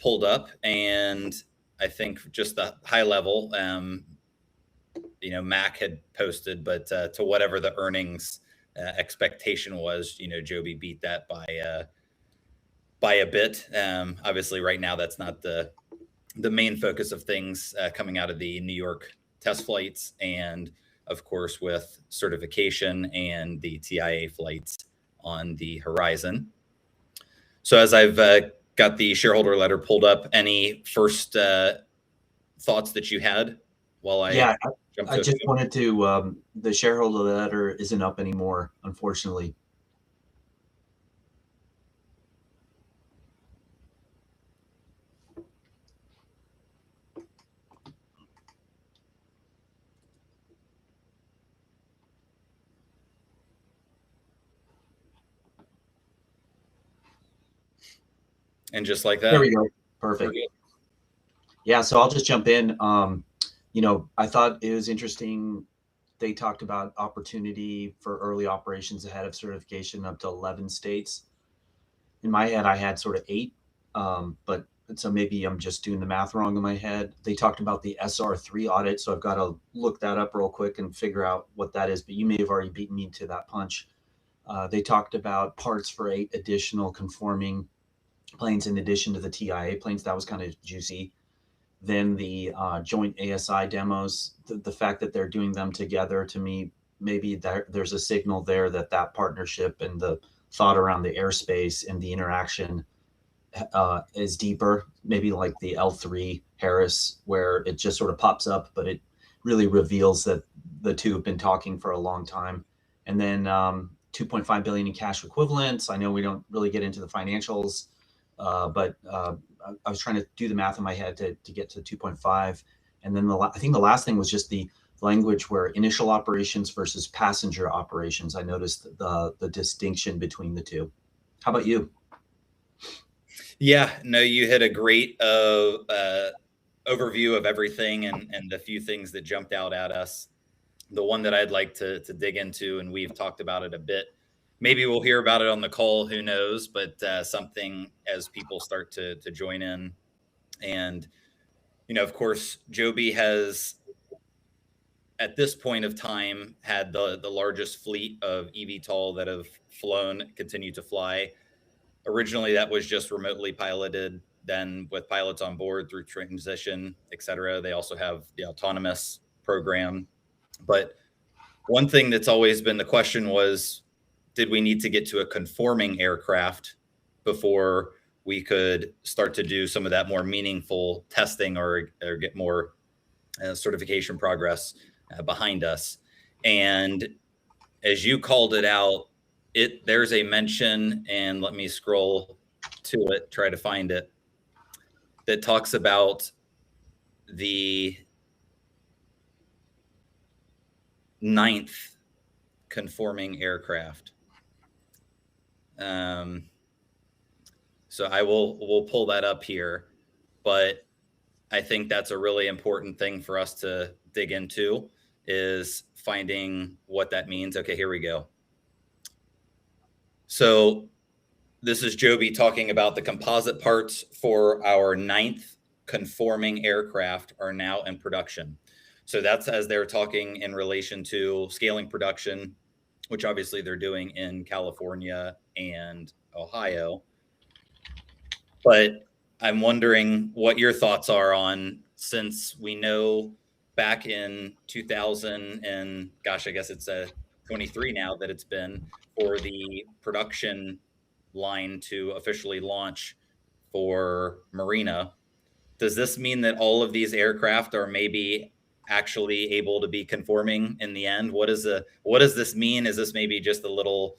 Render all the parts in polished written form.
pulled up, and I think just the high level, Mac had posted, but to whatever the earnings expectation was, Joby beat that by a bit. Obviously, right now that's not the main focus of things coming out of the New York test flights, and of course with certification and the TIA flights on the horizon. So as I've got the shareholder letter pulled up, any first thoughts that you had while I I just wanted to, the shareholder letter isn't up anymore, unfortunately. And just like that. There we go. Perfect. Yeah, so I'll just jump in. I thought it was interesting. They talked about opportunity for early operations ahead of certification up to 11 states. In my head, I had sort of 8, but so maybe I'm just doing the math wrong in my head. They talked about the SR3 audit, so I've got to look that up real quick and figure out what that is, but you may have already beaten me to that punch. They talked about parts for 8 additional conforming planes in addition to the TIA planes. That was kind of juicy. Then the joint ASI demos, the fact that they're doing them together, to me, maybe there's a signal there that partnership and the thought around the airspace and the interaction is deeper, maybe like the L3 Harris, where it just sort of pops up, but it really reveals that the two have been talking for a long time. And then 2.5 billion in cash equivalents. I know we don't really get into the financials, but I was trying to do the math in my head to get to 2.5. And then I think the last thing was just the language where initial operations versus passenger operations. I noticed the distinction between the two. How about you? Yeah, no, you hit a great overview of everything and a few things that jumped out at us. The one that I'd like to dig into, and we've talked about it a bit, maybe we'll hear about it on the call, who knows, but something as people start to join in. And, of course, Joby has, at this point of time, had the largest fleet of eVTOL that have flown, continue to fly. Originally, that was just remotely piloted, then with pilots on board through transition, et cetera. They also have the autonomous program. But one thing that's always been the question was, did we need to get to a conforming aircraft before we could start to do some of that more meaningful testing or get more certification progress behind us? And as you called it out, there's a mention, and let me scroll to it, try to find it, that talks about the 9th conforming aircraft. So we'll pull that up here, but I think that's a really important thing for us to dig into, is finding what that means. Okay, here we go. So this is Joby talking about the composite parts for our 9th conforming aircraft are now in production. So that's as they're talking in relation to scaling production, which obviously they're doing in California and Ohio. But I'm wondering what your thoughts are on, since we know back in 2000 and gosh, I guess it's 23 now that it's been for the production line to officially launch for Marina. Does this mean that all of these aircraft are maybe actually able to be conforming in the end? What does this mean? Is this maybe just a little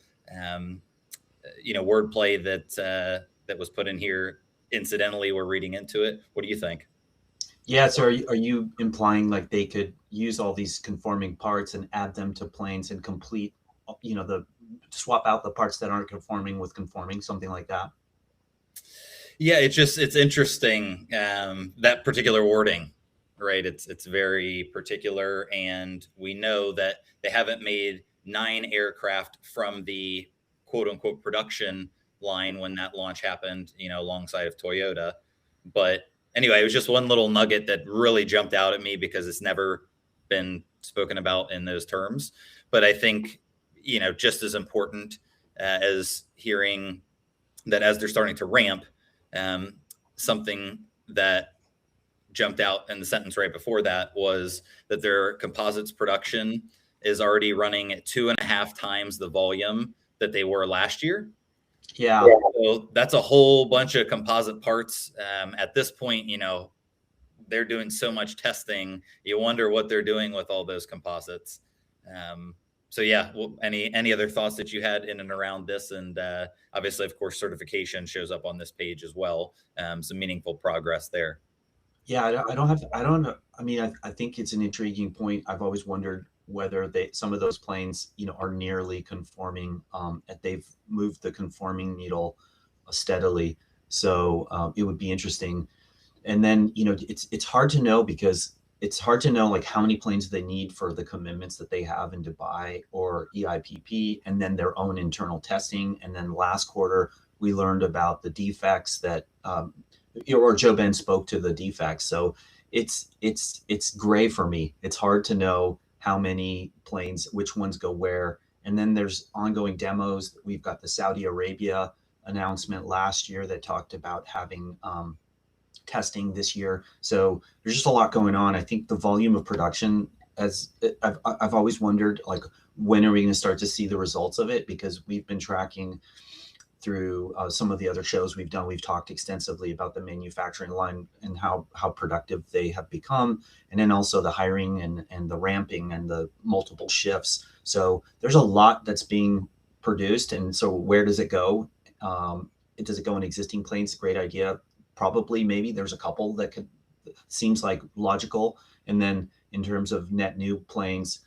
wordplay that was put in here incidentally? We're reading into it. What do you think? Yeah, so are you implying like they could use all these conforming parts and add them to planes and complete, swap out the parts that aren't conforming with conforming, something like that? Yeah, it's interesting, that particular wording, right? It's very particular, and we know that they haven't made 9 aircraft from the quote unquote production line when that launch happened, alongside of Toyota. But anyway, it was just one little nugget that really jumped out at me because it's never been spoken about in those terms. But I think, just as important as hearing that as they're starting to ramp, something that jumped out in the sentence right before that was that their composites production is already running at 2.5 times the volume that they were last year. Yeah. So that's a whole bunch of composite parts. At this point, they're doing so much testing. You wonder what they're doing with all those composites. So yeah, well, any other thoughts that you had in and around this? And obviously, of course, certification shows up on this page as well. Some meaningful progress there. Yeah, I think it's an intriguing point. I've always wondered whether some of those planes, are nearly conforming, they've moved the conforming needle steadily. So it would be interesting. And then, it's hard to know because it's hard to know like how many planes they need for the commitments that they have in Dubai or EIPP, and then their own internal testing. And then last quarter, we learned about the defects that, or Joe Ben spoke to the defects. So it's gray for me. It's hard to know how many planes, which ones go where. And then there's ongoing demos. We've got the Saudi Arabia announcement last year that talked about having testing this year. So there's just a lot going on. I think the volume of production, as I've always wondered, like, when are we going to start to see the results of it? Because we've been tracking through some of the other shows we've done. We've talked extensively about the manufacturing line and how productive they have become, and then also the hiring and the ramping and the multiple shifts. So there's a lot that's being produced. And so where does it go? Does it go in existing planes? Great idea. Probably, maybe there's a couple that seems like logical. And then in terms of net new planes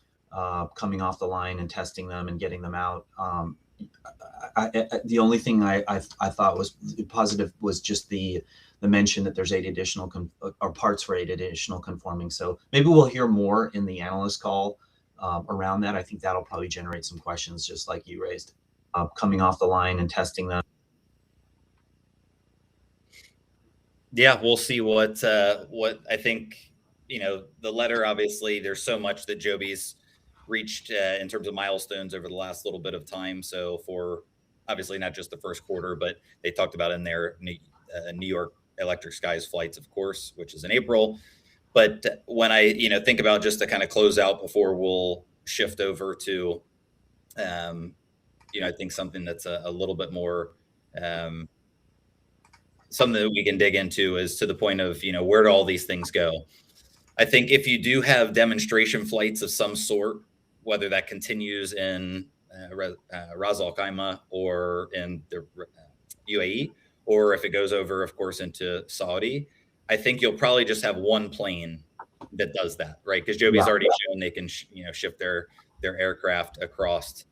coming off the line and testing them and getting them out, the only thing I thought was positive was just the mention that there's 8 additional or parts for 8 additional conforming. So maybe we'll hear more in the analyst call around that. I think that'll probably generate some questions, just like you raised, coming off the line and testing them. Yeah, we'll see what I think. The letter, obviously, there's so much that Joby's reached in terms of milestones over the last little bit of time. So for obviously not just the first quarter, but they talked about in their New York Electric Skies flights, of course, which is in April. But when I think about, just to kind of close out before we'll shift over to I think something that's a little bit more something that we can dig into, is to the point of where do all these things go. I think if you do have demonstration flights of some sort, whether that continues in Ras Al Khaimah or in the UAE, or if it goes over, of course, into Saudi, I think you'll probably just have one plane that does that, right? Because Joby's already shown they can shift their aircraft across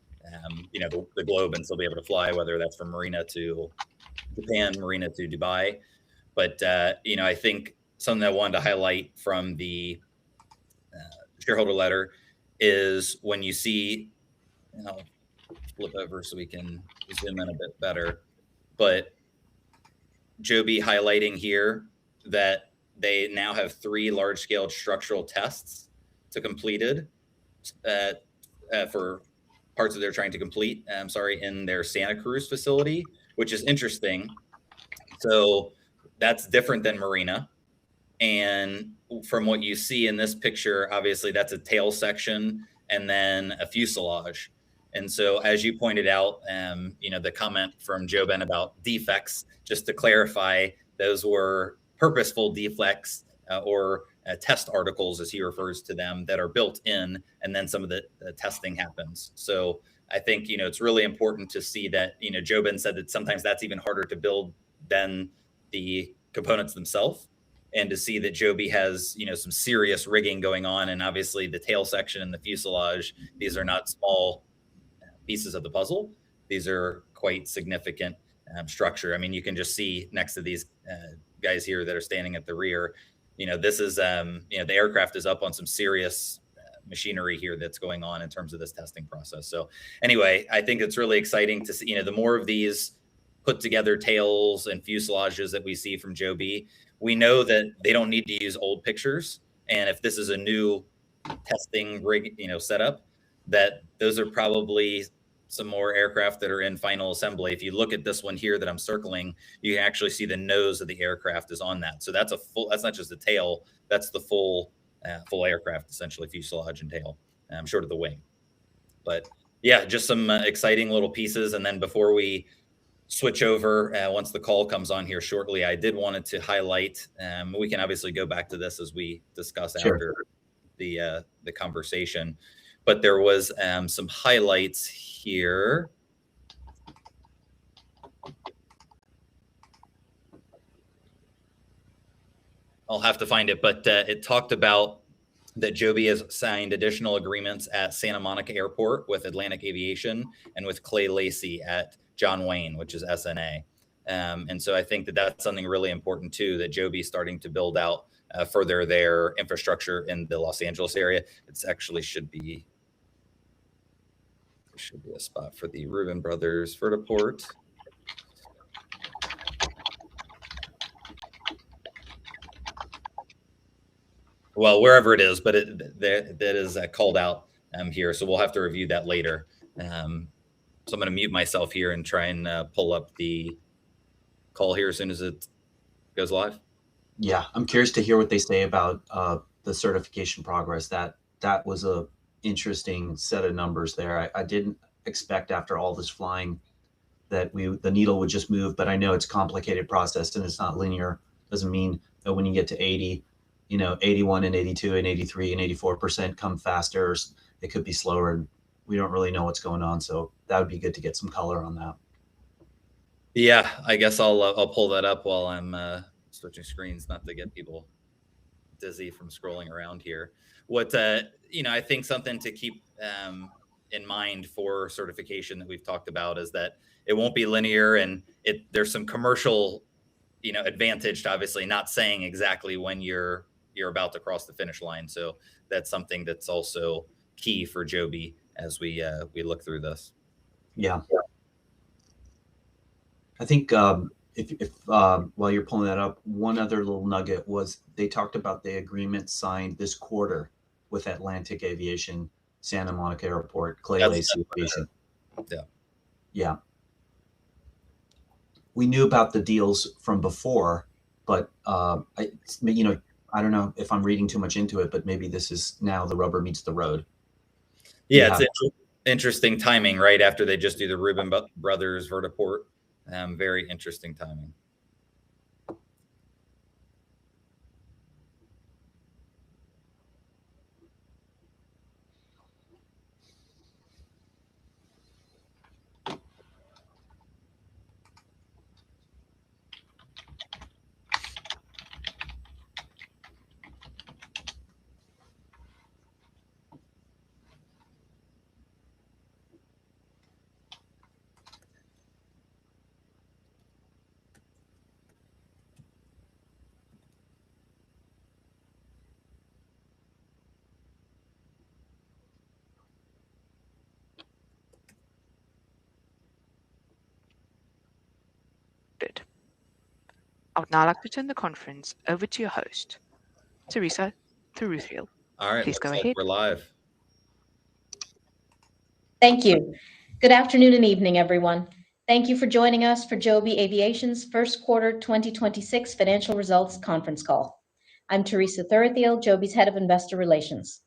the globe and still be able to fly, whether that's from Marina to Japan, Marina to Dubai. But I think something I wanted to highlight from the shareholder letter is when you see, and I'll flip over so we can zoom in a bit better, but Joby highlighting here that they now have 3 large-scale structural tests to completed for parts that they're trying to complete, in their Santa Cruz facility, which is interesting. So that's different than Marina. And from what you see in this picture, obviously that's a tail section and then a fuselage. And so, as you pointed out, the comment from Joe Ben about defects, just to clarify, those were purposeful defects or test articles, as he refers to them, that are built in, and then some of the testing happens. So I think, it's really important to see that, Joe Ben said that sometimes that's even harder to build than the components themselves. And to see that Joby has, some serious rigging going on, and obviously the tail section and the fuselage, these are not small pieces of the puzzle. These are quite significant structure. I mean, you can just see next to these guys here that are standing at the rear, this is, the aircraft is up on some serious machinery here that's going on in terms of this testing process. So anyway, I think it's really exciting to see, the more of these put together tails and fuselages that we see from Joby, we know that they don't need to use old pictures. And if this is a new testing rig, setup, that those are probably some more aircraft that are in final assembly. If you look at this one here that I'm circling, you can actually see the nose of the aircraft is on that. So that's not just the tail, that's the full aircraft, essentially, fuselage and tail, short of the wing. But yeah, just some exciting little pieces. And then before we switch over, once the call comes on here shortly, I did wanted to highlight, we can obviously go back to this as we discuss after the conversation, but there was some highlights here. I'll have to find it, but it talked about that Joby has signed additional agreements at Santa Monica Airport with Atlantic Aviation and with Clay Lacy at John Wayne, which is SNA. And so I think that that's something really important too, that Joby is starting to build out further their infrastructure in the Los Angeles area. It's actually should be a spot for the Reuben Brothers vertiport. Well, wherever it is, but that is called out here. So we'll have to review that later. So I'm going to mute myself here and try and pull up the call here as soon as it goes live. Yeah, I'm curious to hear what they say about the certification progress. That was a interesting set of numbers there. I didn't expect after all this flying that the needle would just move, but I know it's a complicated process and it's not linear. Doesn't mean that when you get to 80, 81 and 82 and 83 and 84% come faster. It could be slower, and we don't really know what's going on. So that would be good to get some color on that. Yeah, I guess I'll pull that up while I'm switching screens, not to get people dizzy from scrolling around here. What I think something to keep in mind for certification that we've talked about is that it won't be linear, and there's some commercial advantage to obviously not saying exactly when you're about to cross the finish line. So that's something that's also key for Joby as we look through this. Yeah. I think if while you're pulling that up, one other little nugget was they talked about the agreement signed this quarter with Atlantic Aviation, Santa Monica Airport, Clay Lacy Aviation. Yeah. We knew about the deals from before, but I don't know if I'm reading too much into it, but maybe this is now the rubber meets the road. Yeah, it's interesting timing right after they just do the Reuben Brothers vertiport. Very interesting timing. I would now like to turn the conference over to your host, Teresa Thuruthiel. All right, please go ahead. We're live. Thank you. Good afternoon and evening, everyone. Thank you for joining us for Joby Aviation's first quarter 2026 financial results conference call. I'm Teresa Thuruthiel, Joby's Head of Investor Relations.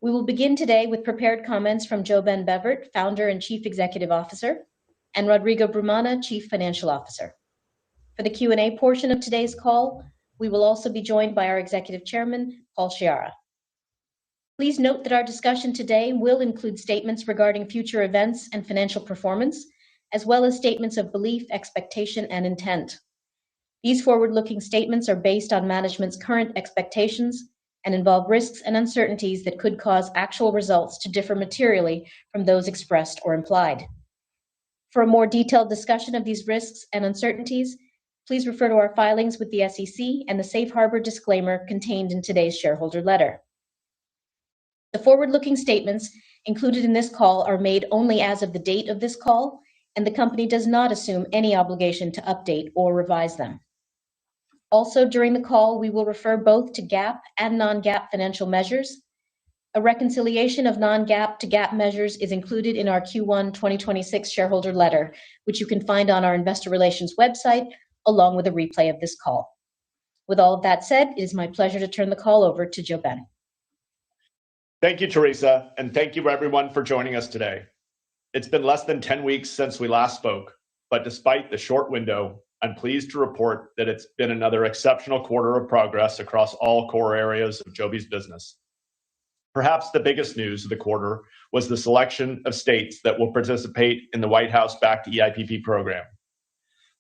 We will begin today with prepared comments from JoBen Bevirt, Founder and Chief Executive Officer, and Rodrigo Brumana, Chief Financial Officer. For the Q&A portion of today's call, we will also be joined by our Executive Chairman, Paul Sciarra. Please note that our discussion today will include statements regarding future events and financial performance, as well as statements of belief, expectation, and intent. These forward-looking statements are based on management's current expectations and involve risks and uncertainties that could cause actual results to differ materially from those expressed or implied. For a more detailed discussion of these risks and uncertainties, please refer to our filings with the SEC and the safe harbor disclaimer contained in today's shareholder letter. The forward-looking statements included in this call are made only as of the date of this call, and the company does not assume any obligation to update or revise them. Also, during the call, we will refer both to GAAP and non-GAAP financial measures. A reconciliation of non-GAAP to GAAP measures is included in our Q1 2026 shareholder letter, which you can find on our investor relations website, along with a replay of this call. With all of that said, it is my pleasure to turn the call over to JoBen. Thank you, Teresa, and thank you everyone for joining us today. It's been less than 10 weeks since we last spoke, but despite the short window, I'm pleased to report that it's been another exceptional quarter of progress across all core areas of Joby's business. Perhaps the biggest news of the quarter was the selection of states that will participate in the White House-backed EIPP program.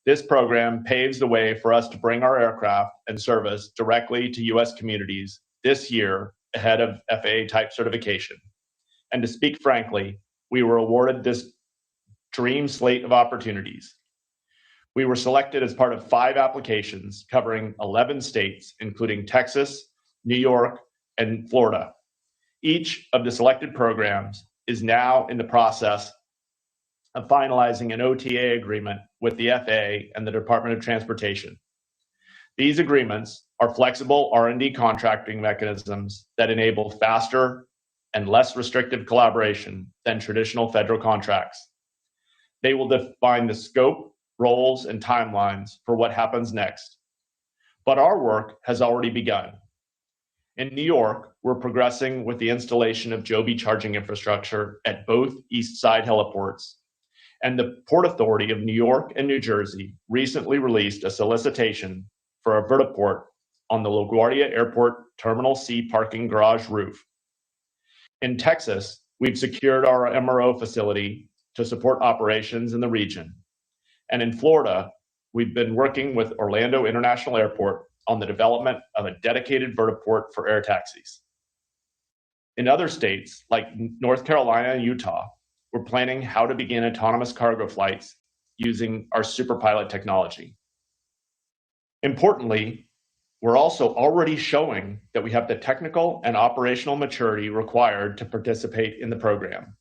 This program paves the way for us to bring our aircraft and service directly to U.S. communities this year ahead of FAA type certification. And to speak frankly, we were awarded this dream slate of opportunities. We were selected as part of 5 applications covering 11 states, including Texas, New York, and Florida. Each of the selected programs is now in the process of finalizing an OTA agreement with the FAA and the Department of Transportation. These agreements are flexible R&D contracting mechanisms that enable faster and less restrictive collaboration than traditional federal contracts. They will define the scope, roles, and timelines for what happens next. But our work has already begun. In New York, we're progressing with the installation of Joby charging infrastructure at both East Side heliports, and the Port Authority of New York and New Jersey recently released a solicitation for a vertiport on the LaGuardia Airport Terminal C parking garage roof. In Texas, we've secured our MRO facility to support operations in the region. And in Florida, we've been working with Orlando International Airport on the development of a dedicated vertiport for air taxis. In other states, like North Carolina and Utah, we're planning how to begin autonomous cargo flights using our Superpilot technology. Importantly, we're also already showing that we have the technical and operational maturity required to participate in the program.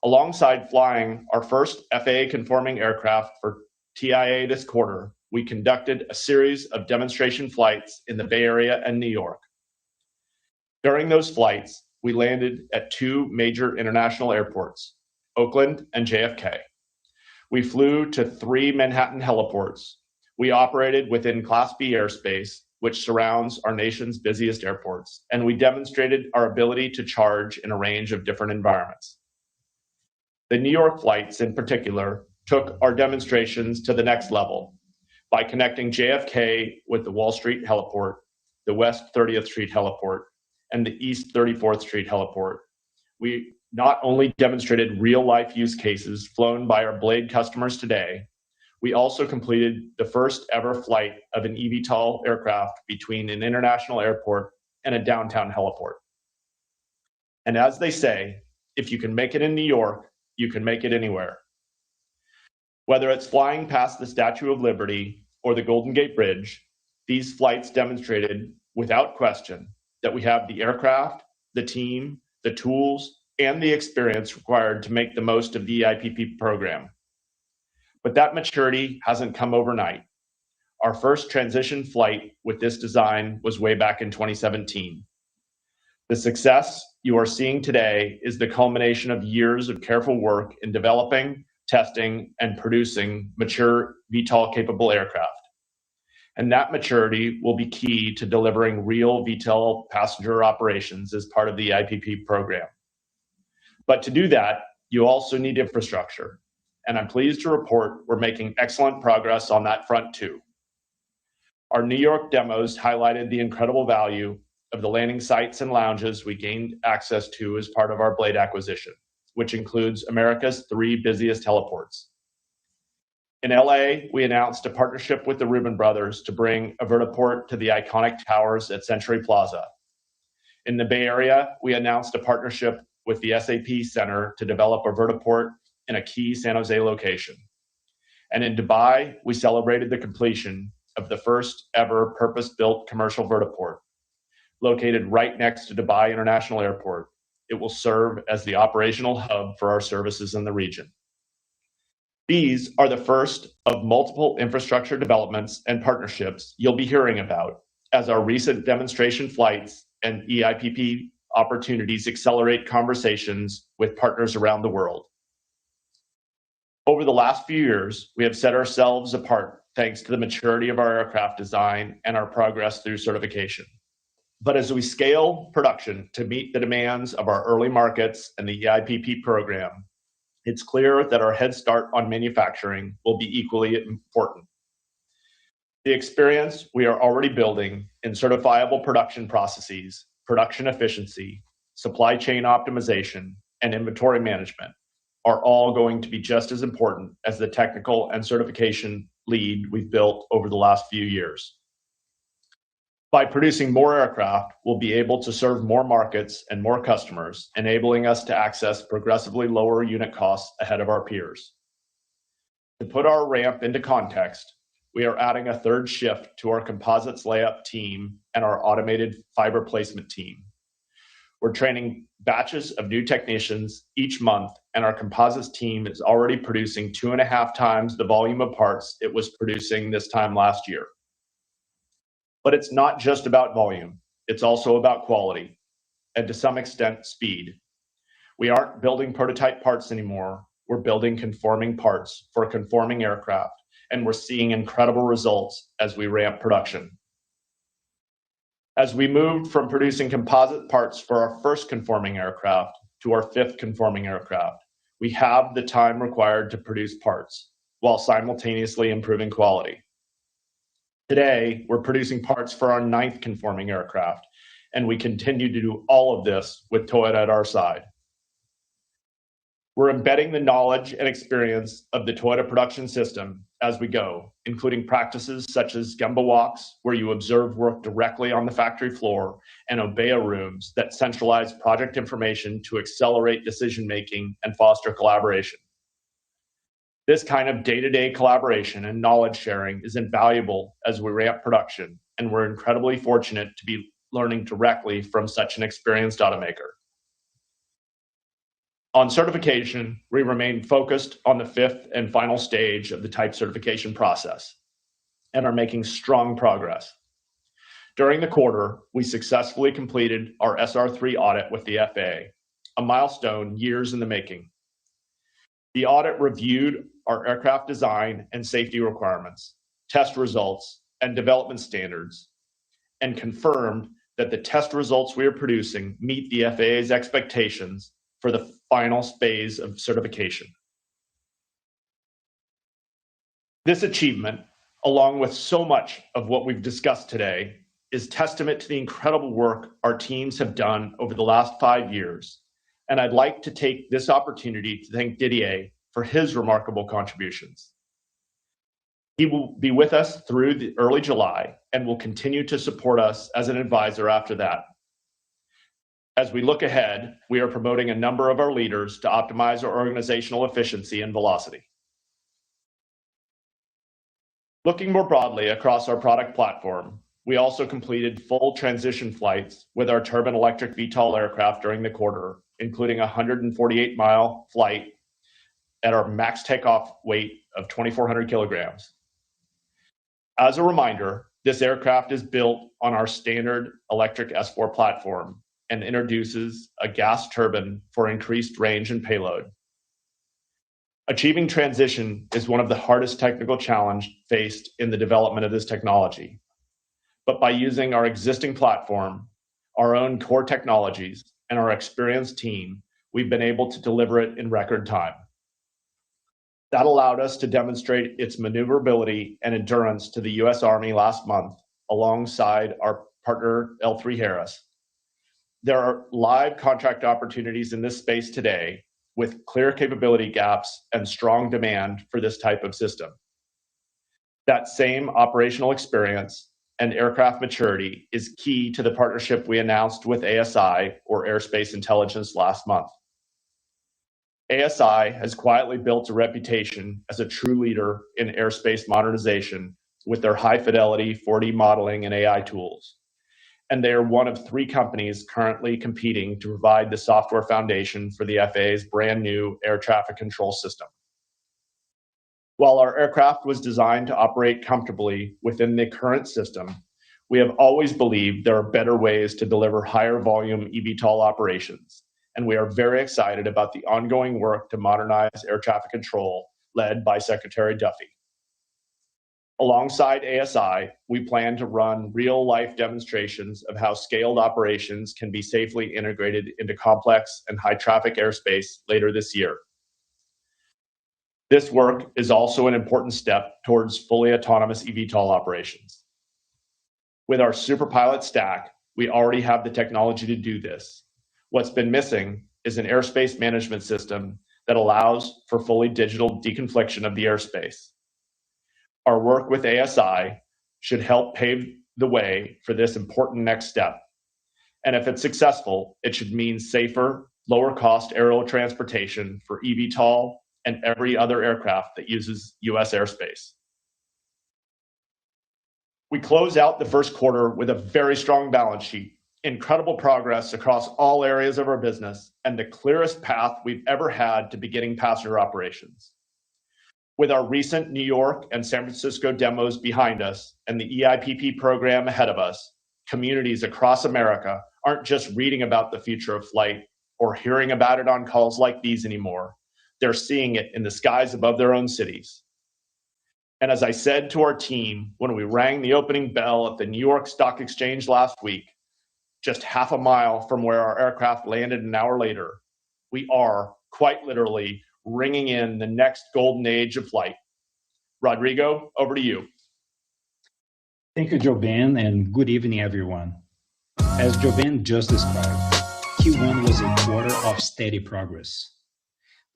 Alongside flying our first FAA-conforming aircraft for TIA this quarter, we conducted a series of demonstration flights in the Bay Area and New York. During those flights, we landed at 2 major international airports, Oakland and JFK. We flew to 3 Manhattan heliports. We operated within Class B airspace, which surrounds our nation's busiest airports, and we demonstrated our ability to charge in a range of different environments. The New York flights, in particular, took our demonstrations to the next level by connecting JFK with the Wall Street heliport, the West 30th Street heliport, and the East 34th Street heliport. We not only demonstrated real-life use cases flown by our Blade customers today, we also completed the first ever flight of an eVTOL aircraft between an international airport and a downtown heliport. And as they say, if you can make it in New York, you can make it anywhere. Whether it's flying past the Statue of Liberty or the Golden Gate Bridge, these flights demonstrated without question that we have the aircraft, the team, the tools, and the experience required to make the most of the EIPP program. But that maturity hasn't come overnight. Our first transition flight with this design was way back in 2017. The success you are seeing today is the culmination of years of careful work in developing, testing, and producing mature VTOL-capable aircraft. And that maturity will be key to delivering real VTOL passenger operations as part of the EIPP program. But to do that, you also need infrastructure. And I'm pleased to report we're making excellent progress on that front too. Our New York demos highlighted the incredible value of the landing sites and lounges we gained access to as part of our Blade acquisition, which includes America's 3 busiest heliports. In LA, we announced a partnership with the Rubin brothers to bring a vertiport to the iconic towers at Century Plaza. In the Bay Area, we announced a partnership with the SAP Center to develop a vertiport in a key San Jose location. And in Dubai, we celebrated the completion of the first ever purpose-built commercial vertiport. Located right next to Dubai International Airport, it will serve as the operational hub for our services in the region. These are the first of multiple infrastructure developments and partnerships you'll be hearing about as our recent demonstration flights and EIPP opportunities accelerate conversations with partners around the world. Over the last few years, we have set ourselves apart thanks to the maturity of our aircraft design and our progress through certification. But as we scale production to meet the demands of our early markets and the EIPP program, it's clear that our head start on manufacturing will be equally important. The experience we are already building in certifiable production processes, production efficiency, supply chain optimization, and inventory management are all going to be just as important as the technical and certification lead we've built over the last few years. By producing more aircraft, we'll be able to serve more markets and more customers, enabling us to access progressively lower unit costs ahead of our peers. To put our ramp into context, we are adding a third shift to our composites layup team and our automated fiber placement team. We're training batches of new technicians each month, and our composites team is already producing 2.5 times the volume of parts it was producing this time last year. But it's not just about volume, it's also about quality, and to some extent, speed. We aren't building prototype parts anymore, we're building conforming parts for conforming aircraft, and we're seeing incredible results as we ramp production. As we moved from producing composite parts for our first conforming aircraft to our 5th conforming aircraft, we have the time required to produce parts while simultaneously improving quality. Today, we're producing parts for our 9th conforming aircraft, and we continue to do all of this with Toyota at our side. We're embedding the knowledge and experience of the Toyota production system as we go, including practices such as Gemba walks, where you observe work directly on the factory floor, and Obeya rooms that centralize project information to accelerate decision-making and foster collaboration. This kind of day-to-day collaboration and knowledge sharing is invaluable as we ramp production, and we're incredibly fortunate to be learning directly from such an experienced automaker. On certification, we remain focused on the 5th and final stage of the type certification process and are making strong progress. During the quarter, we successfully completed our SR3 audit with the FAA, a milestone years in the making. The audit reviewed our aircraft design and safety requirements, test results, and development standards, and confirmed that the test results we are producing meet the FAA's expectations for the final phase of certification. This achievement, along with so much of what we've discussed today, is testament to the incredible work our teams have done over the last 5 years, and I'd like to take this opportunity to thank Didier for his remarkable contributions. He will be with us through the early July and will continue to support us as an advisor after that. As we look ahead, we are promoting a number of our leaders to optimize our organizational efficiency and velocity. Looking more broadly across our product platform, we also completed full transition flights with our turbine electric VTOL aircraft during the quarter, including a 148-mile flight at our max takeoff weight of 2,400 kilograms. As a reminder, this aircraft is built on our standard electric S4 platform and introduces a gas turbine for increased range and payload. Achieving transition is one of the hardest technical challenges faced in the development of this technology. But by using our existing platform, our own core technologies, and our experienced team, we've been able to deliver it in record time. That allowed us to demonstrate its maneuverability and endurance to the US Army last month, alongside our partner L3Harris. There are live contract opportunities in this space today with clear capability gaps and strong demand for this type of system. That same operational experience and aircraft maturity is key to the partnership we announced with ASI, or Airspace Intelligence, last month. ASI has quietly built a reputation as a true leader in airspace modernization with their high-fidelity 4D modeling and AI tools. And they are one of 3 companies currently competing to provide the software foundation for the FAA's brand new air traffic control system. While our aircraft was designed to operate comfortably within the current system, we have always believed there are better ways to deliver higher volume eVTOL operations, and we are very excited about the ongoing work to modernize air traffic control led by Secretary Duffy. Alongside ASI, we plan to run real-life demonstrations of how scaled operations can be safely integrated into complex and high-traffic airspace later this year. This work is also an important step towards fully autonomous eVTOL operations. With our Superpilot stack, we already have the technology to do this. What's been missing is an airspace management system that allows for fully digital deconfliction of the airspace. Our work with ASI should help pave the way for this important next step. And if it's successful, it should mean safer, lower cost aerial transportation for eVTOL and every other aircraft that uses US airspace. We close out the first quarter with a very strong balance sheet, incredible progress across all areas of our business, and the clearest path we've ever had to beginning passenger operations. With our recent New York and San Francisco demos behind us and the EIPP program ahead of us, communities across America aren't just reading about the future of flight or hearing about it on calls like these anymore. They're seeing it in the skies above their own cities. And as I said to our team when we rang the opening bell at the New York Stock Exchange last week, just half a mile from where our aircraft landed an hour later, we are quite literally ringing in the next golden age of flight. Rodrigo, over to you. Thank you, Joban, and good evening, everyone. As Joban just described, Q1 was a quarter of steady progress.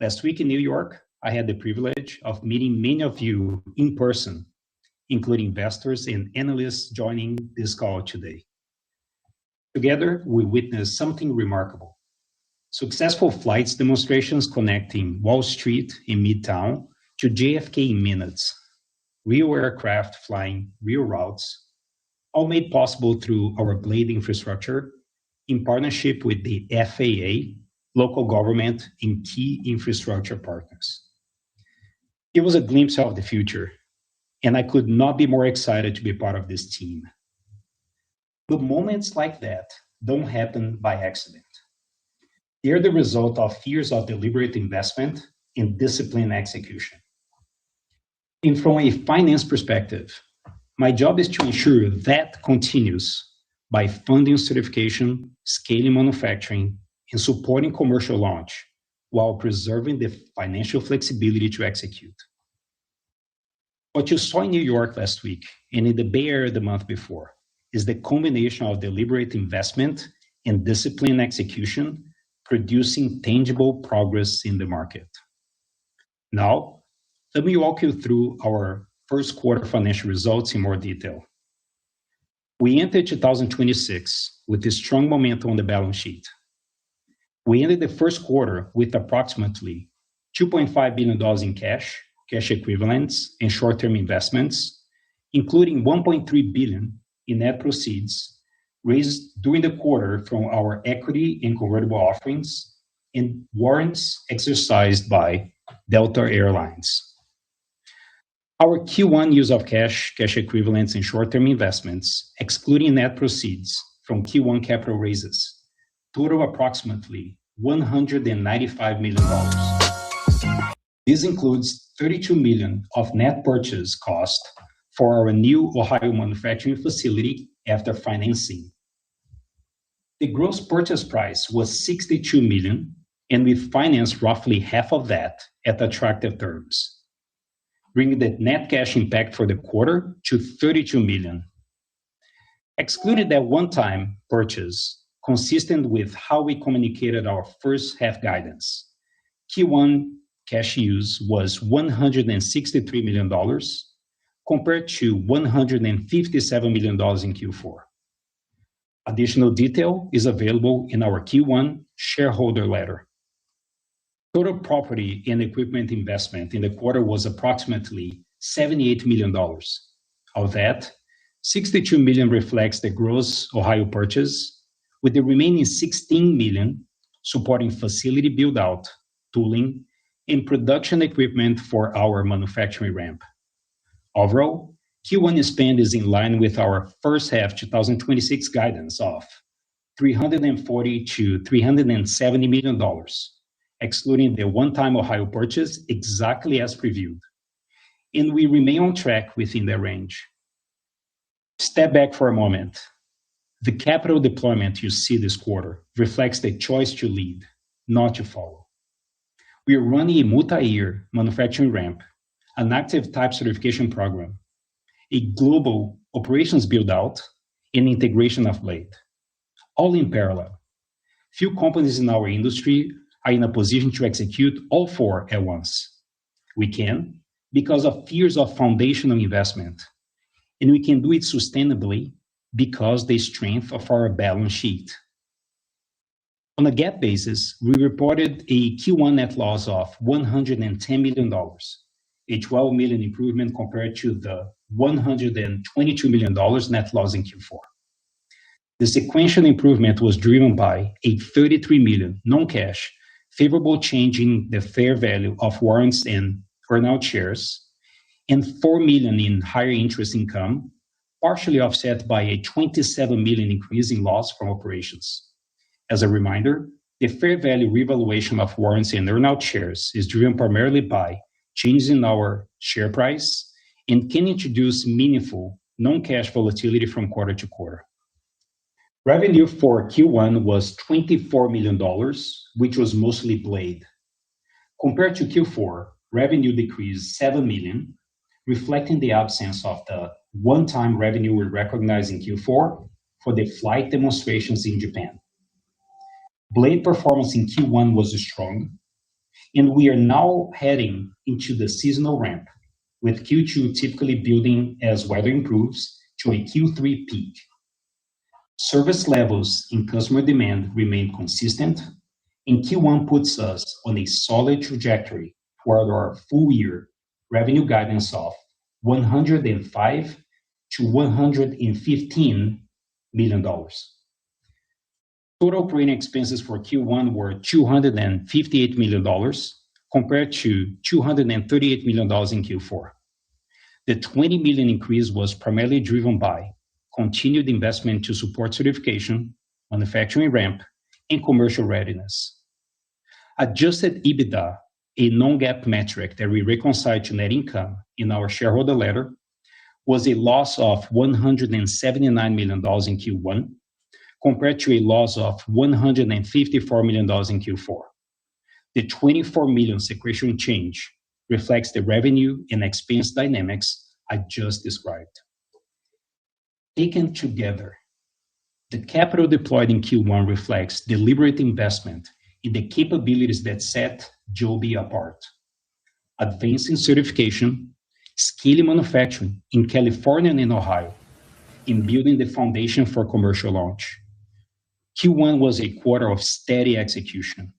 Last week in New York, I had the privilege of meeting many of you in person, including investors and analysts joining this call today. Together, we witnessed something remarkable. Successful flights demonstrations connecting Wall Street in Midtown to JFK in minutes, real aircraft flying real routes, all made possible through our Blade infrastructure in partnership with the FAA, local government, and key infrastructure partners. It was a glimpse of the future, and I could not be more excited to be part of this team. But moments like that don't happen by accident. They are the result of years of deliberate investment and disciplined execution. And from a finance perspective, my job is to ensure that continues by funding certification, scaling manufacturing, and supporting commercial launch while preserving the financial flexibility to execute. What you saw in New York last week and in the Bay Area the month before is the combination of deliberate investment and disciplined execution producing tangible progress in the market. Now, let me walk you through our first quarter financial results in more detail. We entered 2026 with a strong momentum on the balance sheet. We ended the first quarter with approximately $2.5 billion in cash equivalents, and short-term investments, including $1.3 billion in net proceeds raised during the quarter from our equity and convertible offerings and warrants exercised by Delta Airlines. Our Q1 use of cash equivalents, and short-term investments, excluding net proceeds from Q1 capital raises, total approximately $195 million. This includes $32 million of net purchase cost for our new Ohio manufacturing facility after financing. The gross purchase price was $62 million, and we financed roughly half of that at attractive terms, bringing the net cash impact for the quarter to $32 million. Excluded that one-time purchase, consistent with how we communicated our first half guidance, Q1 cash use was $163 million, compared to $157 million in Q4. Additional detail is available in our Q1 shareholder letter. Total property and equipment investment in the quarter was approximately $78 million. Of that, $62 million reflects the gross Ohio purchase, with the remaining $16 million supporting facility build-out, tooling, and production equipment for our manufacturing ramp. Overall, Q1 spend is in line with our first half 2026 guidance of $340 to $370 million, excluding the one-time Ohio purchase exactly as previewed. And we remain on track within that range. Step back for a moment. The capital deployment you see this quarter reflects the choice to lead, not to follow. We are running a multi-year manufacturing ramp, an active type certification program, a global operations build-out, and integration of Blade, all in parallel. Few companies in our industry are in a position to execute all four at once. We can because of years of foundational investment, and we can do it sustainably because the strength of our balance sheet. On a GAAP basis, we reported a Q1 net loss of $110 million, a $12 million improvement compared to the $122 million net loss in Q4. The sequential improvement was driven by a $33 million non-cash favorable change in the fair value of warrants and earnout shares, and $4 million in higher interest income, partially offset by a $27 million increase in loss from operations. As a reminder, the fair value revaluation of warrants and earnout shares is driven primarily by changes in our share price and can introduce meaningful non-cash volatility from quarter to quarter. Revenue for Q1 was $24 million, which was mostly Blade. Compared to Q4, revenue decreased $7 million, reflecting the absence of the one-time revenue we recognized in Q4 for the flight demonstrations in Japan. Blade performance in Q1 was strong, and we are now heading into the seasonal ramp, with Q2 typically building as weather improves to a Q3 peak. Service levels in customer demand remain consistent, and Q1 puts us on a solid trajectory toward our full-year revenue guidance of $105 to $115 million. Total operating expenses for Q1 were $258 million compared to $238 million in Q4. The $20 million increase was primarily driven by continued investment to support certification, manufacturing ramp, and commercial readiness. Adjusted EBITDA, a non-GAAP metric that we reconcile to net income in our shareholder letter, was a loss of $179 million in Q1, compared to a loss of $154 million in Q4. The $24 million sequential change reflects the revenue and expense dynamics I just described. Taken together, the capital deployed in Q1 reflects deliberate investment in the capabilities that set Joby apart. Advancing certification, scaling manufacturing in California and in Ohio, and building the foundation for commercial launch. Q1 was a quarter of steady execution,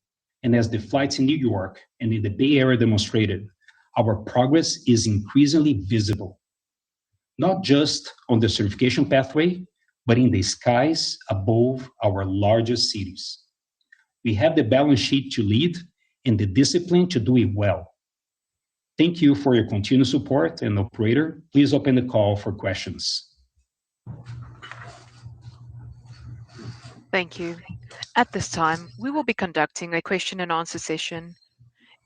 and as the flights in New York and in the Bay Area demonstrated, our progress is increasingly visible, not just on the certification pathway, but in the skies above our largest cities. We have the balance sheet to lead and the discipline to do it well. Thank you for your continued support, and operator, please open the call for questions. Thank you. At this time, we will be conducting a question and answer session.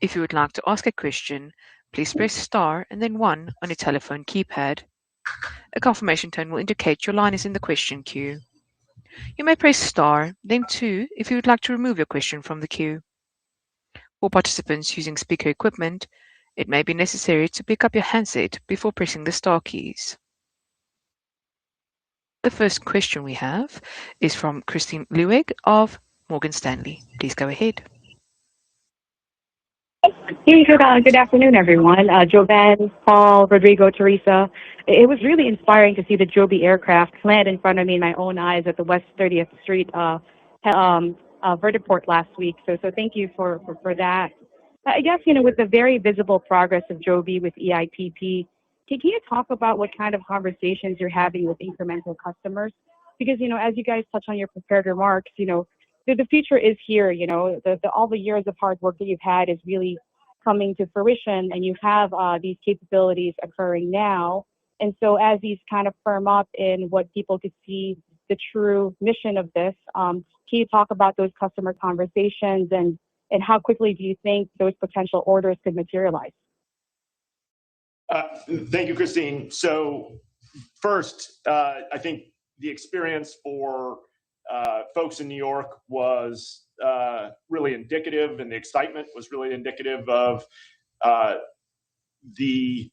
If you would like to ask a question, please press star and then 1 on your telephone keypad. A confirmation tone will indicate your line is in the question queue. You may press star, then 2 if you would like to remove your question from the queue. For participants using speaker equipment, it may be necessary to pick up your handset before pressing the star keys. The first question we have is from Kristine Liwag of Morgan Stanley. Please go ahead. Hey, good afternoon, everyone. Jovan, Paul, Rodrigo, Teresa. It was really inspiring to see the Joby aircraft land in front of me in my own eyes at the West 30th Street vertiport last week. So thank you for that. I guess, with the very visible progress of Joby with EIPP, can you talk about what kind of conversations you're having with incremental customers? Because, as you guys touch on your prepared remarks, the future is here. All the years of hard work that you've had is really coming to fruition, and you have these capabilities occurring now. And so as these kind of firm up in what people could see the true mission of this, can you talk about those customer conversations and how quickly do you think those potential orders could materialize? Thank you, Christine. So first, I think the experience for folks in New York was really indicative, and the excitement was really indicative of the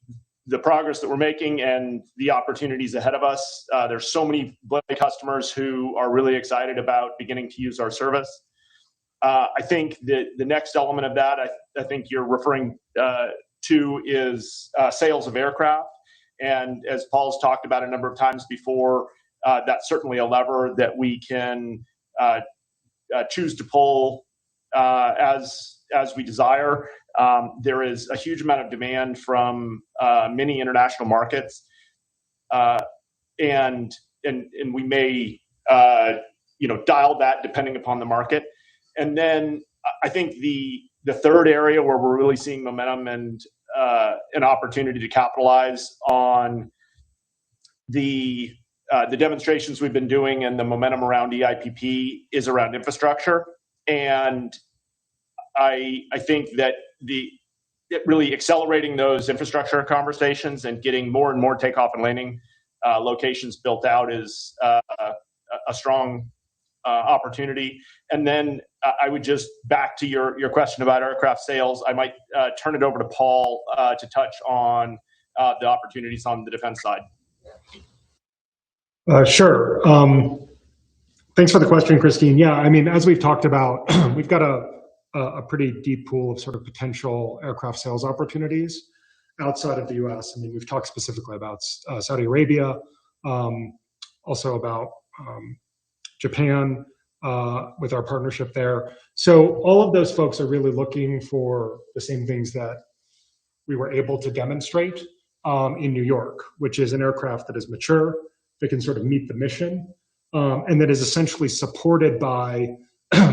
progress that we're making and the opportunities ahead of us. There's so many customers who are really excited about beginning to use our service. I think that the next element of that, I think you're referring to is sales of aircraft. And as Paul's talked about a number of times before, that's certainly a lever that we can choose to pull as we desire. There is a huge amount of demand from many international markets, and we may dial that depending upon the market. And then I think the third area where we're really seeing momentum and an opportunity to capitalize on the demonstrations we've been doing and the momentum around EIPP is around infrastructure. And I think that really accelerating those infrastructure conversations and getting more and more takeoff and landing locations built out is a strong opportunity. And then I would just back to your question about aircraft sales. I might turn it over to Paul to touch on the opportunities on the defense side. Sure. Thanks for the question, Christine. Yeah, I mean, as we've talked about, we've got a pretty deep pool of sort of potential aircraft sales opportunities outside of the U.S. I mean, we've talked specifically about Saudi Arabia, also about Japan with our partnership there. So all of those folks are really looking for the same things that we were able to demonstrate in New York, which is an aircraft that is mature, that can sort of meet the mission, and that is essentially supported by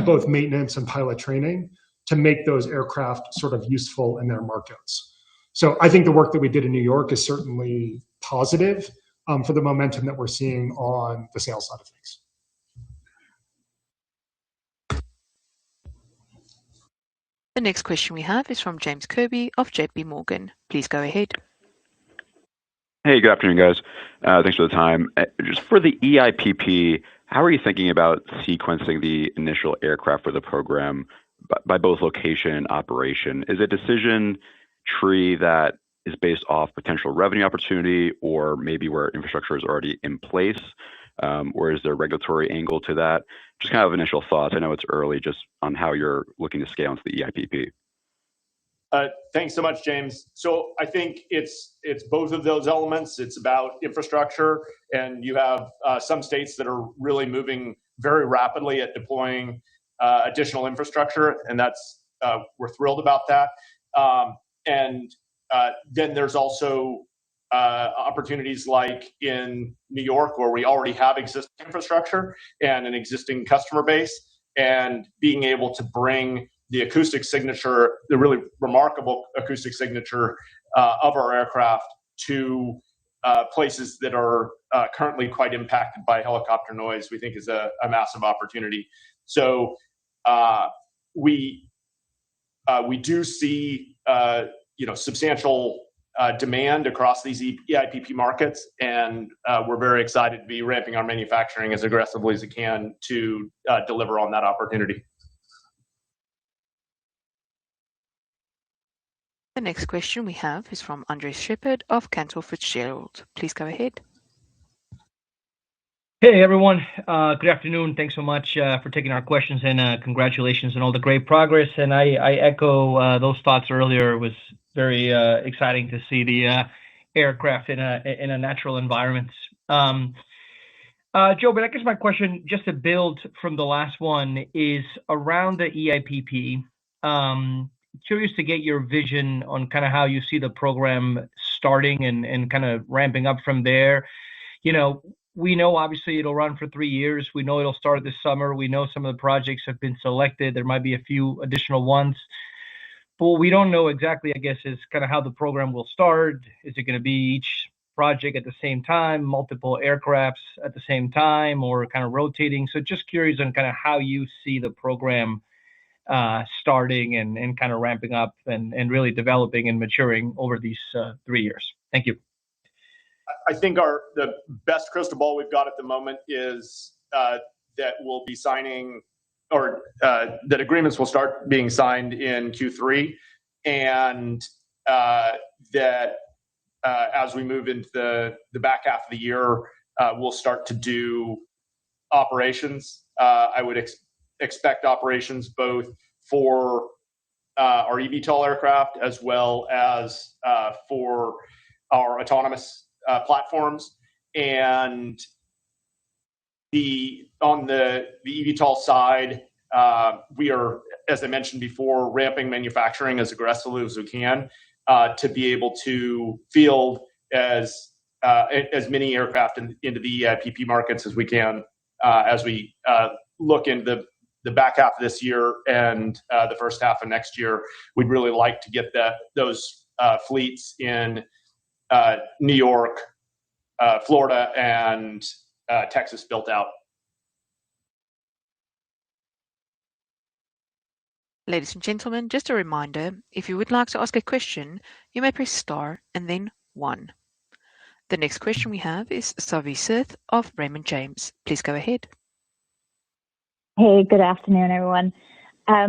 both maintenance and pilot training to make those aircraft sort of useful in their markets. So I think the work that we did in New York is certainly positive for the momentum that we're seeing on the sales side of things. The next question we have is from James Kirby of JP Morgan. Please go ahead. Hey, good afternoon, guys. Thanks for the time. Just for the EIPP, how are you thinking about sequencing the initial aircraft for the program by both location and operation? Is it a decision tree that is based off potential revenue opportunity or maybe where infrastructure is already in place? Or is there a regulatory angle to that? Just kind of initial thoughts. I know it's early just on how you're looking to scale into the EIPP. Thanks so much, James. So I think it's both of those elements. It's about infrastructure, and you have some states that are really moving very rapidly at deploying additional infrastructure, and that's we're thrilled about that. And then there's also opportunities like in New York, where we already have existing infrastructure and an existing customer base, and being able to bring the acoustic signature, the really remarkable acoustic signature of our aircraft to places that are currently quite impacted by helicopter noise, we think is a massive opportunity. So we do see substantial demand across these EIPP markets, and we're very excited to be ramping our manufacturing as aggressively as we can to deliver on that opportunity. The next question we have is from Andres Shepherd of Cantor Fitzgerald. Please go ahead. Hey, everyone. Good afternoon. Thanks so much for taking our questions, and congratulations on all the great progress. And I echo those thoughts earlier. It was very exciting to see the aircraft in a natural environment. Joe, but I guess my question, just to build from the last one, is around the EIPP. Curious to get your vision on kind of how you see the program starting and kind of ramping up from there. We know obviously it'll run for 3 years. We know it'll start this summer. We know some of the projects have been selected. There might be a few additional ones. what we don't know exactly, I guess, is kind of how the program will start. Is it going to be each project at the same time, multiple aircrafts at the same time, or kind of rotating? So just curious on kind of how you see the program starting and kind of ramping up and really developing and maturing over these 3 years. Thank you. I think the best crystal ball we've got at the moment is that we'll be signing, or that agreements will start being signed in Q3, and that as we move into the back half of the year, we'll start to do operations. I would expect operations both for our eVTOL aircraft as well as for our autonomous platforms. And on the eVTOL side, we are, as I mentioned before, ramping manufacturing as aggressively as we can to be able to field as many aircraft into the EIPP markets as we can as we look into the back half of this year and the first half of next year. We'd really like to get those fleets in New York, Florida, and Texas built out. Ladies and gentlemen, just a reminder, if you would like to ask a question, you may press star and then 1. The next question we have is Savi Syth of Raymond James. Please go ahead. Hey, good afternoon, everyone. I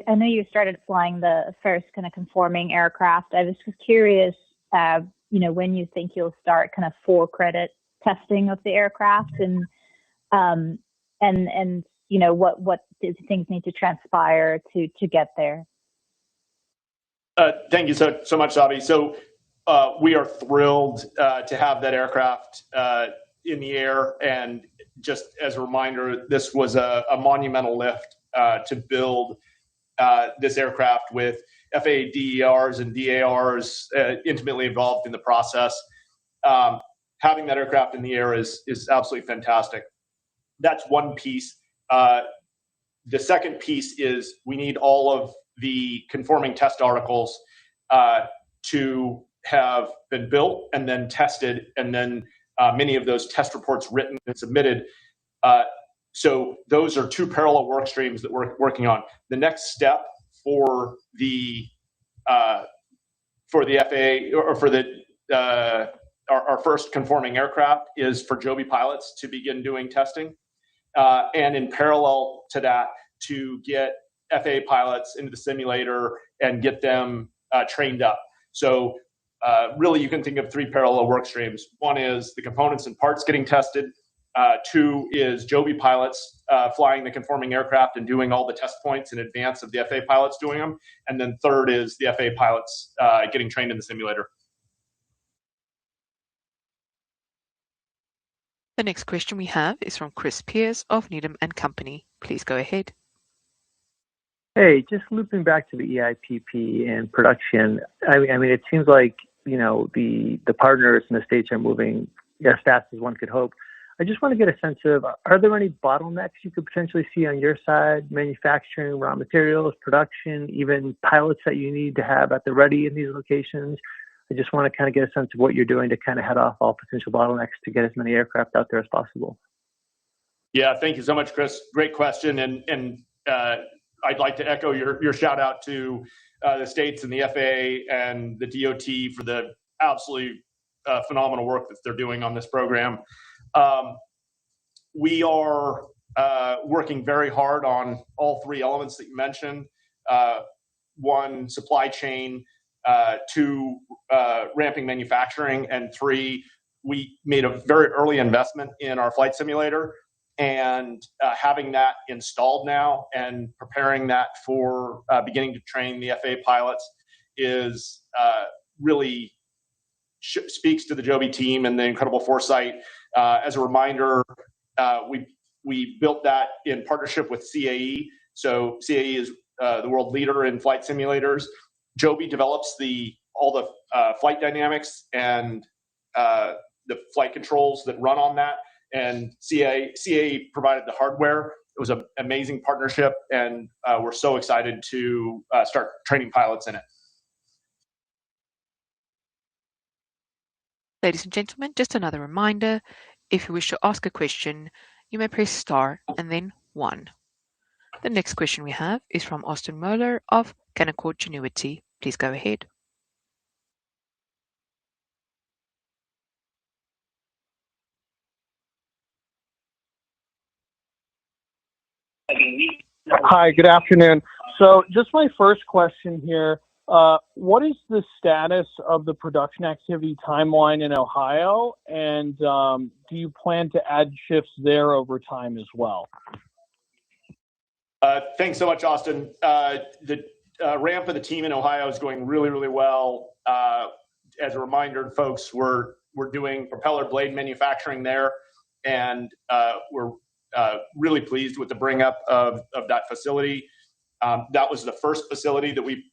know you started flying the first kind of conforming aircraft. I was just curious, when you think you'll start kind of for credit testing of the aircraft, and what do things need to transpire to get there? Thank you so much, Savi. So we are thrilled to have that aircraft in the air. And just as a reminder, this was a monumental lift to build this aircraft with FAA DERs and DARs intimately involved in the process. Having that aircraft in the air is absolutely fantastic. That's one piece. The second piece is we need all of the conforming test articles to have been built and then tested, and then many of those test reports written and submitted. So those are 2 parallel work streams that we're working on. The next step for the FAA, or for our first conforming aircraft, is for Joby pilots to begin doing testing, and in parallel to that, to get FAA pilots into the simulator and get them trained up. So really, you can think of 3 parallel work streams. One is the components and parts getting tested. 2 is Joby pilots flying the conforming aircraft and doing all the test points in advance of the FAA pilots doing them. And then 3rd is the FAA pilots getting trained in the simulator. The next question we have is from Chris Pierce of Needham & Company. Please go ahead. Hey, just looping back to the EIPP and production. I mean, it seems like, the partners in the states are moving as fast as one could hope. I just want to get a sense of, are there any bottlenecks you could potentially see on your side, manufacturing, raw materials, production, even pilots that you need to have at the ready in these locations? I just want to kind of get a sense of what you're doing to kind of head off all potential bottlenecks to get as many aircraft out there as possible. Yeah, thank you so much, Chris. Great question. And I'd like to echo your shout out to the states and the FAA and the DOT for the absolutely phenomenal work that they're doing on this program. We are working very hard on all 3 elements that you mentioned. 1, supply chain, 2, ramping manufacturing, and 3, we made a very early investment in our flight simulator, and having that installed now and preparing that for beginning to train the FAA pilots is really speaks to the Joby team and the incredible foresight. As a reminder, we built that in partnership with CAE. So CAE is the world leader in flight simulators. Joby develops all the flight dynamics and the flight controls that run on that, and CAE provided the hardware. was an amazing partnership, and we're so excited to start training pilots in it. Ladies and gentlemen, just another reminder, if you wish to ask a question, you may press star and then 1. The next question we have is from Austin Moeller of Canaccord Genuity. Please go ahead. Hi, good afternoon. So just my first question here, what is the status of the production activity timeline in Ohio, and do you plan to add shifts there over time as well? Thanks so much, Austin. The ramp of the team in Ohio is going really, really well. As a reminder, folks, we're doing propeller blade manufacturing there, and we're really pleased with the bring up of that facility. That was the first facility that we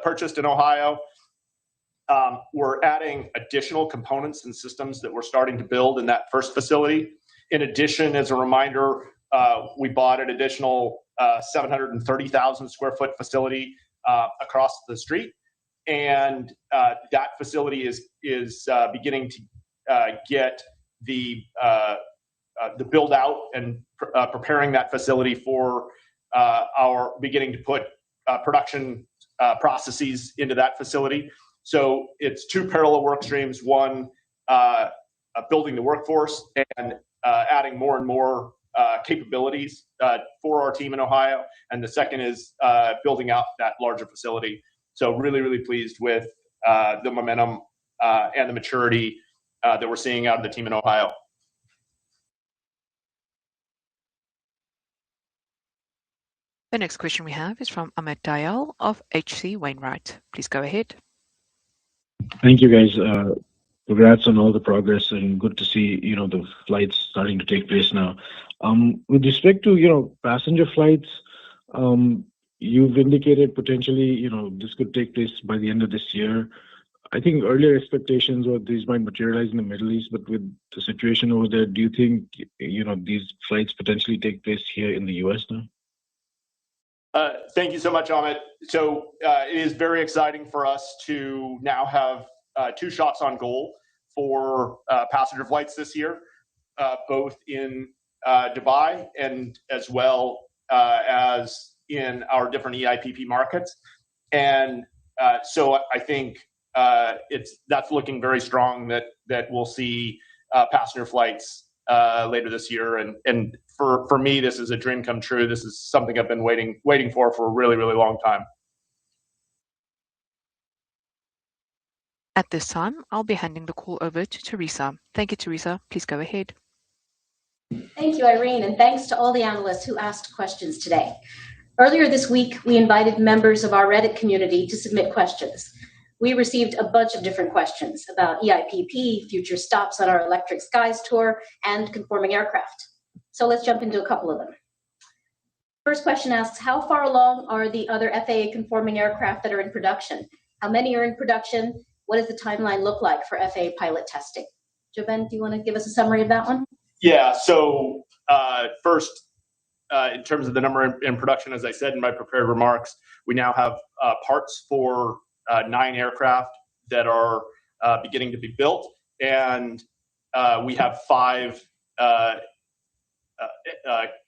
purchased in Ohio. We're adding additional components and systems that we're starting to build in that first facility. In addition, as a reminder, we bought an additional 730,000 square foot facility across the street, and that facility is beginning to get the build out and preparing that facility for our beginning to put production processes into that facility. So it's 2 parallel work streams: one, building the workforce and adding more and more capabilities for our team in Ohio, and the second is building out that larger facility. So really, really pleased with the momentum and the maturity that we're seeing out of the team in Ohio. The next question we have is from Amit Dayal of H.C. Wainwright. Please go ahead. Thank you, guys. Congrats on all the progress, and good to see the flights starting to take place now. With respect to passenger flights, you've indicated potentially this could take place by the end of this year. I think earlier expectations were these might materialize in the Middle East, but with the situation over there, do you think these flights potentially take place here in the U.S. now? Thank you so much, Amit. So it is very exciting for us to now have 2 shots on goal for passenger flights this year, both in Dubai and as well as in our different EIPP markets. And so I think that's looking very strong that we'll see passenger flights later this year. And for me, this is a dream come true. This is something I've been waiting for a really, really long time. At this time, I'll be handing the call over to Teresa. Thank you, Teresa. Please go ahead. Thank you, Irene, and thanks to all the analysts who asked questions today. Earlier this week, we invited members of our Reddit community to submit questions. We received a bunch of different questions about EIPP, future stops on our Electric Skies tour, and conforming aircraft. So let's jump into a couple of them. First question asks, how far along are the other FAA conforming aircraft that are in production? How many are in production? What does the timeline look like for FAA pilot testing? Joben, do you want to give us a summary of that one? Yeah, so first, in terms of the number in production, as I said in my prepared remarks, we now have parts for 9 aircraft that are beginning to be built, and we have 5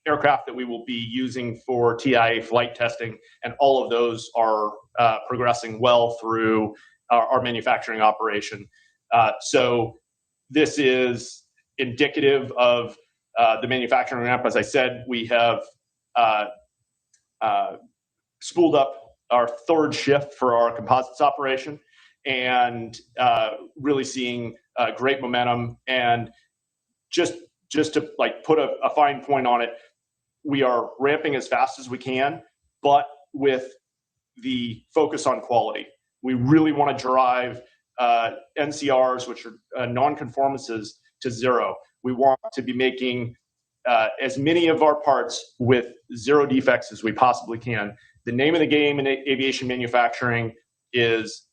aircraft that we will be using for TIA flight testing, and all of those are progressing well through our manufacturing operation. So this is indicative of the manufacturing ramp. As I said, we have spooled up our 3rd shift for our composites operation, and really seeing great momentum. And just to put a fine point on it, we are ramping as fast as we can, but with the focus on quality. We really want to drive NCRs, which are non-conformances, to 0. We want to be making as many of our parts with 0 defects as we possibly can. The name of the game in aviation manufacturing is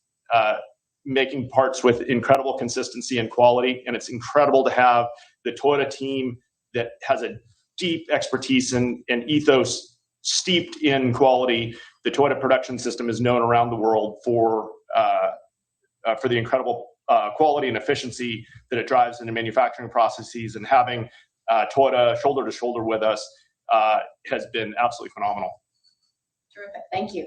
making parts with incredible consistency and quality, and it's incredible to have the Toyota team that has a deep expertise and ethos steeped in quality. The Toyota production system is known around the world for the incredible quality and efficiency that it drives into manufacturing processes, and having Toyota shoulder to shoulder with us has been absolutely phenomenal. Terrific, thank you.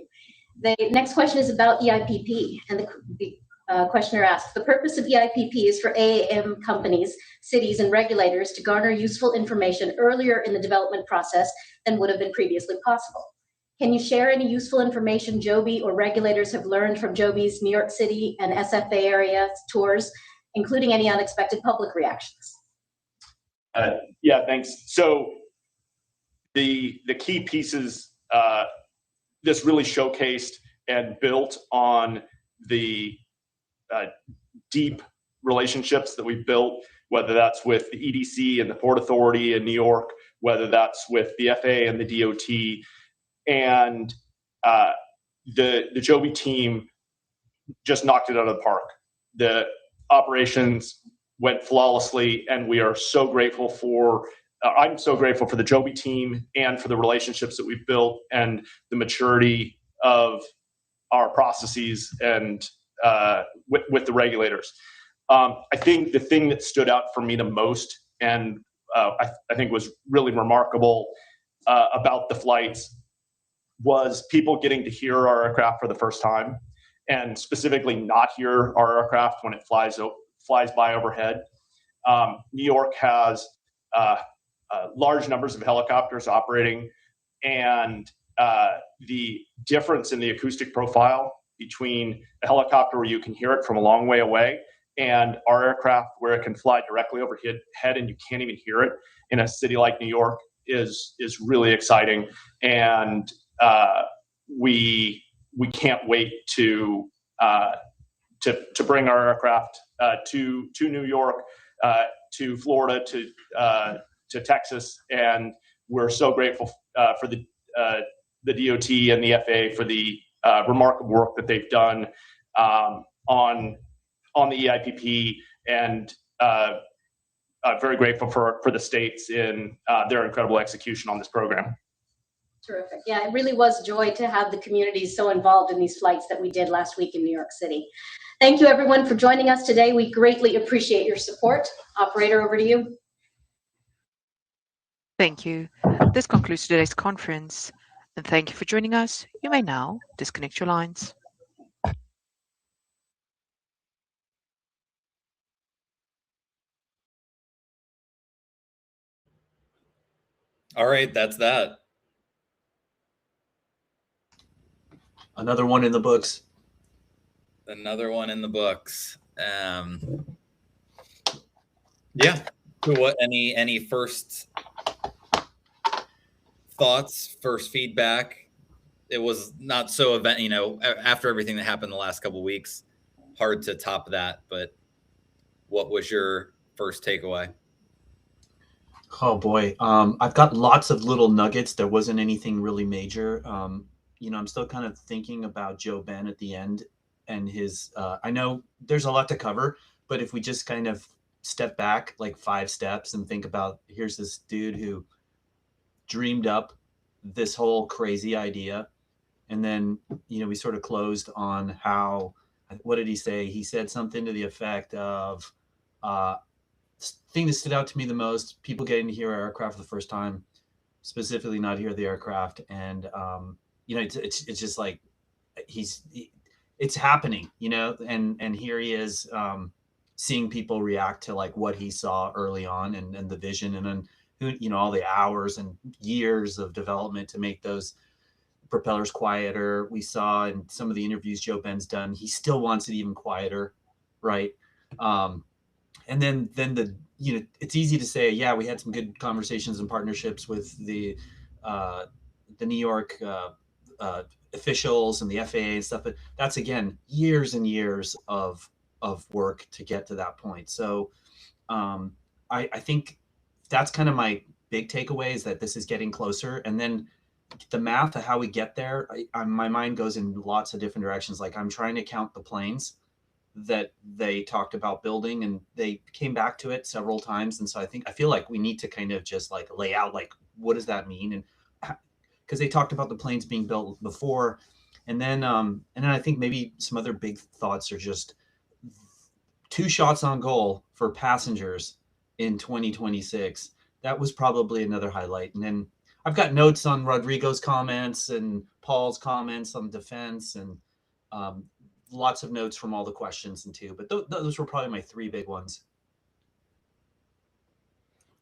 The next question is about EIPP, and the questioner asks, the purpose of EIPP is for AAM companies, cities, and regulators to garner useful information earlier in the development process than would have been previously possible. Can you share any useful information Joby or regulators have learned from Joby's New York City and SFA area tours, including any unexpected public reactions? Yeah, thanks. So the key pieces, this really showcased and built on the deep relationships that we've built, whether that's with the EDC and the Port Authority in New York, whether that's with the FAA and the DOT, and the Joby team just knocked it out of the park. The operations went flawlessly, and we are so grateful for, I'm so grateful for the Joby team and for the relationships that we've built and the maturity of our processes and with the regulators. I think the thing that stood out for me the most, and I think was really remarkable about the flights, was people getting to hear our aircraft for the first time, and specifically not hear our aircraft when it flies by overhead. New York has large numbers of helicopters operating, and the difference in the acoustic profile between a helicopter where you can hear it from a long way away and our aircraft where it can fly directly overhead and you can't even hear it in a city like New York is really exciting. And we can't wait to bring our aircraft to New York, to Florida, to Texas, and we're so grateful for the DOT and the FAA for the remarkable work that they've done on the EIPP, and very grateful for the states in their incredible execution on this program. Terrific. Yeah, it really was a joy to have the community so involved in these flights that we did last week in New York City. Thank you, everyone, for joining us today. We greatly appreciate your support. Operator, over to you. Thank you. This concludes today's conference, and thank you for joining us. You may now disconnect your lines. All right, that's that. Another one in the books. Another one in the books. Yeah. What? Any first thoughts? First feedback? It was not so event. After everything that happened the last couple of weeks, hard to top that. But what was your first takeaway? Oh boy, I've got lots of little nuggets. There wasn't anything really major. I'm still kind of thinking about Joe Ben at the end and his, I know there's a lot to cover, but if we just kind of step back like 5 steps and think about, here's this dude who dreamed up this whole crazy idea. And then, we sort of closed on how, what did he say? He said something to the effect of, thing that stood out to me the most, people getting to hear our aircraft for the first time, specifically not hear the aircraft. And, it's just like, it's happening, and here he is, seeing people react to like what he saw early on and the vision, and then, all the hours and years of development to make those propellers quieter. We saw in some of the interviews Joe Ben's done, he still wants it even quieter. Right. And then it's easy to say, yeah, we had some good conversations and partnerships with the New York officials and the FAA and stuff, but that's, again, years and years of work to get to that point. So I think that's kind of my big takeaway, is that this is getting closer. And then the math of how we get there, my mind goes in lots of different directions. Like, I'm trying to count the planes that they talked about building, and they came back to it several times. And so I feel like we need to kind of just like lay out like what does that mean? And because they talked about the planes being built before, and then I think maybe some other big thoughts are just 2 shots on goal for passengers in 2026. That was probably another highlight. And then I've got notes on Rodrigo's comments and Paul's comments on defense, and lots of notes from all the questions and too. But those were probably my 3 big ones.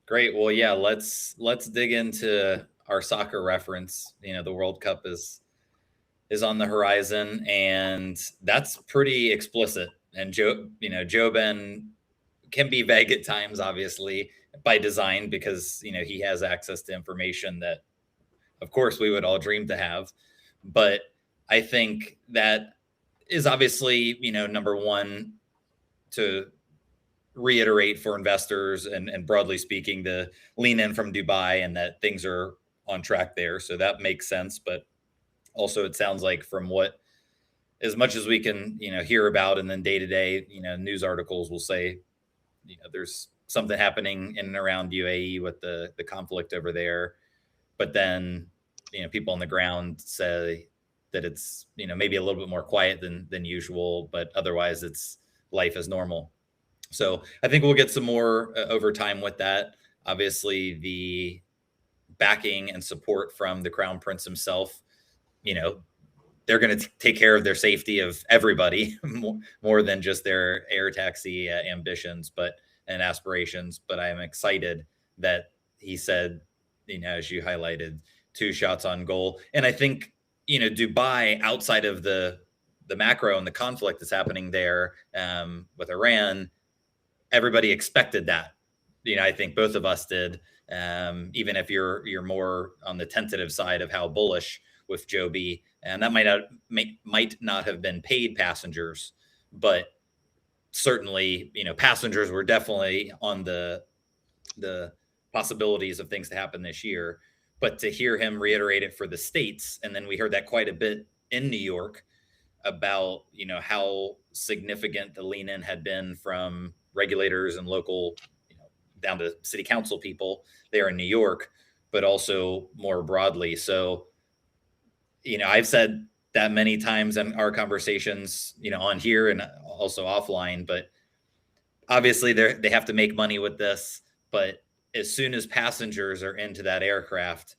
Great. Well, yeah, let's dig into our soccer reference. The World Cup is on the horizon, and that's pretty explicit. And Joe Ben can be vague at times, obviously by design, because he has access to information that, of course, we would all dream to have. But I think that is obviously, number one, to reiterate for investors and broadly speaking, to lean in from Dubai and that things are on track there. So that makes sense. But also it sounds like from what, as much as we can, hear about, and then day to day, news articles will say, there's something happening in and around UAE with the conflict over there. But then, people on the ground say that it's, maybe a little bit more quiet than usual, but otherwise it's life as normal. So I think we'll get some more over time with that. Obviously, the backing and support from the Crown Prince himself, they're going to take care of their safety of everybody more than just their air taxi ambitions, and aspirations. But I am excited that he said, as you highlighted, 2 shots on goal. And I think, Dubai, outside of the macro and the conflict that's happening there with Iran, everybody expected that. I think both of us did. Even if you're more on the tentative side of how bullish with Joby, and that might not have been paid passengers, but certainly, passengers were definitely on the possibilities of things to happen this year. But to hear him reiterate it for the States, and then we heard that quite a bit in New York about, how significant the lean in had been from regulators and local, down to city council people there in New York, but also more broadly. So, I've said that many times in our conversations, on here and also offline, but obviously they have to make money with this. But as soon as passengers are into that aircraft,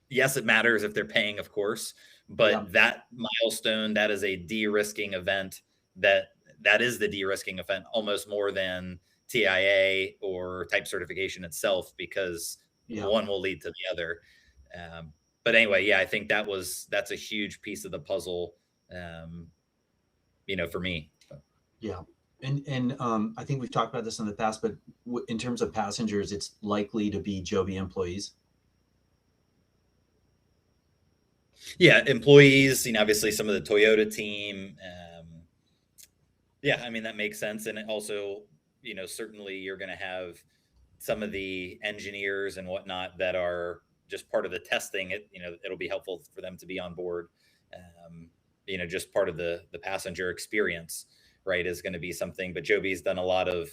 yes, it matters if they're paying, of course, but that milestone, that is a de-risking event. That is the de-risking event almost more than TIA or type certification itself, because one will lead to the other. But anyway, I think that's a huge piece of the puzzle, for me. Yeah. And I think we've talked about this in the past, but in terms of passengers, it's likely to be Joby employees. Yeah, employees, obviously some of the Toyota team. That makes sense. And also, certainly you're going to have some of the engineers and whatnot that are just part of the testing. It'll be helpful for them to be on board. Just part of the passenger experience, right, is going to be something. But Joby's done a lot of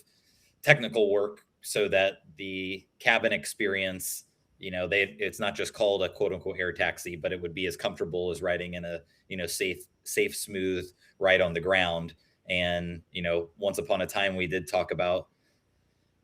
technical work so that the cabin experience, it's not just called a quote unquote air taxi, but it would be as comfortable as riding in a safe, smooth ride on the ground. And, once upon a time, we did talk about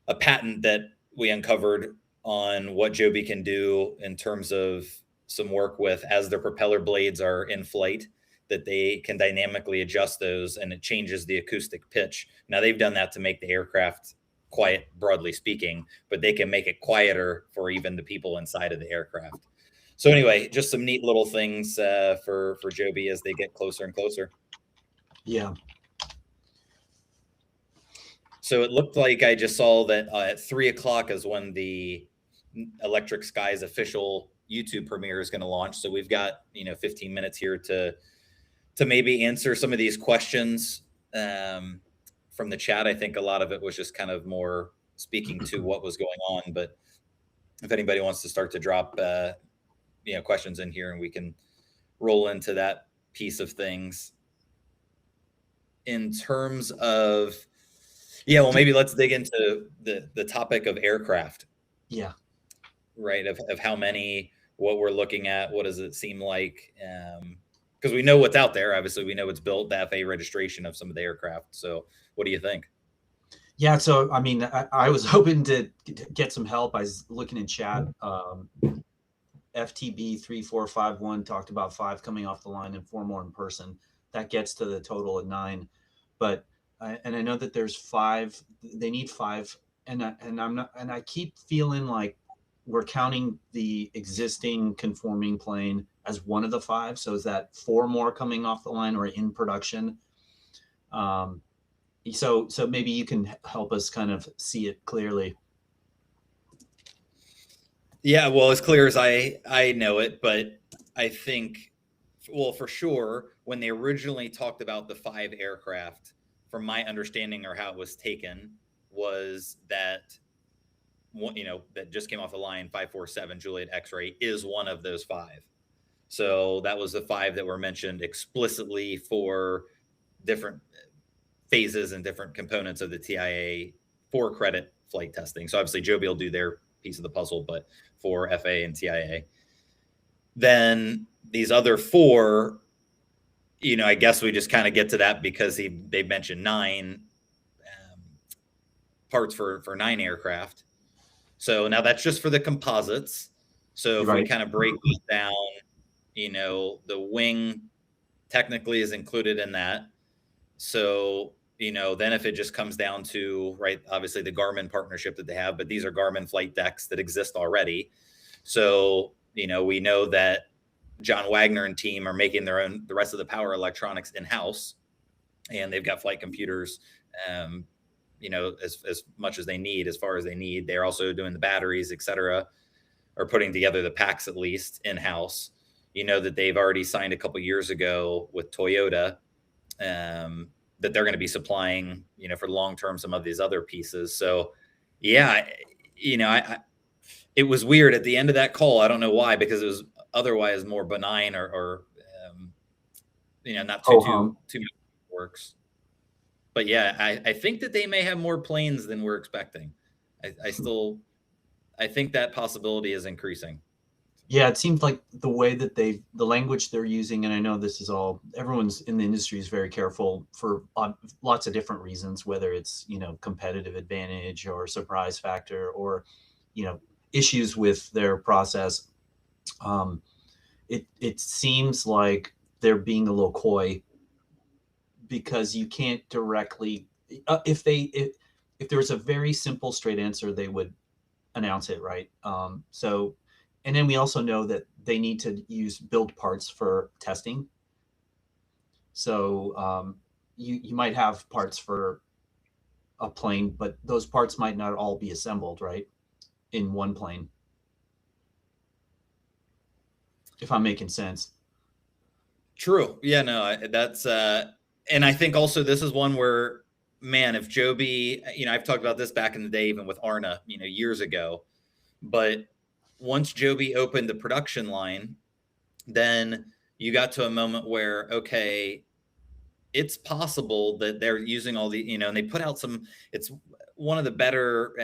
a patent that we uncovered on what Joby can do in terms of some work with, as their propeller blades are in flight, that they can dynamically adjust those and it changes the acoustic pitch. Now they've done that to make the aircraft quiet, broadly speaking, but they can make it quieter for even the people inside of the aircraft. So anyway, just some neat little things for Joby as they get closer and closer. Yeah. So it looked like I just saw that at 3:00 is when the Electric Skies official YouTube premiere is going to launch. So we've got 15 minutes here to maybe answer some of these questions from the chat. I think a lot of it was just kind of more speaking to what was going on. But if anybody wants to start to drop questions in here, and we can roll into that piece of things. In terms of maybe let's dig into the topic of aircraft. Yeah. right? Of how many, what we're looking at, what does it seem like? Because we know what's out there. Obviously, we know what's built, the FAA registration of some of the aircraft. So what do you think? Yeah, so I mean, I was hoping to get some help. I was looking in chat. FTB 3451 talked about 5 coming off the line and 4 more in person. That gets to the total of 9. But and I know that there's 5. They need 5, and I'm not. And I keep feeling like we're counting the existing conforming plane as one of the 5. So is that 4 more coming off the line or in production? So maybe you can help us kind of see it clearly. Yeah, well, as clear as I know it, but I think, well, for sure, when they originally talked about the 5 aircraft, from my understanding or how it was taken, was that one, that just came off the line, 547 Juliet X-ray is one of those 5. So that was the 5 that were mentioned explicitly for different phases and different components of the TIA for credit flight testing. So obviously Joby will do their piece of the puzzle, but for FAA and TIA. Then these other 4, I guess we just kind of get to that because they mentioned 9 parts for 9 aircraft. So now that's just for the composites. So if we kind of break these down, the wing technically is included in that. So, then if it just comes down to, right, obviously the Garmin partnership that they have, but these are Garmin flight decks that exist already. So, we know that John Wagner and team are making the rest of the power electronics in-house, and they've got flight computers, as much as they need, as far as they need. They're also doing the batteries, et cetera, or putting together the packs at least in-house. That they've already signed a couple years ago with Toyota, that they're going to be supplying, for long-term, some of these other pieces. So yeah, it was weird at the end of that call. I don't know why, because it was otherwise more benign or not too much works. But yeah, I think that they may have more planes than we're expecting. I think that possibility is increasing. Yeah, it seems like the way that the language they're using, and I know this is all, everyone's in the industry is very careful for lots of different reasons, whether it's, competitive advantage or surprise factor or, issues with their process. It seems like they're being a little coy because you can't directly, if there was a very simple straight answer, they would announce it, right? And then we also know that they need to use build parts for testing. So you might have parts for a plane, but those parts might not all be assembled, right, in one plane. If I'm making sense. True. Yeah, no, that's, and I think also this is one where, man, if Joby, I've talked about this back in the day, even with Arna, years ago, but once Joby opened the production line, then you got to a moment where, okay, it's possible that they're using all the, and they put out it's one of the better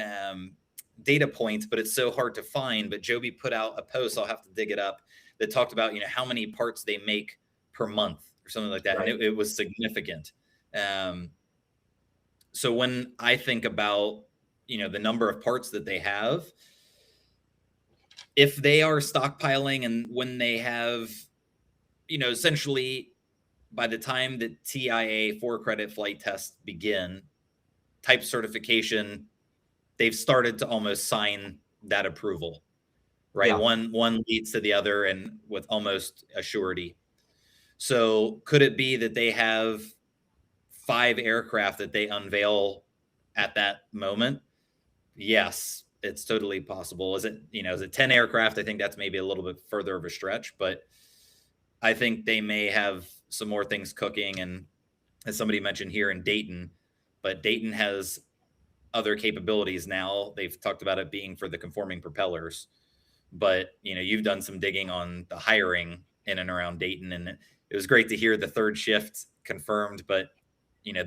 data points, but it's so hard to find. But Joby put out a post, I'll have to dig it up, that talked about, how many parts they make per month or something like that. Right. And it was significant. So when I think about, the number of parts that they have, if they are stockpiling and when they have, essentially by the time that TIA 4 credit flight tests begin, type certification, they've started to almost sign that approval, right? Yeah. One leads to the other and with almost a surety. So could it be that they have 5 aircraft that they unveil at that moment? Yes, it's totally possible. Is it 10 aircraft? I think that's maybe a little bit further of a stretch, but I think they may have some more things cooking. And as somebody mentioned here in Dayton, but Dayton has other capabilities now. They've talked about it being for the conforming propellers, but you've done some digging on the hiring in and around Dayton, and it was great to hear the 3rd shift confirmed, but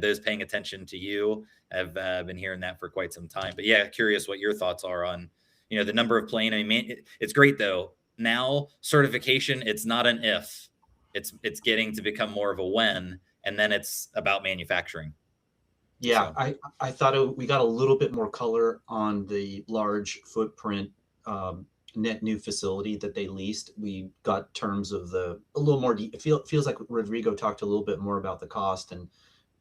those paying attention to you have been hearing that for quite some time. But yeah, curious what your thoughts are on, the number of plane. I mean, it's great though. Now certification, it's not an if, it's getting to become more of a when, and then it's about manufacturing. Yeah, so. I thought we got a little bit more color on the large footprint net new facility that they leased. We got terms of a little more. It feels like Rodrigo talked a little bit more about the cost and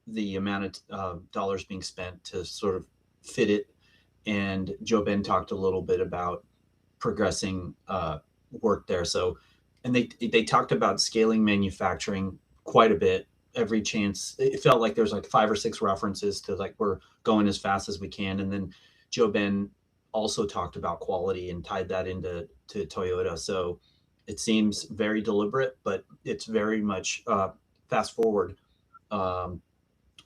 the amount of dollars being spent to sort of fit it. And JoBen talked a little bit about progressing work there. So, and they talked about scaling manufacturing quite a bit. Every chance, it felt like there's like 5 or 6 references to like, we're going as fast as we can. And then JoBen also talked about quality and tied that into Toyota. So it seems very deliberate, but it's very much fast forward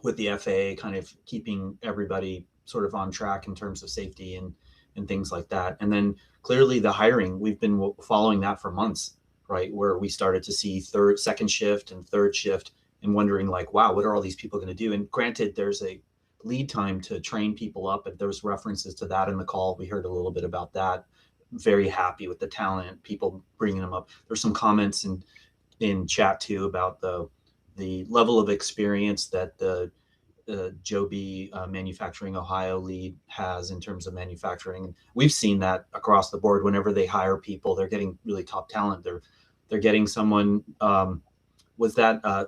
with the FAA kind of keeping everybody sort of on track in terms of safety and things like that. And then clearly the hiring, we've been following that for months, right? Where we started to see second shift and third shift and wondering like, wow, what are all these people going to do? And granted, there's a lead time to train people up, but there's references to that in the call. We heard a little bit about that. Very happy with the talent, people bringing them up. There's some comments in chat too about the level of experience that the Joby Manufacturing Ohio lead has in terms of manufacturing. We've seen that across the board. Whenever they hire people, they're getting really top talent. They're getting someone. I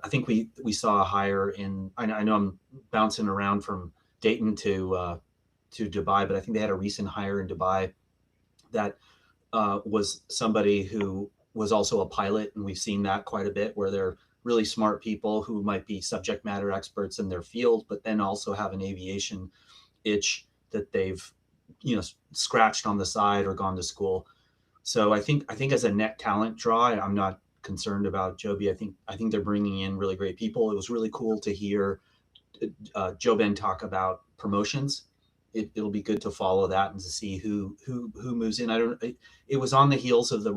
think we saw a hire in. I know I'm bouncing around from Dayton to Dubai, but I think they had a recent hire in Dubai that was somebody who was also a pilot, and we've seen that quite a bit where they're really smart people who might be subject matter experts in their field, but then also have an aviation itch that they've, scratched on the side or gone to school. So I think as a net talent draw, I'm not concerned about Joby. I think they're bringing in really great people. It was really cool to hear JoBen talk about promotions. It'll be good to follow that and to see who moves in. It was on the heels of the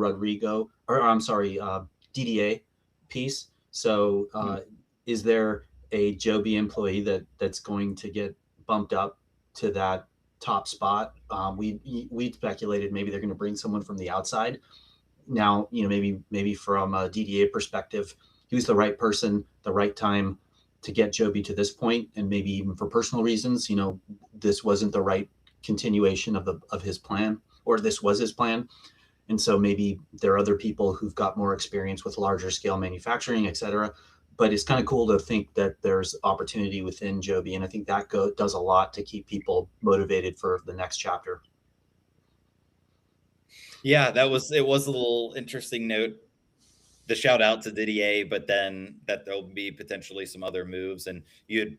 DDA piece. So is there a Joby employee that's going to get bumped up to that top spot? We speculated maybe they're going to bring someone from the outside. Now, maybe from a DDA perspective, he was the right person, the right time to get Joby to this point, and maybe even for personal reasons, this wasn't the right continuation of his plan, or this was his plan. And so maybe there are other people who've got more experience with larger scale manufacturing, et cetera. But it's kind of cool to think that there's opportunity within Joby. And I think that does a lot to keep people motivated for the next chapter. Yeah, it was a little interesting note, the shout out to Didier, but then that there'll be potentially some other moves. And you had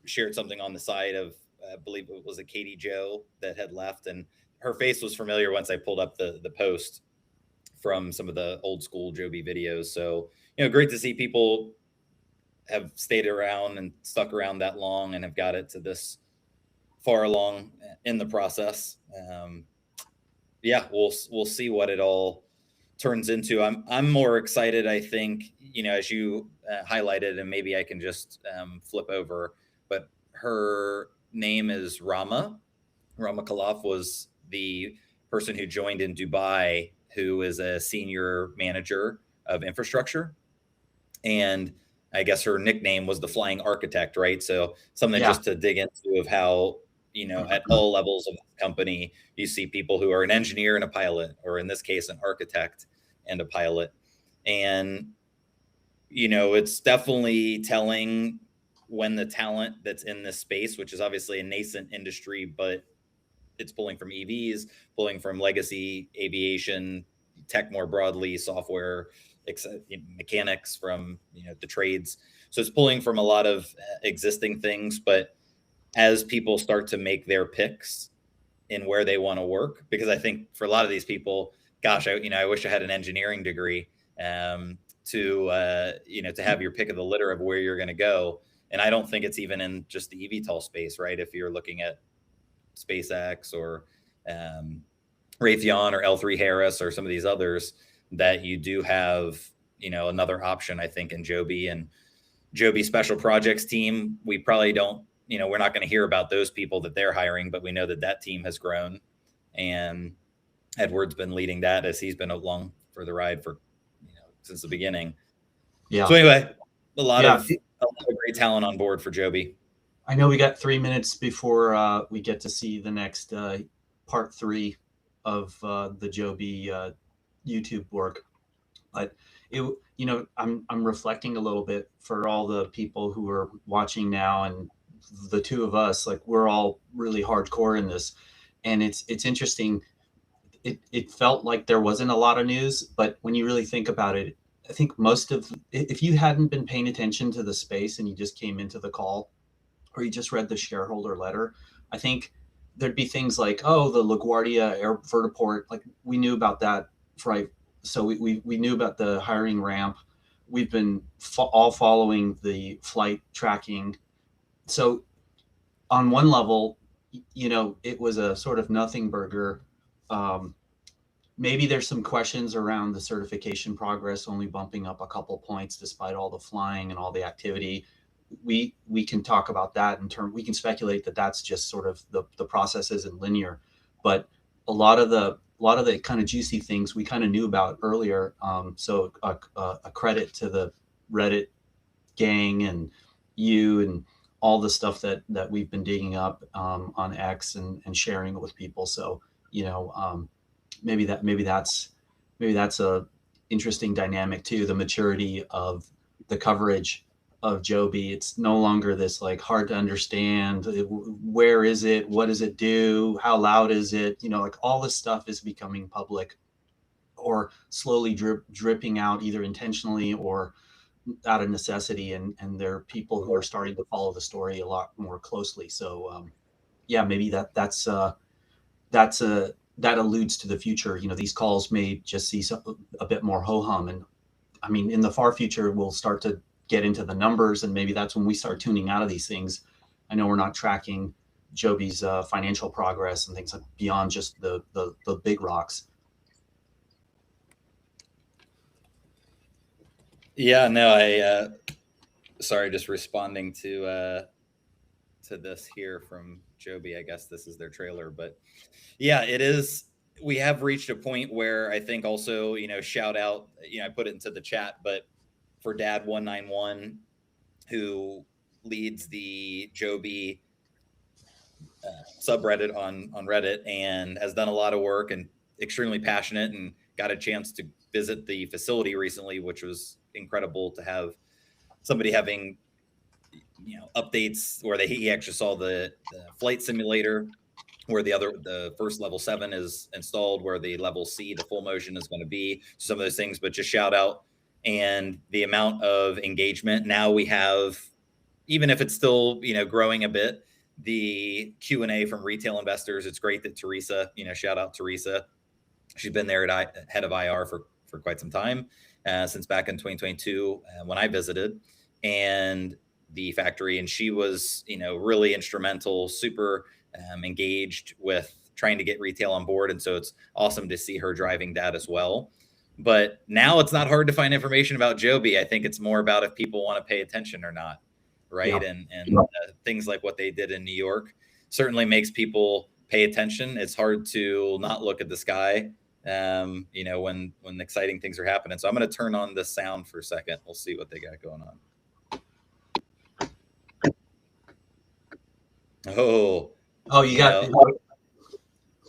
shared something on the side of, I believe it was a Katie Joe that had left, and her face was familiar once I pulled up the post from some of the old school Joby videos. So, great to see people have stayed around and stuck around that long and have got it to this far along in the process. Yeah, we'll see what it all turns into. I'm more excited, I think, as you highlighted, and maybe I can just flip over, but her name is Rama Khalaf, was the person who joined in Dubai, who is a senior manager of infrastructure. And I guess her nickname was the Flying Architect, right? So something just to dig into of how, at all levels of the company, you see people who are an engineer and a pilot, or in this case, an architect and a pilot. And, it's definitely telling when the talent that's in this space, which is obviously a nascent industry, but it's pulling from EVs, pulling from legacy aviation, tech more broadly, software, mechanics, from the trades. So it's pulling from a lot of existing things. But as people start to make their picks in where they want to work, because I think for a lot of these people, gosh, I wish I had an engineering degree to have your pick of the litter of where you're going to go. And I don't think it's even in just the eVTOL space, right? If you're looking at SpaceX or Raytheon or L3 Harris or some of these others, that you do have, another option, I think, in Joby. And Joby Special Projects team, we probably don't, we're not going to hear about those people that they're hiring, but we know that team has grown. And Edward's been leading that as he's been along for the ride for since the beginning. Yeah. So anyway, a lot of great talent on board for Joby. I know we got 3 minutes before we get to see the next part 3 of the Joby YouTube work, but I'm reflecting a little bit for all the people who are watching now, and the two of us, like, we're all really hardcore in this, and it's interesting. It felt like there wasn't a lot of news, but when you really think about it, I think if you hadn't been paying attention to the space and you just came into the call, or you just read the shareholder letter, I think there'd be things like, oh, the LaGuardia Air vertiport, like, we knew about that, right? So we knew about the hiring ramp. We've been all following the flight tracking. So on one level, it was a sort of nothing burger. Maybe there's some questions around the certification progress only bumping up a couple points despite all the flying and all the activity. We can talk about that we can speculate that that's just sort of the process isn't linear, but a lot of the kind of juicy things we kind of knew about earlier. So a credit to the Reddit gang and you and all the stuff that we've been digging up on X and sharing it with people. So maybe that's a interesting dynamic too. The maturity of the coverage of Joby. It's no longer this like hard to understand. Where is it? What does it do? How loud is it? Like, all this stuff is becoming public, or slowly dripping out, either intentionally or out of necessity. And there are people who are starting to follow the story a lot more closely. So maybe that alludes to the future. These calls may just see a bit more ho-hum, and I mean, in the far future, we'll start to get into the numbers, and maybe that's when we start tuning out of these things. I know we're not tracking Joby's financial progress and things like beyond just the big rocks. Yeah, no, sorry, just responding to this here from Joby. I guess this is their trailer, but yeah, it is. We have reached a point where I think also, shout out, I put it into the chat, but for Dad191, who leads the Joby subreddit on Reddit and has done a lot of work and extremely passionate, and got a chance to visit the facility recently, which was incredible to have somebody having updates where he actually saw the flight simulator where the first level 7 is installed, where the level C, the full motion, is going to be, some of those things. But just shout out, and the amount of engagement now we have, even if it's still growing a bit, the Q&A from retail investors. It's great that Teresa, shout out Teresa, she's been there at head of IR for quite some time, since back in 2022 when I visited and the factory, and she was really instrumental, super engaged with trying to get retail on board. And so it's awesome to see her driving that as well. But now it's not hard to find information about Joby. I think it's more about if people want to pay attention or not, right? Yeah. And things like what they did in New York certainly makes people pay attention. It's hard to not look at the sky, when exciting things are happening. So I'm going to turn on the sound for a second. We'll see what they got going on.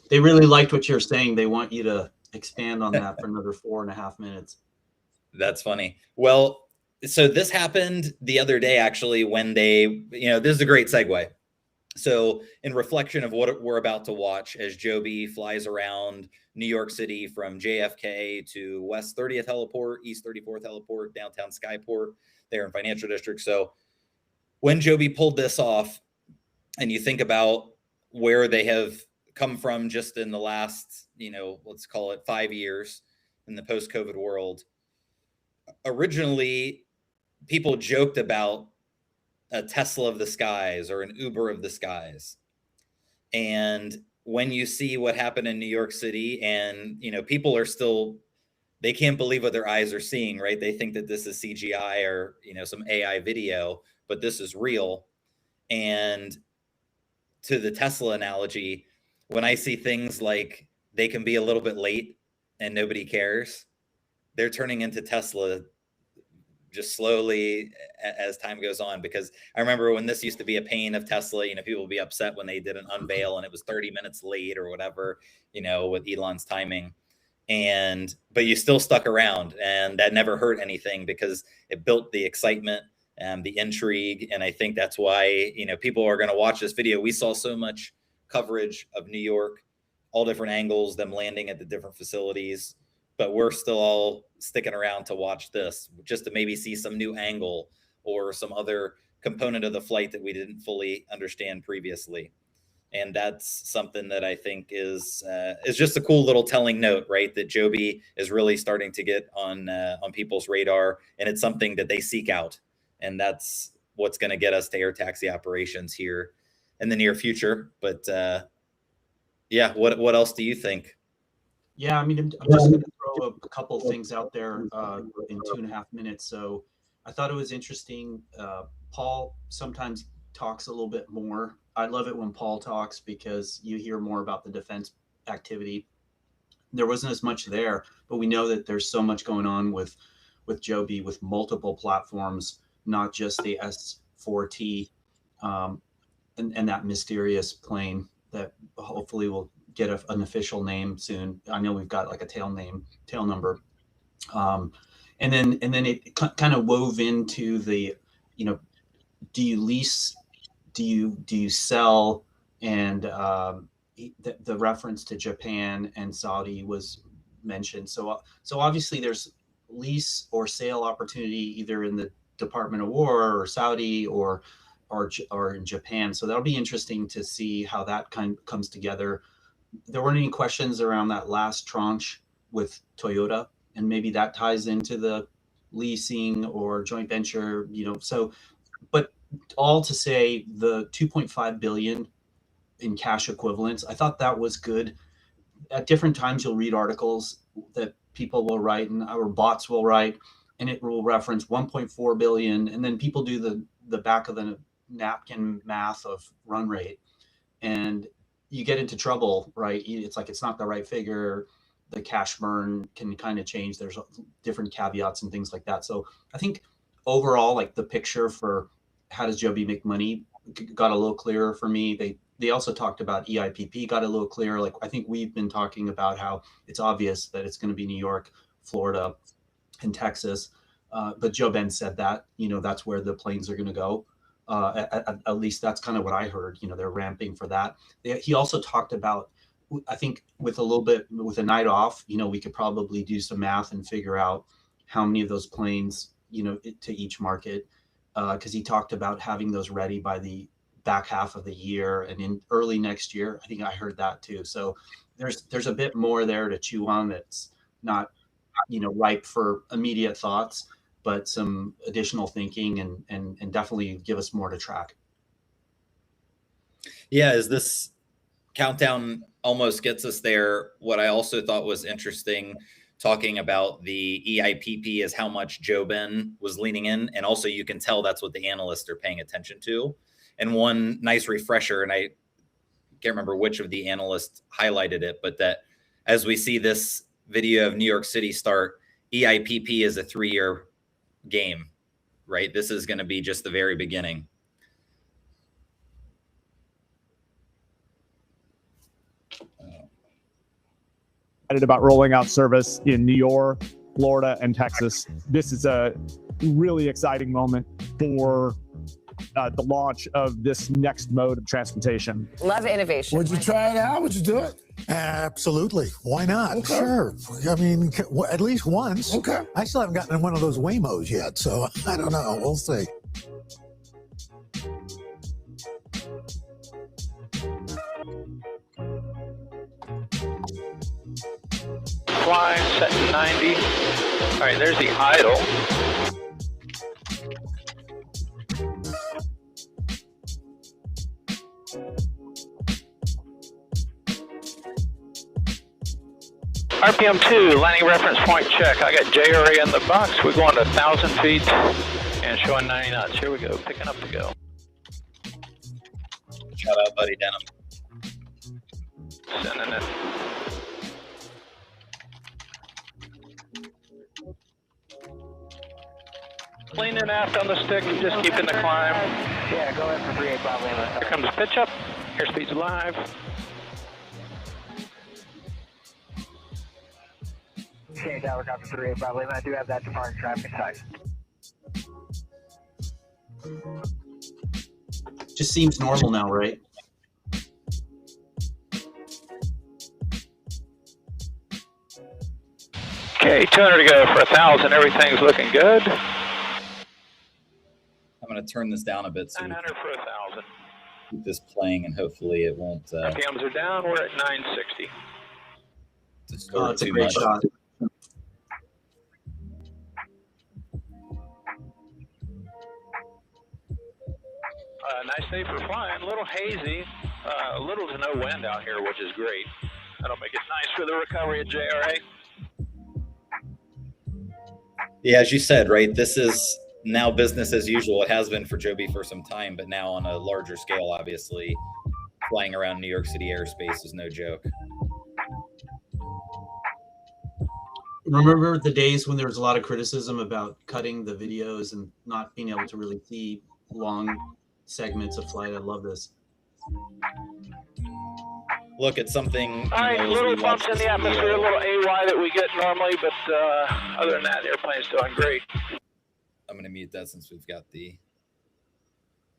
They really liked what you're saying. They want you to expand on that for another 4.5 minutes. That's funny. Well, so this happened the other day, actually, when they, this is a great segue. So in reflection of what we're about to watch as Joby flies around New York City from JFK to West 30th Heliport, East 34th Heliport, downtown Skyport, there in Financial District. So when Joby pulled this off, and you think about where they have come from just in the last, let's call it 5 years in the post-COVID world. Originally, people joked about a Tesla of the skies or an Uber of the skies. And when you see what happened in New York City, and, people are still, they can't believe what their eyes are seeing, right? They think that this is CGI or, some AI video, but this is real. And to the Tesla analogy, when I see things like they can be a little bit late and nobody cares. They're turning into Tesla just slowly as time goes on, because I remember when this used to be a pain of Tesla, people would be upset when they did an unveil and it was 30 minutes late or whatever, with Elon's timing. But you still stuck around, and that never hurt anything because it built the excitement and the intrigue. And I think that's why, people are going to watch this video. We saw so much coverage of New York, all different angles, them landing at the different facilities, but we're still all sticking around to watch this, just to maybe see some new angle or some other component of the flight that we didn't fully understand previously. And that's something that I think is just a cool little telling note, right? That Joby is really starting to get on people's radar, and it's something that they seek out, and that's what's going to get us to air taxi operations here in the near future. But yeah, what else do you think? Yeah, I mean, I'm just going to throw a couple of things out there in 2.5 minutes. So I thought it was interesting. Paul sometimes talks a little bit more. I love it when Paul talks because you hear more about the defense activity. There wasn't as much there, but we know that there's so much going on with Joby, with multiple platforms, not just the S4T and that mysterious plane that hopefully will get an official name soon. I know we've got like a tail number. And then it kind of wove into the, do you lease, do you sell? And the reference to Japan and Saudi was mentioned. So obviously there's lease or sale opportunity either in the Department of War or Saudi or in Japan. So that'll be interesting to see how that comes together. There weren't any questions around that last tranche with Toyota, and maybe that ties into the leasing or joint venture, so, but all to say the 2.5 billion in cash equivalents, I thought that was good. At different times, you'll read articles that people will write and our bots will write, and it will reference 1.4 billion. And then people do the back of the napkin math of run rate, and you get into trouble, right? It's like, it's not the right figure. The cash burn can kind of change. There's different caveats and things like that. So I think overall, like the picture for how does Joby make money got a little clearer for me. They also talked about EIPP, got a little clearer. Like I think we've been talking about how it's obvious that it's going to be New York, Florida, and Texas. But Joe Ben said that, that's where the planes are going to go. At least that's kind of what I heard. They're ramping for that. He also talked about, I think with a night off, we could probably do some math and figure out how many of those planes, to each market, because he talked about having those ready by the back half of the year and in early next year. I think I heard that too. So there's a bit more there to chew on that's not, ripe for immediate thoughts, but some additional thinking and definitely give us more to track. Yeah, as this countdown almost gets us there, what I also thought was interesting talking about the EIPP is how much Joe Ben was leaning in. And also you can tell that's what the analysts are paying attention to. And one nice refresher, and I can't remember which of the analysts highlighted it, but that as we see this video of New York City start, EIPP is a 3-year game, right? This is going to be just the very beginning. About rolling out service in New York, Florida, and Texas. This is a really exciting moment for the launch of this next mode of transportation. Love innovation. Would you try it out? Would you do it? Absolutely. Why not? Okay. Sure. I mean, at least once. Okay. I still haven't gotten in one of those Waymos yet, so I don't know. We'll see. Flying, setting 90. All right, there's the idle. RPM 2, landing reference point check. I got JRA in the box. We're going to 1,000 feet and showing 90 knots. Here we go, picking up the go. Shout out, Buddy Denham. Sending it. Lean in aft on the stick, just keeping the climb. Yeah, go ahead for 38 Bravo Lima. Here comes the pitch up. Airspeed's live. Okay, Tower copy 38 Bravo Lima. I do have that departing traffic size. Just seems normal now, right? Okay, 200 to go for 1,000. Everything's looking good. I'm going to turn this down a bit so we 900 for 1,000. keep this playing, and hopefully it won't RPMs are down. We're at 960. distort It's a too great much. shot. Nice day for flying. A little hazy. Little to no wind out here, which is great. That'll make it nice for the recovery at JRA. Yeah, as you said, right, this is now business as usual. It has been for Joby for some time, but now on a larger scale, obviously. Flying around New York City airspace is no joke. Remember the days when there was a lot of criticism about cutting the videos and not being able to really see long segments of flight? I love this. Look, it's something. All right, little bumps in the atmosphere, a little AY that we get normally, but other than that, the airplane's doing great. I'm going to mute that since we've got the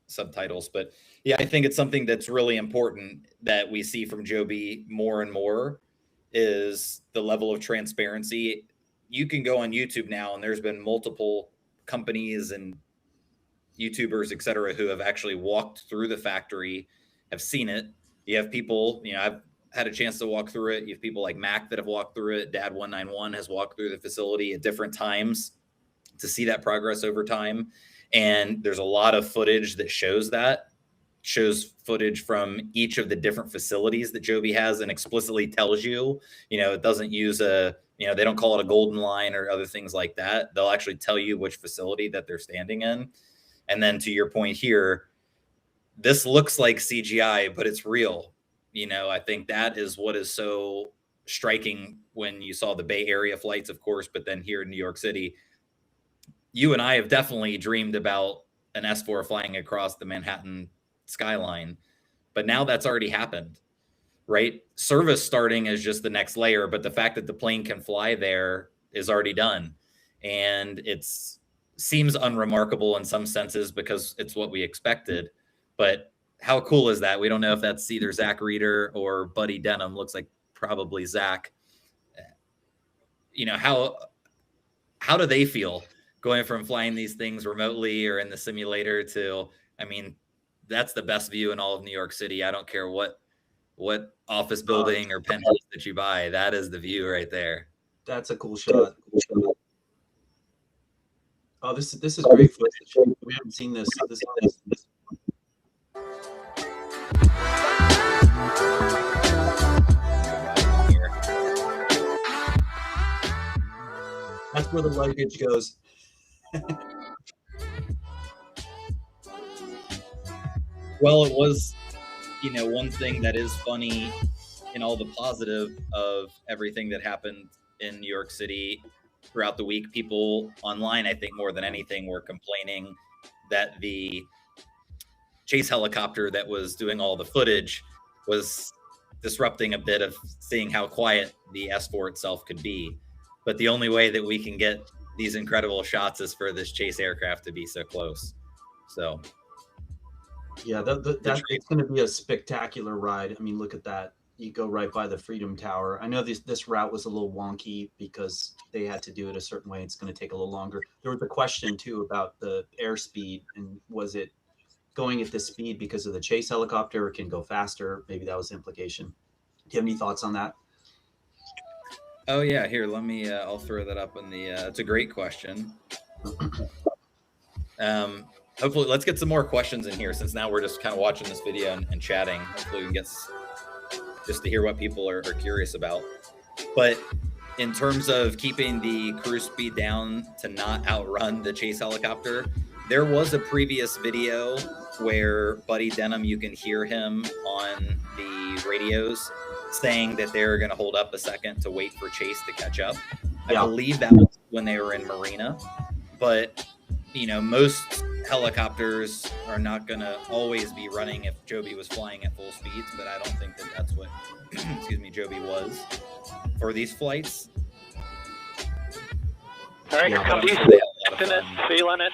subtitles. But yeah, I think it's something that's really important that we see from Joby more and more is the level of transparency. You can go on YouTube now, and there's been multiple companies and YouTubers, et cetera, who have actually walked through the factory, have seen it. You have people, I've had a chance to walk through it. You have people like Mac that have walked through it. Dad191 has walked through the facility at different times to see that progress over time. And there's a lot of footage that shows footage from each of the different facilities that Joby has and explicitly tells you, it doesn't use they don't call it a golden line or other things like that. They'll actually tell you which facility that they're standing in. And then to your point here, this looks like CGI, but it's real. I think that is what is so striking when you saw the Bay Area flights, of course, but then here in New York City, you and I have definitely dreamed about an S4 flying across the Manhattan skyline, but now that's already happened, right? Service starting is just the next layer, but the fact that the plane can fly there is already done. And it's seems unremarkable in some senses because it's what we expected. But how cool is that? We don't know if that's either Zach Reeder or Buddy Denham. Looks like probably Zach. How do they feel going from flying these things remotely or in the simulator to, that's the best view in all of New York City. I don't care what office building or penthouse that you buy. That is the view right there. That's a cool shot. Oh, this is great footage. We haven't seen this. That's where the luggage goes. Well, it was, one thing that is funny in all the positive of everything that happened in New York City throughout the week. People online, I think more than anything, were complaining that the chase helicopter that was doing all the footage was disrupting a bit of seeing how quiet the S4 itself could be. But the only way that we can get these incredible shots is for this chase aircraft to be so close. So yeah, it's going to be a spectacular ride. Look at that. You go right by the Freedom Tower. I know this route was a little wonky because they had to do it a certain way. It's going to take a little longer. There was a question too about the airspeed, and was it going at this speed because of the chase helicopter, or can go faster? Maybe that was the implication. Do you have any thoughts on that? Oh yeah, here, let me, I'll throw that up in the, it's a great question. Hopefully, let's get some more questions in here since now we're just kind of watching this video and chatting. Hopefully we can get just to hear what people are curious about. But in terms of keeping the cruise speed down to not outrun the chase helicopter, there was a previous video where Buddy Denham, you can hear him on the radios saying that they're going to hold up a second to wait for chase to catch up. I believe that was when they were in Marina, but most helicopters are not going to always be running if Joby was flying at full speeds, but I don't think that that's what, excuse me, Joby was for these flights. All right, Yeah, come but I'm east, sure they had a lot of acting it, fun feeling it.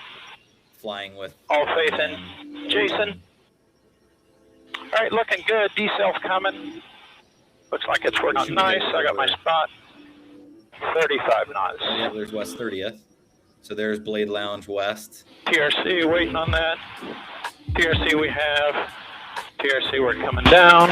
flying with All faith in Jason. All right, looking good. D-Self coming. Looks like it's working nice. I got my spot. 35 knots. Yeah, there's West 30th. So there's Blade Lounge West. TRC waiting on that. TRC we have. TRC we're coming down.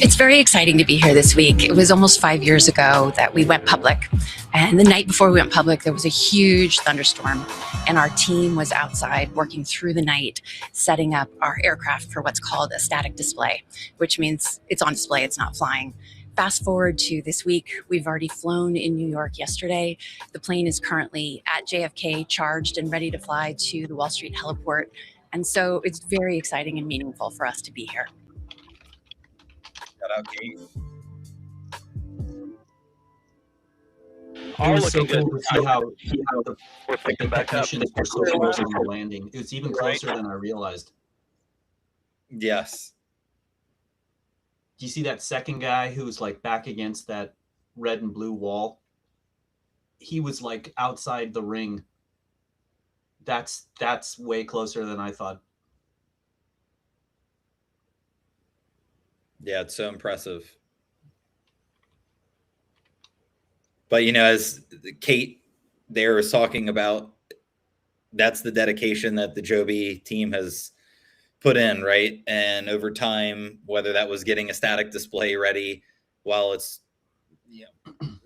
It's very exciting to be here this week. It was almost 5 years ago that we went public. And the night before we went public, there was a huge thunderstorm. And our team was outside working through the night, setting up our aircraft for what's called a static display, which means it's on display, it's not flying. Fast forward to this week, we've already flown in New York yesterday. The plane is currently at JFK, charged and ready to fly to the Wall Street heliport. And so it's very exciting and meaningful for us to be here. Shout out, Kate. It was so cool to see how the technicians were so close to the landing. It was even closer than I realized. Yes. Do you see that second guy who's like back against that red and blue wall? He was like outside the ring. That's way closer than I thought. Yeah, it's so impressive. But, as Kate there was talking about, that's the dedication that the Joby team has put in, right? And over time, whether that was getting a static display ready while it's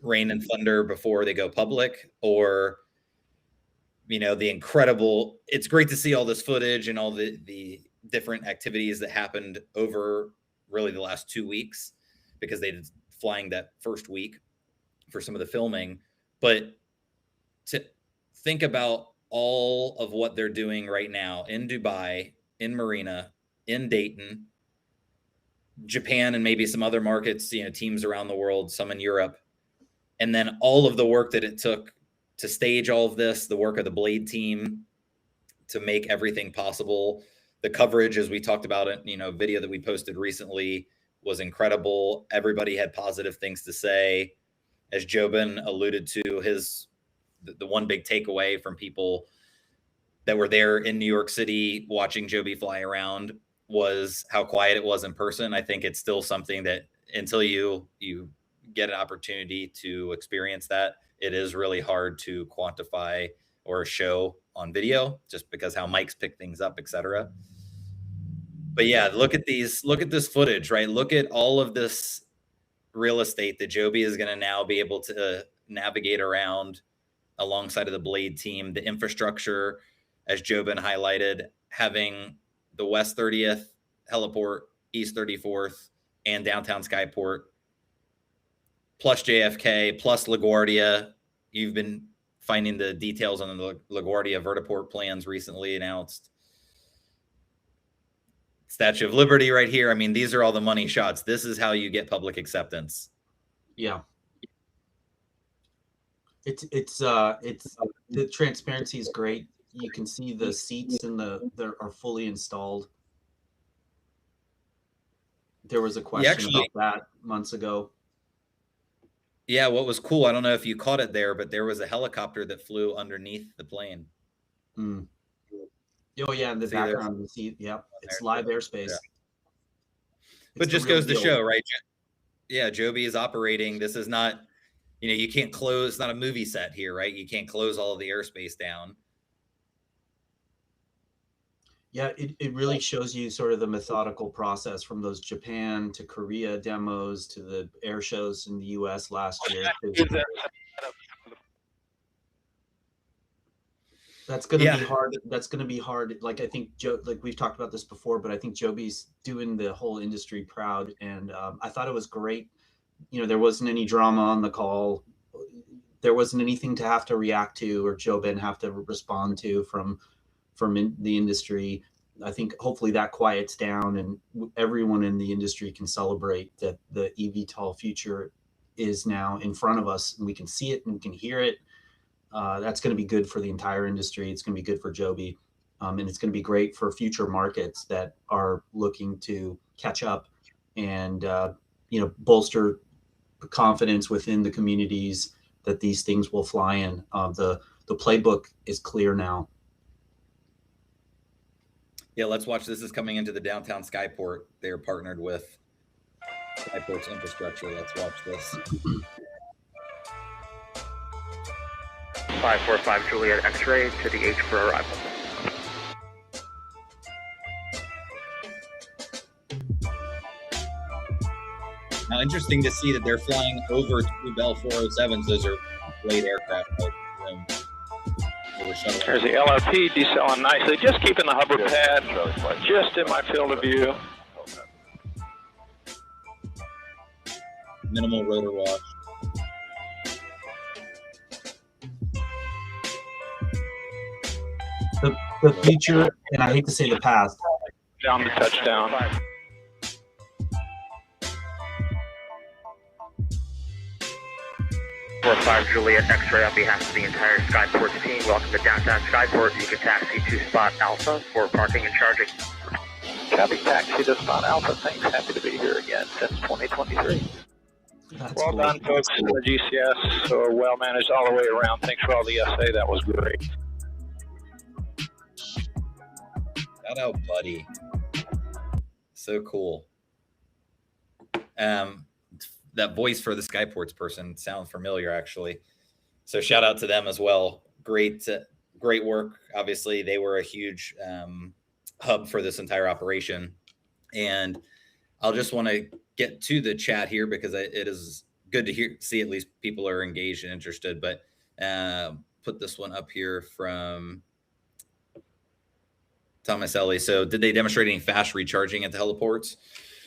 rain and thunder before they go public, or, the incredible, it's great to see all this footage and all the different activities that happened over really the last 2 weeks, because they did flying that first week for some of the filming. But to think about all of what they're doing right now in Dubai, in Marina, in Dayton, Japan, and maybe some other markets, teams around the world, some in Europe, and then all of the work that it took to stage all of this, the work of the Blade team to make everything possible. The coverage, as we talked about it, video that we posted recently, was incredible. Everybody had positive things to say. As Jobin alluded to, the one big takeaway from people that were there in New York City watching Joby fly around was how quiet it was in person. I think it's still something that until you get an opportunity to experience that, it is really hard to quantify or show on video, just because how mics pick things up, etc. But yeah, look at this footage, right? Look at all of this real estate that Joby is going to now be able to navigate around alongside of the Blade team. The infrastructure, as Jobin highlighted, having the West 30th heliport, East 34th, and downtown Skyport, plus JFK, plus LaGuardia. You've been finding the details on the LaGuardia vertiport plans recently announced. Statue of Liberty right here. I mean, these are all the money shots. This is how you get public acceptance. Yeah. It's the transparency is great. You can see the seats and they are fully installed. There was a question about that months ago. Yeah, what was cool, I don't know if you caught it there, but there was a helicopter that flew underneath the plane. Mm. Oh yeah, in the background you see, yeah, it's live airspace. Yeah. But just goes to show, right? Yeah, Joby is operating. This is not, you can't close, it's not a movie set here, right? You can't close all of the airspace down. Yeah, it really shows you sort of the methodical process from those Japan to Korea demos to the air shows in the US last year. That's going to be hard. That's going to be hard. Like, I think like we've talked about this before, but I think Joby's doing the whole industry proud. And I thought it was great. There wasn't any drama on the call. there wasn't anything to have to react to or JoBen have to respond to from the industry. I think hopefully that quiets down and everyone in the industry can celebrate that the eVTOL future is now in front of us and we can see it and we can hear it. That's going to be good for the entire industry. It's going to be good for Joby. And it's going to be great for future markets that are looking to catch up and bolster confidence within the communities that these things will fly in. The playbook is clear now. Yeah, let's watch. This is coming into the downtown Skyport. They're partnered with Skyport's infrastructure. Let's watch this. 545 Juliet X-ray to the H for arrival. Now, interesting to see that they're flying over two Bell 407s. Those are late aircraft. There's the LRP decelling nicely, just keeping the hover pad just in my field of view. Minimal rotor wash. The future, and I hate to say the past. Down to touchdown. 45 Juliet X-ray on behalf of the entire Skyport team. Welcome to downtown Skyport. You can taxi to spot Alpha for parking and charging. Copy, taxi to spot Alpha. Thanks, happy to be here again since 2023. Well done, folks. The GCS are well managed all the way around. Thanks for all the SA. That was great. Shout out, buddy. So cool. That voice for the Skyports person sounds familiar, actually. So shout out to them as well. Great work. Obviously, they were a huge hub for this entire operation. And I'll just want to get to the chat here because it is good to see at least people are engaged and interested. But put this one up here from Thomas Ellie. So did they demonstrate any fast recharging at the heliports?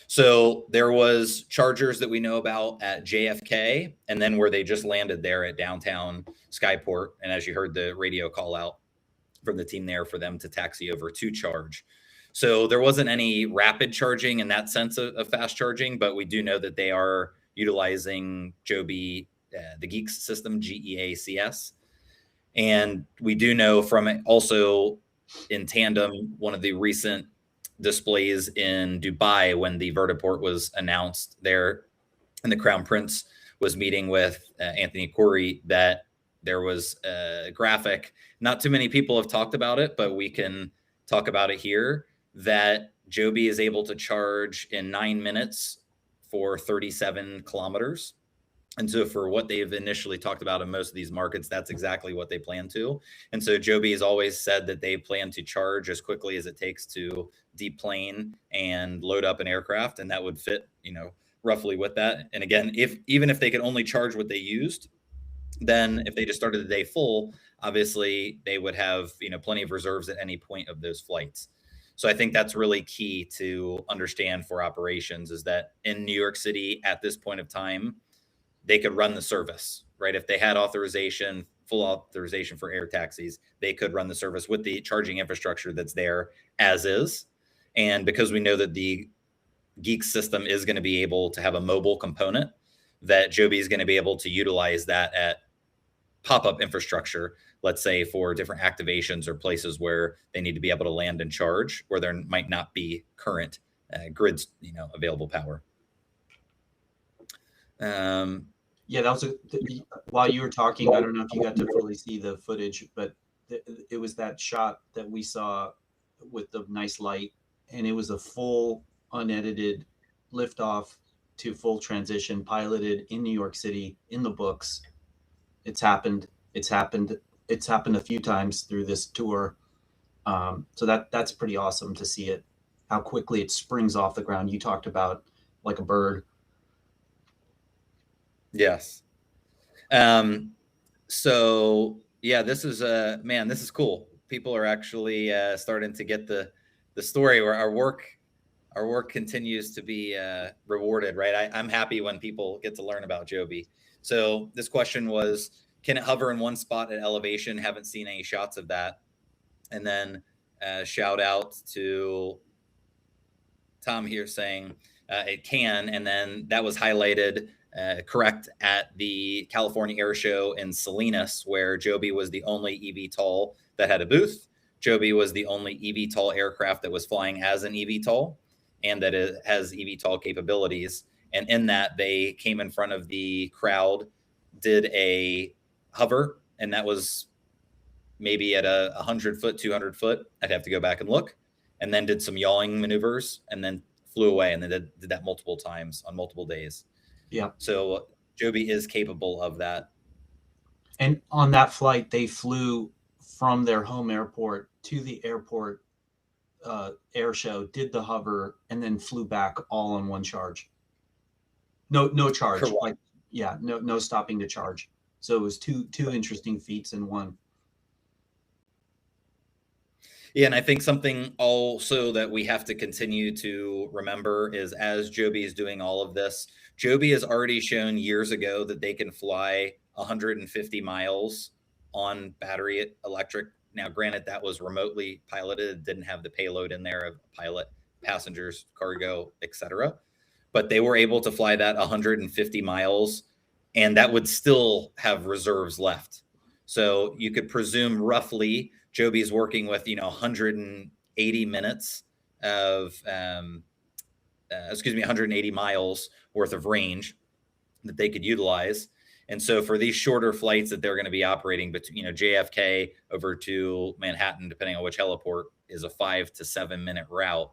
So there was chargers that we know about at JFK, and then where they just landed there at downtown Skyport. And as you heard the radio call out from the team there for them to taxi over to charge. So there wasn't any rapid charging in that sense of fast charging, but we do know that they are utilizing Joby, the Geeks system, GEACS. And we do know from it also in tandem, one of the recent displays in Dubai when the vertiport was announced there and the Crown Prince was meeting with Anthony Corey, that there was a graphic. Not too many people have talked about it, but we can talk about it here, that Joby is able to charge in 9 minutes for 37 kilometers. And so for what they've initially talked about in most of these markets, that's exactly what they plan to. And so Joby has always said that they plan to charge as quickly as it takes to deplane and load up an aircraft. And that would fit, roughly with that. And again, even if they could only charge what they used, then if they just started the day full, obviously they would have, plenty of reserves at any point of those flights. So I think that's really key to understand for operations, is that in New York City at this point of time, they could run the service, right? If they had full authorization for air taxis, they could run the service with the charging infrastructure that's there as is. And because we know that the Geeks system is going to be able to have a mobile component, that Joby is going to be able to utilize that at pop-up infrastructure, let's say for different activations or places where they need to be able to land and charge, where there might not be current grids, available power. Yeah, that was while you were talking, I don't know if you got to fully see the footage, but it was that shot that we saw with the nice light, and it was a full unedited liftoff to full transition, piloted in New York City, in the books. It's happened a few times through this tour. So that's pretty awesome to see it, how quickly it springs off the ground. You talked about like a bird. Yes. So yeah, this is this is cool. People are actually starting to get the story where our work continues to be rewarded, right? I'm happy when people get to learn about Joby. So this question was, can it hover in one spot at elevation? Haven't seen any shots of that. And then shout out to Tom here saying it can. And then that was highlighted correct at the California Air Show in Salinas, where Joby was the only eVTOL that had a booth. Joby was the only eVTOL aircraft that was flying as an eVTOL and that it has eVTOL capabilities. And in that, they came in front of the crowd, did a hover, and that was maybe at a 100-foot, 200-foot. I'd have to go back and look. And then did some yawing maneuvers and then flew away, and then did that multiple times on multiple days. Yeah. So Joby is capable of that. And on that flight, they flew from their home airport to the airport air show, did the hover, and then flew back all on one charge. No charge. Correct. Like, yeah, no stopping to charge. So it was two interesting feats in one. Yeah, and I think something also that we have to continue to remember is as Joby is doing all of this, Joby has already shown years ago that they can fly 150 miles on battery electric. Now, granted, that was remotely piloted. It didn't have the payload in there of pilot, passengers, cargo, etc. But they were able to fly that 150 miles, and that would still have reserves left. So you could presume roughly Joby's working with 180 minutes of 180 miles worth of range that they could utilize. And so for these shorter flights that they're going to be operating between JFK over to Manhattan, depending on which heliport, is a 5 to 7 minute route.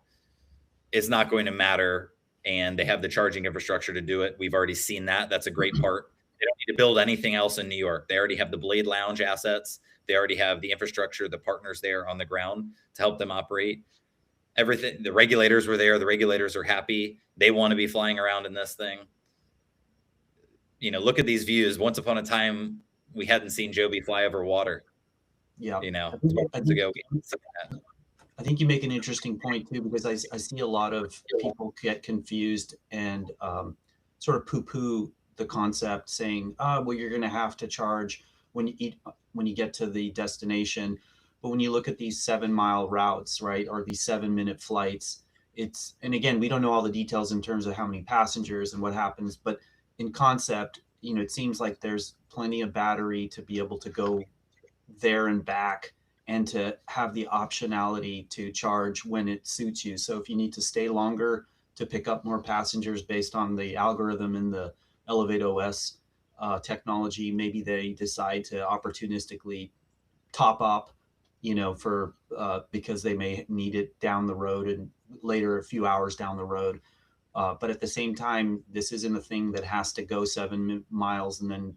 It's not going to matter, and they have the charging infrastructure to do it. We've already seen that. That's a great part. They don't need to build anything else in New York. They already have the Blade Lounge assets. They already have the infrastructure, the partners there on the ground to help them operate. Everything, the regulators were there. The regulators are happy. They want to be flying around in this thing. Look at these views. Once upon a time, we hadn't seen Joby fly over water. Yeah. 12 months ago, we hadn't seen that. I think you make an interesting point too, because I see a lot of people get confused and sort of poo-poo the concept, saying, well, you're going to have to charge when you get to the destination. But when you look at these 7-mile routes, right, or these 7-minute flights, and again, we don't know all the details in terms of how many passengers and what happens, but in concept, it seems like there's plenty of battery to be able to go there and back, and to have the optionality to charge when it suits you. So if you need to stay longer to pick up more passengers based on the algorithm in the Elevate OS technology, maybe they decide to opportunistically top up, for because they may need it down the road and later, a few hours down the road. But at the same time, this isn't a thing that has to go 7 miles and then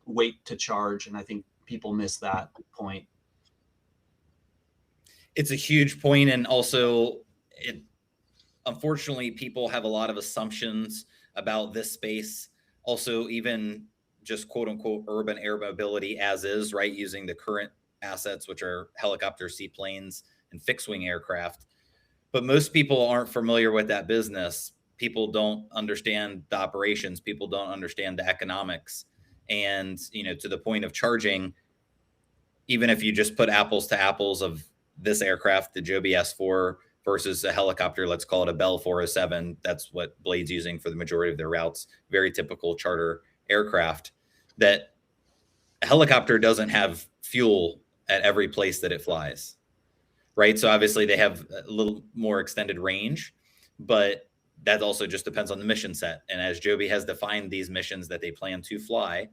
wait to charge. And I think people miss that point. It's a huge point, and also unfortunately, people have a lot of assumptions about this space. Also, even just quote unquote urban air mobility as is, right? Using the current assets, which are helicopter, seaplanes, and fixed wing aircraft. But most people aren't familiar with that business. People don't understand the operations. People don't understand the economics. And, to the point of charging, even if you just put apples to apples of this aircraft, the Joby S4 versus a helicopter, let's call it a Bell 407. That's what Blade's using for the majority of their routes. Very typical charter aircraft. That a helicopter doesn't have fuel at every place that it flies, right? So obviously they have a little more extended range, but that also just depends on the mission set. And as Joby has defined these missions that they plan to fly,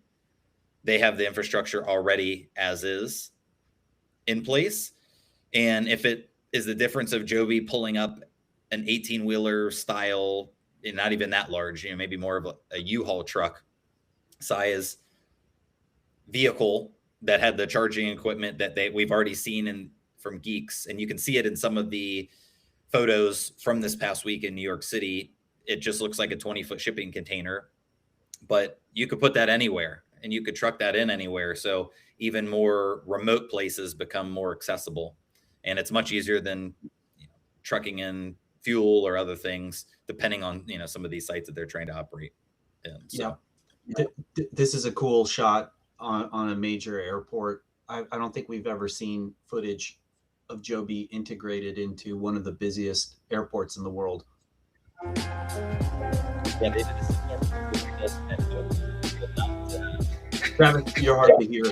they have the infrastructure already as is in place. And if it is the difference of Joby pulling up an 18-wheeler style, and not even that large, maybe more of a U-Haul truck size vehicle that had the charging equipment that we've already seen from Geeks, and you can see it in some of the photos from this past week in New York City. It just looks like a 20-foot shipping container, but you could put that anywhere and you could truck that in anywhere. So even more remote places become more accessible, and it's much easier than trucking in fuel or other things, depending on some of these sites that they're trying to operate in. So. Yeah, this is a cool shot on a major airport. I don't think we've ever seen footage of Joby integrated into one of the busiest airports in the world. Yeah, they did a similar thing with this, but not, Travis, you're hard to hear.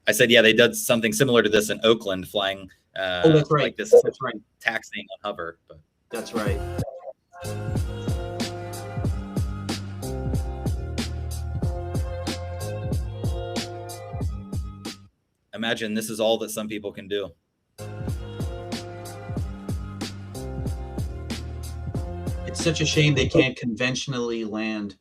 I said, yeah, they did something similar to this in Oakland, flying Oh, that's right. like this, That's right. taxiing on hover. But That's right. imagine this is all that some people can do. It's such a shame they can't conventionally land.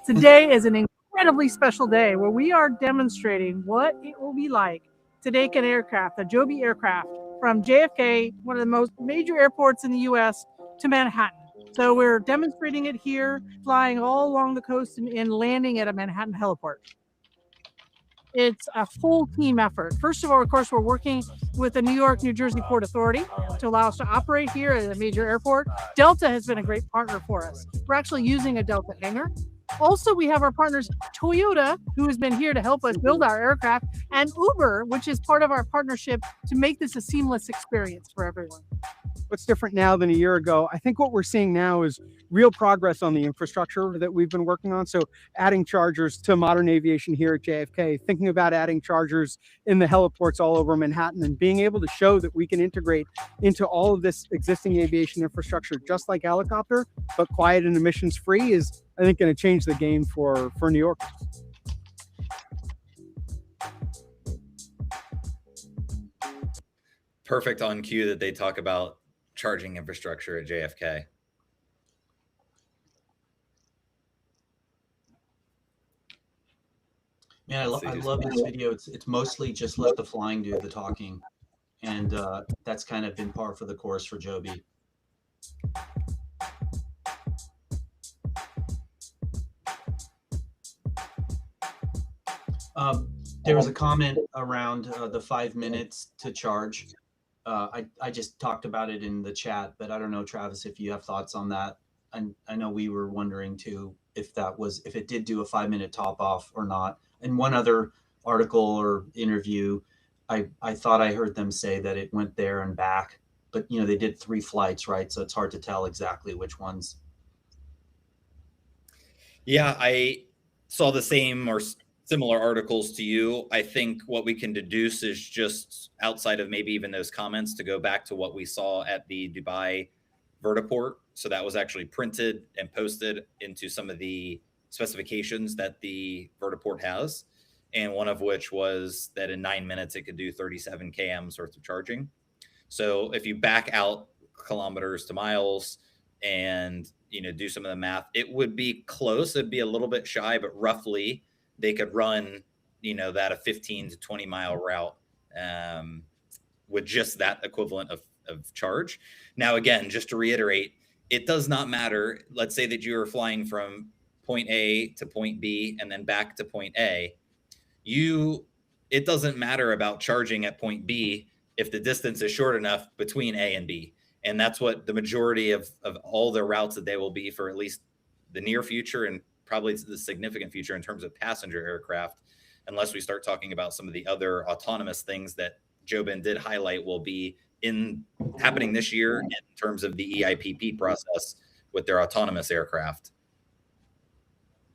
Today is an incredibly special day where we are demonstrating what it will be like to take an aircraft, a Joby aircraft, from JFK, one of the most major airports in the US, to Manhattan. So we're demonstrating it here, flying all along the coast and landing at a Manhattan heliport. It's a full team effort. First of all, of course, we're working with the New York, New Jersey Port Authority to allow us to operate here at a major airport. Delta has been a great partner for us. We're actually using a Delta hangar. Also, we have our partners Toyota, who has been here to help us build our aircraft, and Uber, which is part of our partnership to make this a seamless experience for everyone. What's different now than a year ago? I think what we're seeing now is real progress on the infrastructure that we've been working on. So adding chargers to modern aviation here at JFK, thinking about adding chargers in the heliports all over Manhattan, and being able to show that we can integrate into all of this existing aviation infrastructure, just like helicopter, but quiet and emissions free, is, I think, going to change the game for New York. Perfect on cue that they talk about charging infrastructure at JFK. Man, I love this video. It's mostly just let the flying do the talking, and that's kind of been par for the course for Joby. There was a comment around the 5 minutes to charge. I just talked about it in the chat, but I don't know, Travis, if you have thoughts on that. I know we were wondering too if it did do a 5-minute top off or not. And one other article or interview, I thought I heard them say that it went there and back, but they did 3 flights, right? So it's hard to tell exactly which ones. Yeah, I saw the same or similar articles to you. I think what we can deduce is just outside of maybe even those comments to go back to what we saw at the Dubai vertiport. So that was actually printed and posted into some of the specifications that the vertiport has. And one of which was that in 9 minutes, it could do 37 kms worth of charging. So if you back out kilometers to miles and, do some of the math, it would be close. It'd be a little bit shy, but roughly they could run, that a 15 to 20 mile route with just that equivalent of charge. Now, again, just to reiterate, it does not matter. Let's say that you are flying from point A to point B and then back to point A. It doesn't matter about charging at point B if the distance is short enough between A and B. And that's what the majority of all the routes that they will be for at least the near future and probably the significant future in terms of passenger aircraft, unless we start talking about some of the other autonomous things that Jobin did highlight will be happening this year in terms of the EIPP process with their autonomous aircraft.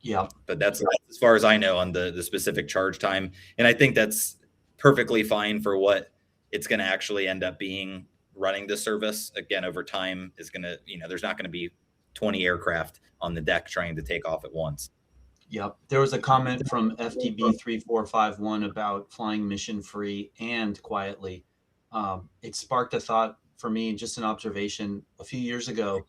Yeah. But that's as far as I know on the specific charge time. And I think that's perfectly fine for what it's going to actually end up being running the service. Again, over time is going to, there's not going to be 20 aircraft on the deck trying to take off at once. Yep. There was a comment from FTB3451 about flying mission free and quietly. It sparked a thought for me, just an observation. A few years ago,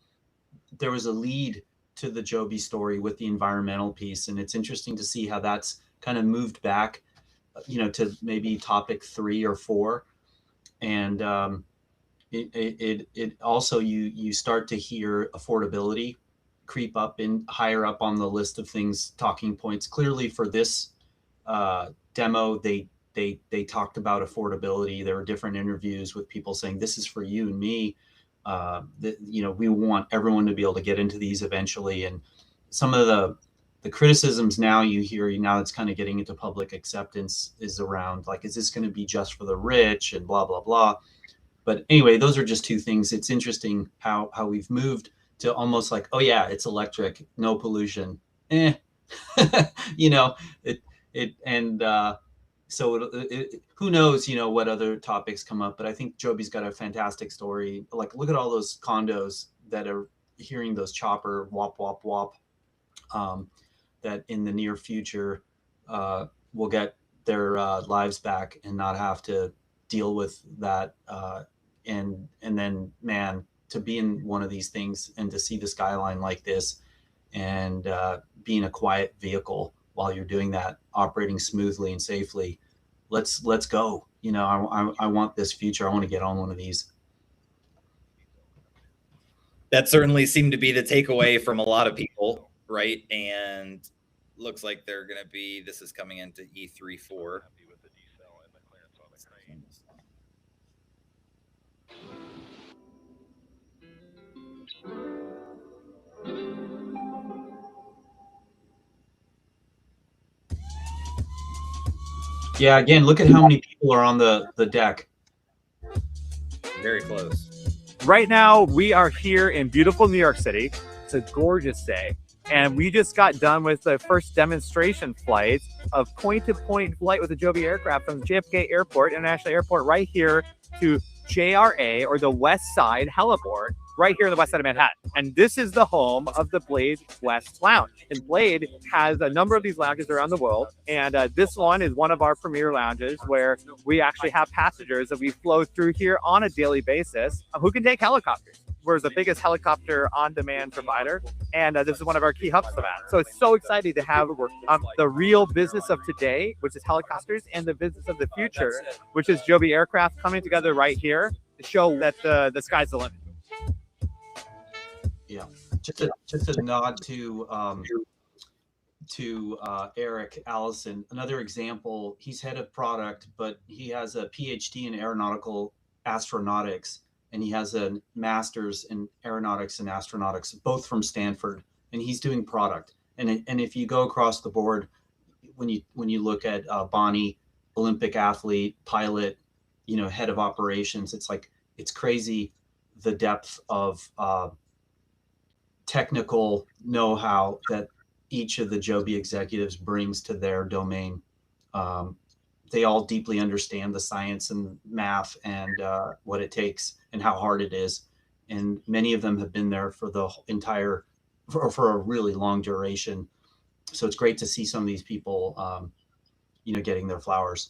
there was a lead to the Joby story with the environmental piece. And it's interesting to see how that's kind of moved back, to maybe topic 3 or 4. And it also, you start to hear affordability creep up in higher up on the list of things, talking points. Clearly for this demo, they talked about affordability. There were different interviews with people saying, this is for you and me. We want everyone to be able to get into these eventually. And some of the criticisms now you hear, now it's kind of getting into public acceptance, is around like, is this going to be just for the rich and blah, blah, blah. But anyway, those are just two things. It's interesting how we've moved to almost like, oh yeah, it's electric, no pollution. You know, so who knows, what other topics come up. But I think Joby's got a fantastic story. Like, look at all those condos that are hearing those chopper wop, wop, wop, that in the near future will get their lives back and not have to deal with that. And then, man, to be in one of these things and to see the skyline like this and be in a quiet vehicle while you're doing that, operating smoothly and safely, let's go. I want this future. I want to get on one of these. That certainly seemed to be the takeaway from a lot of people, right? And looks like they're going to be, this is coming into E34. Yeah, again, look at how many people are on the deck. Very close. Right now, we are here in beautiful New York City. It's a gorgeous day. And we just got done with the first demonstration flight of point-to-point flight with the Joby aircraft from JFK Airport, International Airport, right here to JRA, or the West Side Heliport, right here on the west side of Manhattan. And this is the home of the Blade West Lounge. And Blade has a number of these lounges around the world. And this one is one of our premier lounges where we actually have passengers that we flow through here on a daily basis who can take helicopters. We're the biggest helicopter on-demand provider, and this is one of our key hubs for that. So it's so exciting to have the real business of today, which is helicopters, and the business of the future, which is Joby aircraft, coming together right here to show that the sky's the limit. Yeah, just a nod to Eric Allison. Another example, he's head of product, but he has a PhD in aeronautical astronautics, and he has a master's in aeronautics and astronautics, both from Stanford, and he's doing product. And if you go across the board, when you look at Bonnie, Olympic athlete, pilot, head of operations, it's crazy the depth of technical know-how that each of the Joby executives brings to their domain. They all deeply understand the science and math and what it takes and how hard it is. And many of them have been there for the entire, for a really long duration. So it's great to see some of these people, getting their flowers.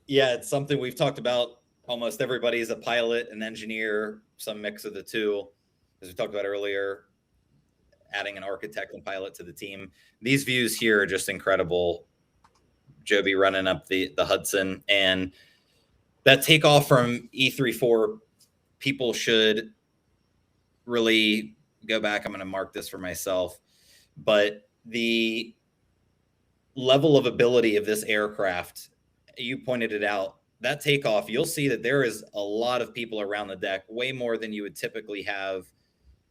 Yeah, it's something we've talked about. Almost everybody is a pilot, an engineer, some mix of the two. As we talked about earlier, adding an architect and pilot to the team. These views here are just incredible. Joby running up the Hudson, and that takeoff from E34, people should really go back. I'm going to mark this for myself, but the level of ability of this aircraft, you pointed it out, that takeoff, you'll see that there is a lot of people around the deck, way more than you would typically have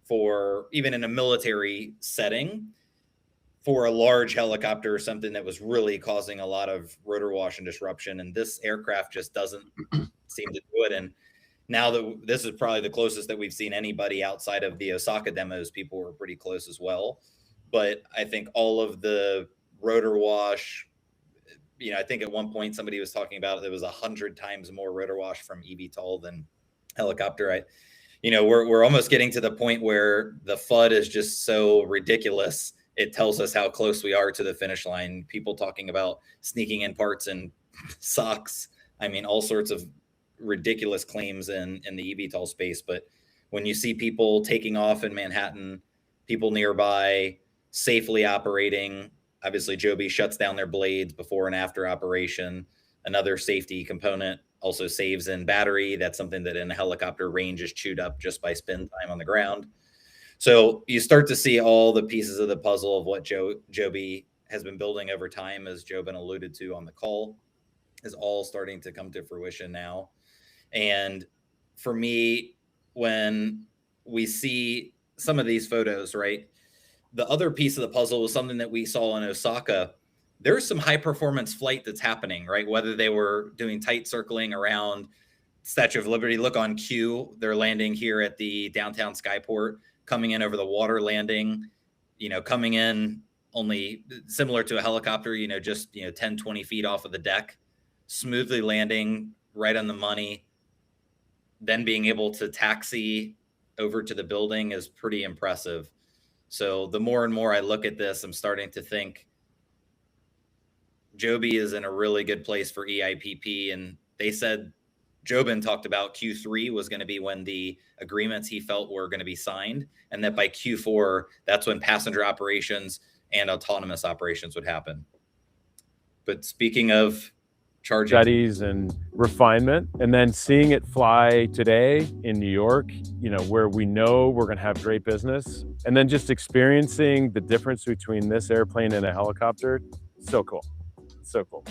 for even in a military setting. For a large helicopter or something that was really causing a lot of rotor wash and disruption. And this aircraft just doesn't seem to do it. And now that this is probably the closest that we've seen anybody outside of the Osaka demos, people were pretty close as well. But I think all of the rotor wash, I think at one point somebody was talking about there was 100 times more rotor wash from eVTOL than helicopter. We're almost getting to the point where the FUD is just so ridiculous. It tells us how close we are to the finish line. People talking about sneaking in parts and socks. I mean, all sorts of ridiculous claims in the eVTOL space. But when you see people taking off in Manhattan, people nearby safely operating, obviously Joby shuts down their blades before and after operation. Another safety component also saves in battery. That's something that in a helicopter range is chewed up just by spin time on the ground. So you start to see all the pieces of the puzzle of what Joby has been building over time, as Jobin alluded to on the call, is all starting to come to fruition now. And for me, when we see some of these photos, right? The other piece of the puzzle was something that we saw in Osaka. There's some high performance flight that's happening, right? Whether they were doing tight circling around Statue of Liberty, look on cue, they're landing here at the downtown Skyport, coming in over the water landing, coming in only similar to a helicopter, just, 10, 20 feet off of the deck, smoothly landing right on the money, then being able to taxi over to the building is pretty impressive. So the more and more I look at this, I'm starting to think Joby is in a really good place for EIPP. And they said, Jobin talked about Q3 was going to be when the agreements he felt were going to be signed, and that by Q4, that's when passenger operations and autonomous operations would happen. But speaking of charging studies and refinement, and then seeing it fly today in New York, where we know we're going to have great business, and then just experiencing the difference between this airplane and a helicopter, so cool. So cool.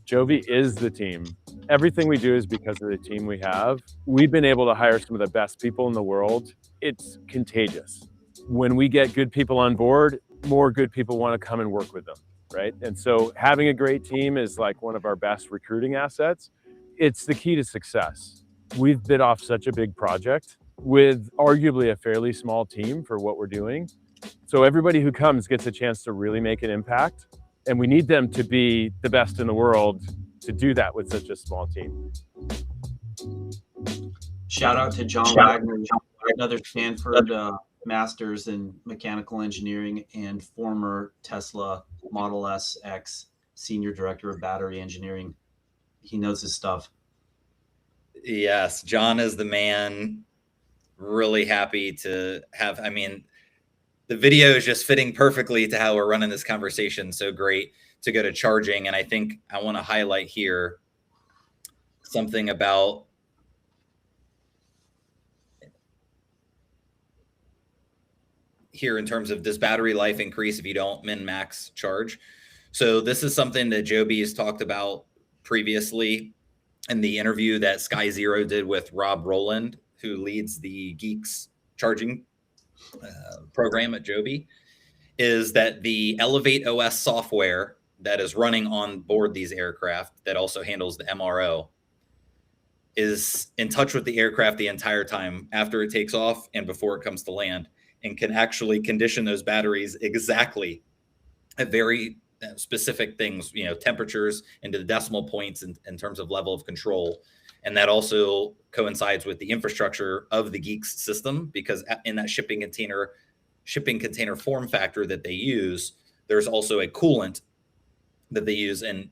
Joby is the team. Everything we do is because of the team we have. We've been able to hire some of the best people in the world. It's contagious. When we get good people on board, more good people want to come and work with them, right? And so having a great team is like one of our best recruiting assets. It's the key to success. We've bid off such a big project with arguably a fairly small team for what we're doing. So everybody who comes gets a chance to really make an impact. And we need them to be the best in the world to do that with such a small team. Shout out to John Wagner, another Stanford master's in mechanical engineering and former Tesla Model S X senior director of battery engineering. He knows his stuff. Yes, John is the man. Really happy to have, the video is just fitting perfectly to how we're running this conversation. So great to go to charging. And I think I want to highlight here something about here in terms of does battery life increase if you don't min-max charge? So this is something that Joby has talked about previously in the interview that Sky Zero did with Rob Rowland, who leads the Geeks charging program at Joby, is that the Elevate OS software that is running on board these aircraft that also handles the MRO is in touch with the aircraft the entire time after it takes off and before it comes to land, and can actually condition those batteries exactly at very specific things, temperatures into the decimal points in terms of level of control. And that also coincides with the infrastructure of the Geeks system, because in that shipping container form factor that they use, there's also a coolant that they use and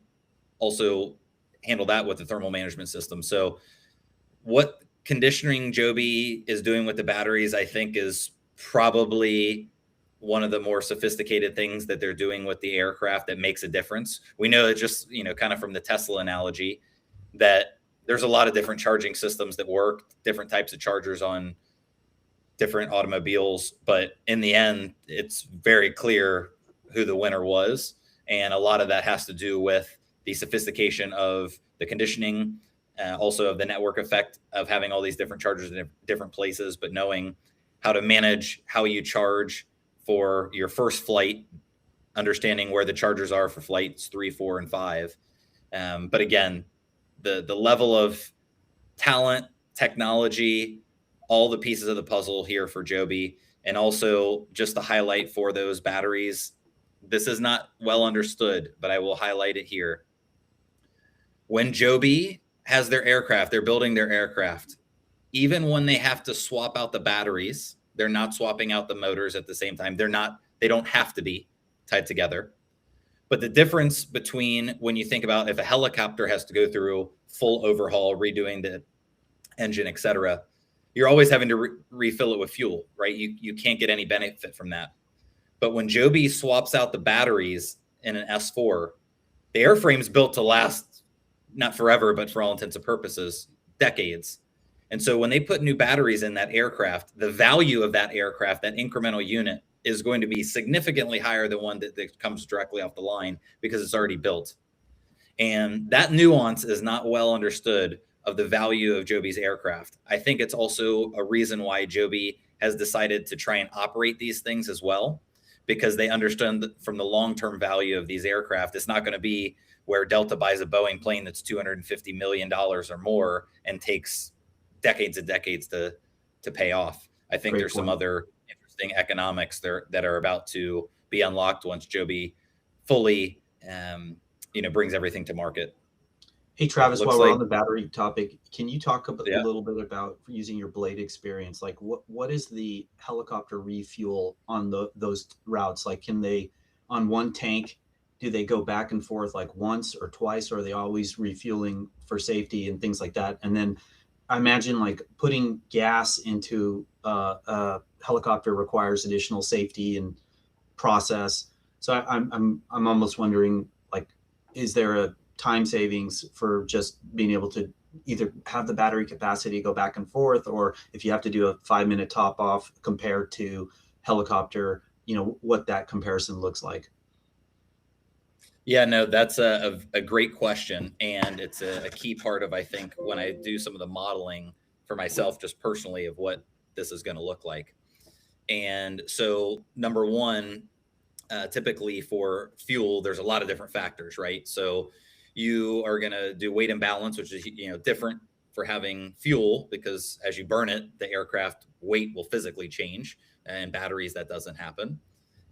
also handle that with the thermal management system. So what conditioning Joby is doing with the batteries, I think, is probably one of the more sophisticated things that they're doing with the aircraft that makes a difference. We know that just, kind of from the Tesla analogy, that there's a lot of different charging systems that work, different types of chargers on different automobiles. But in the end, it's very clear who the winner was. And a lot of that has to do with the sophistication of the conditioning, also of the network effect of having all these different chargers in different places, but knowing how to manage how you charge for your first flight, understanding where the chargers are for flights 3, 4, and 5. But again, the level of talent, technology, all the pieces of the puzzle here for Joby. And also just to highlight for those batteries, this is not well understood, but I will highlight it here. When Joby has their aircraft, they're building their aircraft, even when they have to swap out the batteries, they're not swapping out the motors at the same time. They don't have to be tied together. But the difference between when you think about if a helicopter has to go through full overhaul, redoing the engine, et cetera, you're always having to refill it with fuel, right? You can't get any benefit from that. But when Joby swaps out the batteries in an S4, the airframe's built to last, not forever, but for all intents and purposes, decades. And so when they put new batteries in that aircraft, the value of that aircraft, that incremental unit, is going to be significantly higher than one that comes directly off the line because it's already built. And that nuance is not well understood of the value of Joby's aircraft. I think it's also a reason why Joby has decided to try and operate these things as well, because they understand that from the long-term value of these aircraft, it's not going to be where Delta buys a Boeing plane that's $250 million or more and takes decades and decades to pay off. I think there's some other interesting economics there that are about to be unlocked once Joby fully, brings everything to market. Hey, Travis, while we're on the battery topic, can you talk a little bit about using your Blade experience? Like what is the helicopter refuel on those routes? Like, can they, on one tank, do they go back and forth like once or twice, or are they always refueling for safety and things like that? And then I imagine like putting gas into a helicopter requires additional safety and process. So I'm almost wondering, like, is there a time savings for just being able to either have the battery capacity go back and forth, or if you have to do a 5-minute top off compared to helicopter, what that comparison looks like? Yeah, no, that's a great question. And it's a key part of, I think, when I do some of the modeling for myself, just personally, of what this is going to look like. And so number one, typically for fuel, there's a lot of different factors, right? So you are going to do weight and balance, which is, different for having fuel, because as you burn it, the aircraft weight will physically change, and batteries, that doesn't happen.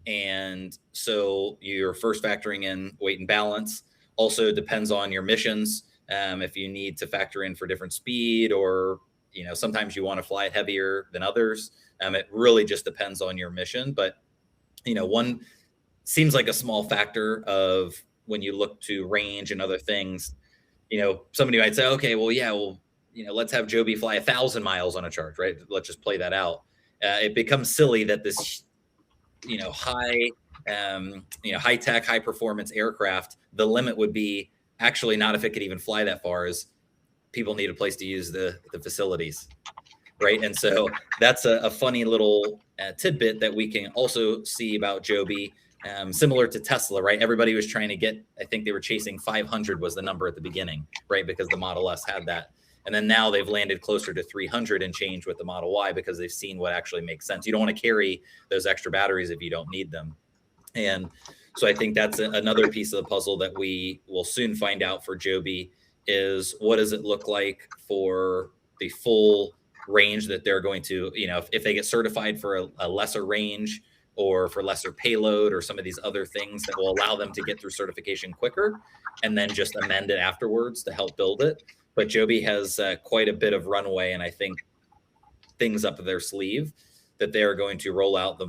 And so you're first factoring in weight and balance. Also depends on your missions. If you need to factor in for different speed, or, sometimes you want to fly it heavier than others. It really just depends on your mission. But, one seems like a small factor of when you look to range and other things. Somebody might say, okay, well, yeah, let's have Joby fly 1,000 miles on a charge, right? Let's just play that out. It becomes silly that this, high tech, high performance aircraft, the limit would be actually not if it could even fly that far, as people need a place to use the facilities, right? And so that's a funny little tidbit that we can also see about Joby. Similar to Tesla, right? Everybody was trying to get, I think they were chasing 500 was the number at the beginning, right? Because the Model S had that. And then now they've landed closer to 300 and change with the Model Y, because they've seen what actually makes sense. You don't want to carry those extra batteries if you don't need them. And so I think that's another piece of the puzzle that we will soon find out for Joby, is what does it look like for the full range that they're going to, if they get certified for a lesser range, or for lesser payload, or some of these other things that will allow them to get through certification quicker, and then just amend it afterwards to help build it. But Joby has quite a bit of runway, and I think things up their sleeve that they're going to roll out the,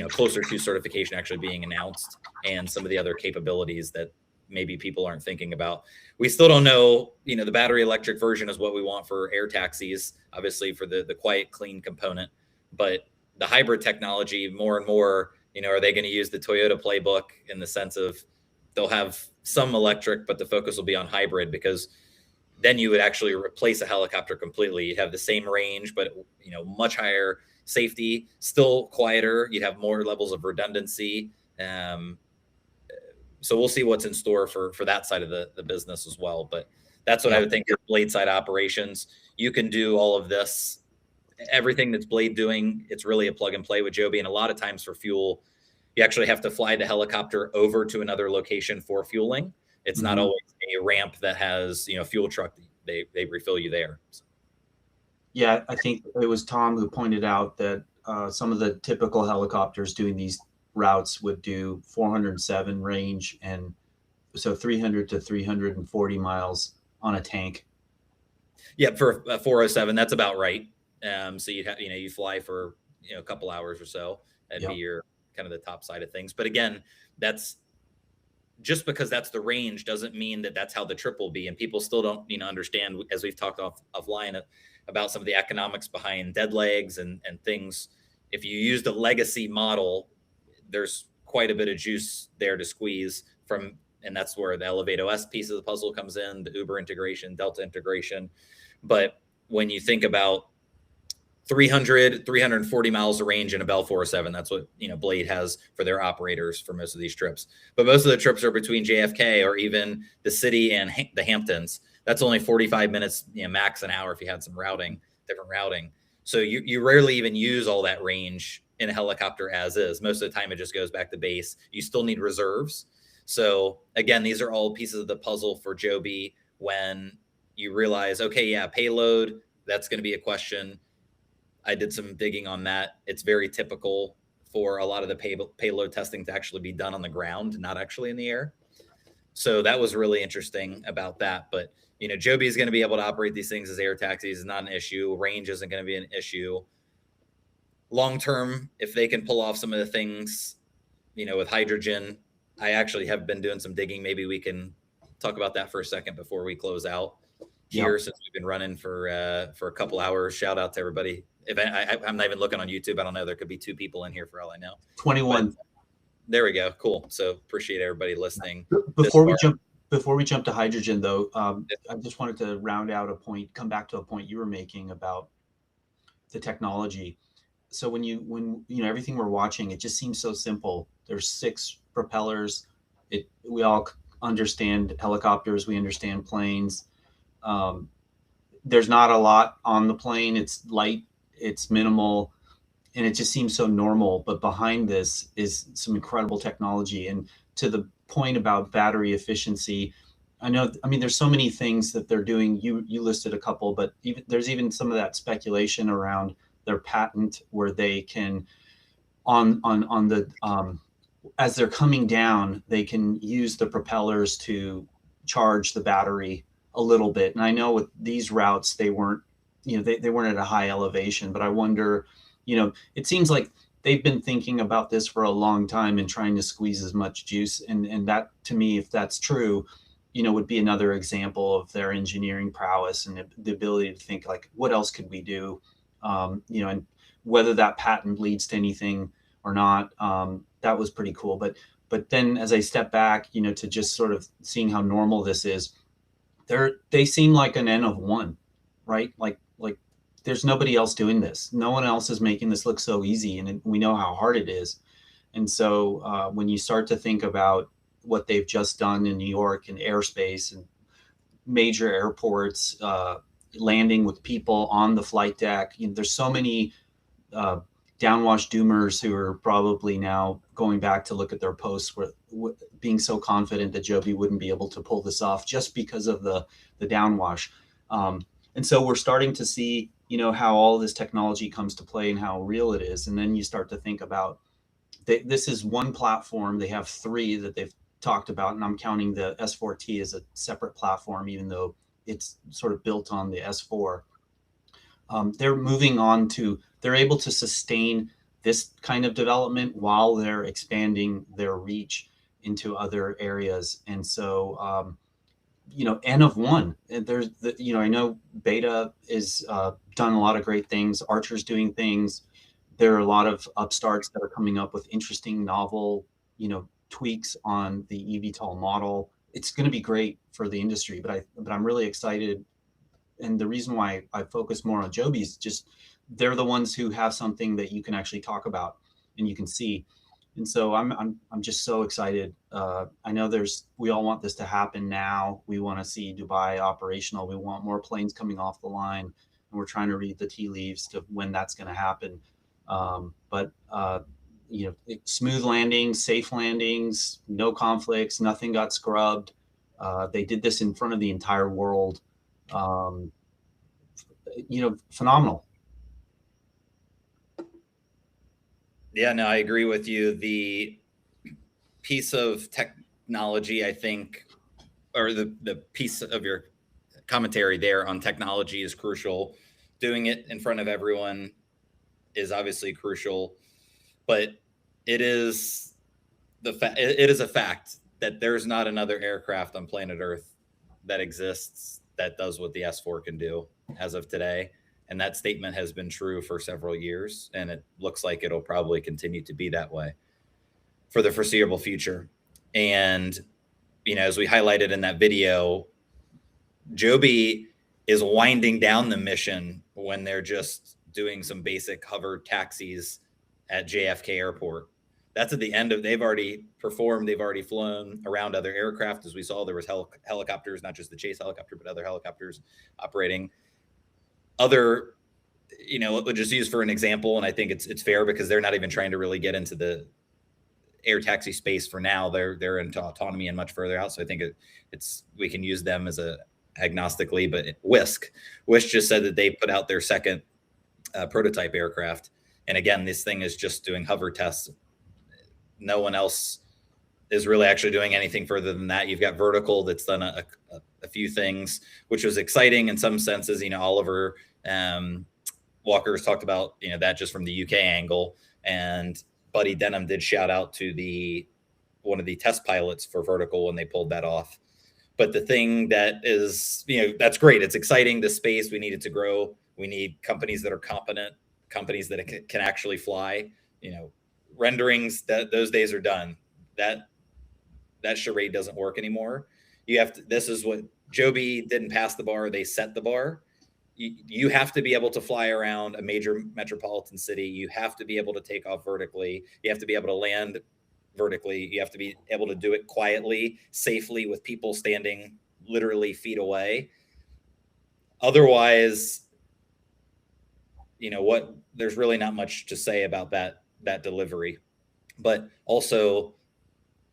closer to certification actually being announced, and some of the other capabilities that maybe people aren't thinking about. We still don't know, the battery electric version is what we want for air taxis, obviously for the quiet, clean component, but the hybrid technology, more and more, are they going to use the Toyota playbook in the sense of they'll have some electric, but the focus will be on hybrid, because then you would actually replace a helicopter completely. You'd have the same range, but, much higher safety, still quieter. You'd have more levels of redundancy. So we'll see what's in store for that side of the business as well. But that's what I would think your Blade side operations, you can do all of this. Everything that's Blade doing, it's really a plug and play with Joby. And a lot of times for fuel, you actually have to fly the helicopter over to another location for fueling. It's not always a ramp that has, fuel truck. They refill you there. So. Yeah, I think it was Tom who pointed out that some of the typical helicopters doing these routes would do 407 range, and so 300 to 340 miles on a tank. Yeah, for 407, that's about right. So you fly for a couple hours or so. That'd be your kind of the top side of things. But again, that's just because that's the range doesn't mean that that's how the trip will be. And people still don't understand, as we've talked offline about some of the economics behind dead legs and things. If you use the legacy model, there's quite a bit of juice there to squeeze from, and that's where the Elevate OS piece of the puzzle comes in, the Uber integration, Delta integration. But when you think about 340 miles of range in a Bell 407, that's what Blade has for their operators for most of these trips. But most of the trips are between JFK or even the city and the Hamptons. That's only 45 minutes, max an hour if you had some different routing. So you rarely even use all that range in a helicopter as is. Most of the time it just goes back to base. You still need reserves. So again, these are all pieces of the puzzle for Joby when you realize, okay, yeah, payload, that's going to be a question. I did some digging on that. It's very typical for a lot of the payload testing to actually be done on the ground, not actually in the air. So that was really interesting about that. But, you know, Joby is going to be able to operate these things as air taxis. Is not an issue. Range isn't going to be an issue. Long term, if they can pull off some of the things, you know, with hydrogen, I actually have been doing some digging. Maybe we can talk about that for a second before we close out here, since we've been running for a couple hours. Shout out to everybody. If I'm not even looking on YouTube, I don't know. There could be 2 people in here for all I know. 21. But there we go. Cool. So appreciate everybody listening. Before we jump to hydrogen, though, I just wanted to round out a point, come back to a point you were making about the technology. So when you know everything we're watching, it just seems so simple. There's 6 propellers. We all understand helicopters. We understand planes. There's not a lot on the plane. It's light. It's minimal. And it just seems so normal, but behind this is some incredible technology. And to the point about battery efficiency, I mean, there's so many things that they're doing. You listed a couple, but there's even some of that speculation around their patent where they can, as they're coming down, they can use the propellers to charge the battery a little bit. And I know with these routes, they weren't, you know, they weren't at a high elevation, but I wonder, you know, it seems like they've been thinking about this for a long time and trying to squeeze as much juice. And that, to me, if that's true, you know, would be another example of their engineering prowess and the ability to think like, what else could we do? You know, and whether that patent leads to anything or not, that was pretty cool. But then as I step back, you know, to just sort of seeing how normal this is, they seem like an N of 1, right? Like there's nobody else doing this. No one else is making this look so easy, and we know how hard it is. And so when you start to think about what they've just done in New York and airspace and major airports, landing with people on the flight deck, you know, there's so many downwash doomers who are probably now going back to look at their posts being so confident that Joby wouldn't be able to pull this off just because of the downwash. And so we're starting to see, you know, how all this technology comes to play and how real it is. And then you start to think about this is one platform. They have 3 that they've talked about, and I'm counting the S4T as a separate platform, even though it's sort of built on the S4. They're moving on to, they're able to sustain this kind of development while they're expanding their reach into other areas. And so, you know, N of 1. There's, you know, I know Beta is done a lot of great things. Archer's doing things. There are a lot of upstarts that are coming up with interesting, novel, you know, tweaks on the eVTOL model. It's going to be great for the industry, but I'm really excited. And the reason why I focus more on Joby is just they're the ones who have something that you can actually talk about and you can see. And so I'm just so excited. I know we all want this to happen now. We want to see Dubai operational. We want more planes coming off the line, and we're trying to read the tea leaves to when that's going to happen. But you know, smooth landings, safe landings, no conflicts, nothing got scrubbed. They did this in front of the entire world. You know, phenomenal. Yeah, no, I agree with you. The piece of technology, I think, or the piece of your commentary there on technology is crucial. Doing it in front of everyone is obviously crucial, but it is a fact that there's not another aircraft on planet Earth that exists that does what the S4 can do as of today. And that statement has been true for several years, and it looks like it'll probably continue to be that way for the foreseeable future. And, you know, as we highlighted in that video, Joby is winding down the mission when they're just doing some basic hover taxis at JFK Airport. That's at the end of, they've already performed, they've already flown around other aircraft. As we saw, there was helicopters, not just the chase helicopter, but other helicopters operating. Other you know, we'll just use for an example, and I think it's fair because they're not even trying to really get into the air taxi space for now. They're into autonomy and much further out. So I think we can use them as a agnostically, but Wisk just said that they put out their second prototype aircraft. And again, this thing is just doing hover tests. No one else is really actually doing anything further than that. You've got Vertical that's done a few things, which was exciting in some senses. You know, Oliver Walker has talked about, you know, that just from the UK angle, and Buddy Denham did shout out to one of the test pilots for Vertical when they pulled that off. But the thing that is, you know, that's great. It's exciting, the space. We need it to grow. We need companies that are competent, companies that can actually fly. You know, renderings, those days are done. That charade doesn't work anymore. You have to, this is what Joby didn't pass the bar. They set the bar. You have to be able to fly around a major metropolitan city. You have to be able to take off vertically. You have to be able to land vertically. You have to be able to do it quietly, safely, with people standing literally feet away. Otherwise, you know, there's really not much to say about that delivery. But also,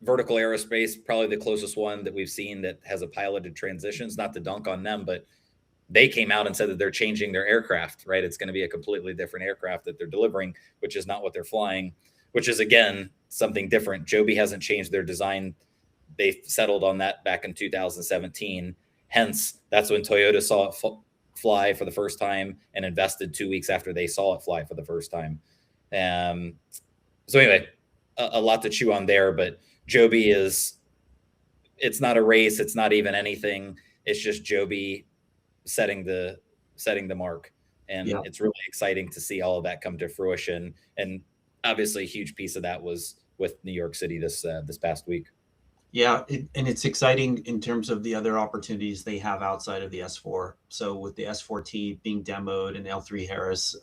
Vertical Aerospace, probably the closest one that we've seen that has a piloted transitions, not to dunk on them, but they came out and said that they're changing their aircraft, right? It's going to be a completely different aircraft that they're delivering, which is not what they're flying, which is, again, something different. Joby hasn't changed their design. They settled on that back in 2017. Hence, that's when Toyota saw it fly for the first time and invested 2 weeks after they saw it fly for the first time. So anyway, a lot to chew on there, but Joby it's not a race. It's not even anything. It's just Joby setting the mark. And it's really exciting to see all of that come to fruition. And obviously a huge piece of that was with New York City this past week. Yeah, and it's exciting in terms of the other opportunities they have outside of the S4. So with the S4T being demoed and L3 Harris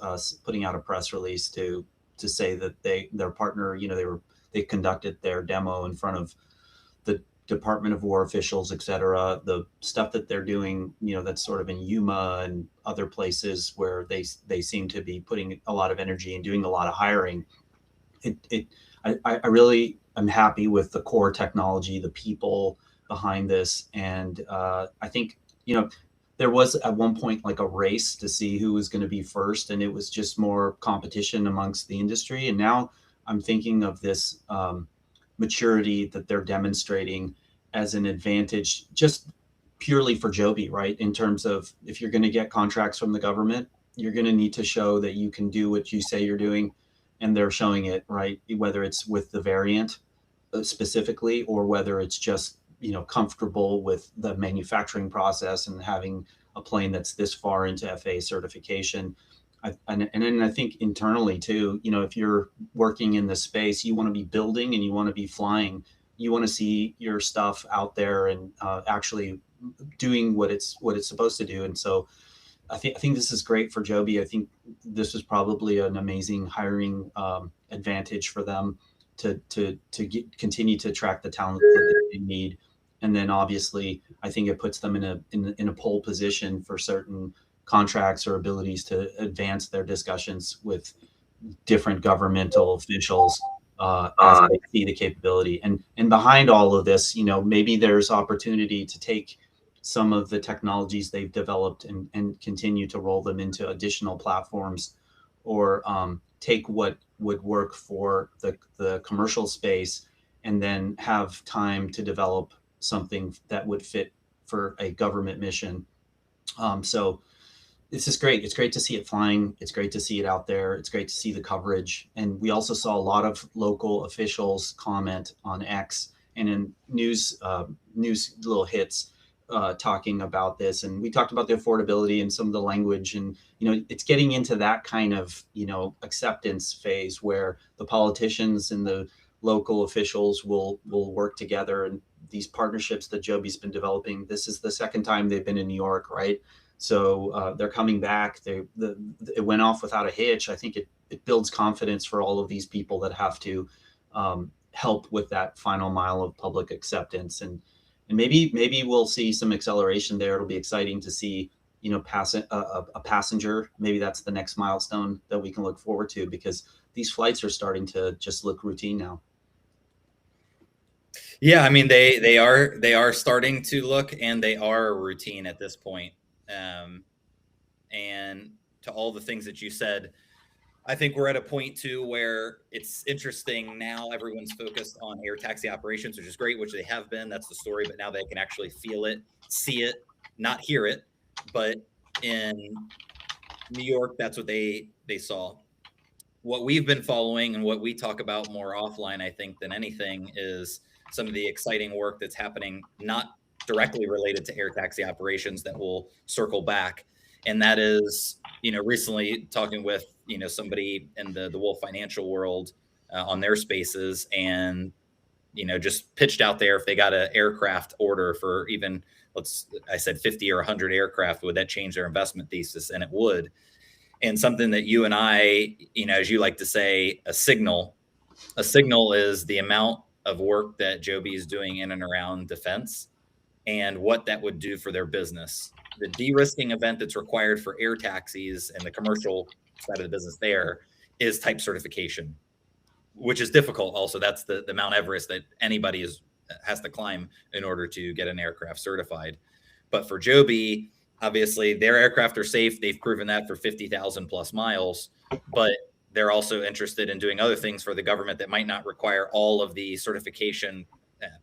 putting out a press release to say that their partner, you know, they conducted their demo in front of the Department of War officials, et cetera. The stuff that they're doing, you know, that's sort of in Yuma and other places where they seem to be putting a lot of energy and doing a lot of hiring. I really am happy with the core technology, the people behind this. And I think, you know, there was at one point like a race to see who was going to be first, and it was just more competition amongst the industry. And now I'm thinking of this maturity that they're demonstrating as an advantage just purely for Joby, right? In terms of, if you're going to get contracts from the government, you're going to need to show that you can do what you say you're doing. And they're showing it, right? Whether it's with the variant specifically, or whether it's just, you know, comfortable with the manufacturing process and having a plane that's this far into FAA certification. And then I think internally too, you know, if you're working in this space, you want to be building and you want to be flying. You want to see your stuff out there and actually doing what it's supposed to do. And so I think this is great for Joby. I think this is probably an amazing hiring advantage for them to continue to attract the talent that they need. And then obviously, I think it puts them in a pole position for certain contracts or abilities to advance their discussions with different governmental officials as they see the capability. And behind all of this, you know, maybe there's opportunity to take some of the technologies they've developed and continue to roll them into additional platforms, or take what would work for the commercial space and then have time to develop something that would fit for a government mission. So this is great. It's great to see it flying. It's great to see it out there. It's great to see the coverage. And we also saw a lot of local officials comment on X and in news little hits talking about this. And we talked about the affordability and some of the language, and, you know, it's getting into that kind of, you know, acceptance phase where the politicians and the local officials will work together. And these partnerships that Joby's been developing, this is the second time they've been in New York, right? So they're coming back. It went off without a hitch. I think it builds confidence for all of these people that have to help with that final mile of public acceptance. And maybe we'll see some acceleration there. It'll be exciting to see you know, a passenger. Maybe that's the next milestone that we can look forward to, because these flights are starting to just look routine now. Yeah, I mean they are starting to look, and they are routine at this point. And to all the things that you said, I think we're at a point too where it's interesting now. Everyone's focused on air taxi operations, which is great, which they have been. That's the story. But now they can actually feel it, see it, not hear it. But in New York, that's what they saw. What we've been following and what we talk about more offline, I think, than anything, is some of the exciting work that's happening, not directly related to air taxi operations, that will circle back. And that is, you know, recently talking with, you know, somebody in the Wolf Financial world on their spaces, and, you know, just pitched out there, if they got an aircraft order for even, I said 50 or 100 aircraft, would that change their investment thesis? And it would. And something that you and I, you know, as you like to say, a signal is the amount of work that Joby is doing in and around defense and what that would do for their business. The de-risking event that's required for air taxis and the commercial side of the business there is type certification, which is difficult. Also, that's the Mount Everest that anybody has to climb in order to get an aircraft certified. But for Joby, obviously their aircraft are safe. They've proven that for 50,000 plus miles, but they're also interested in doing other things for the government that might not require all of the certification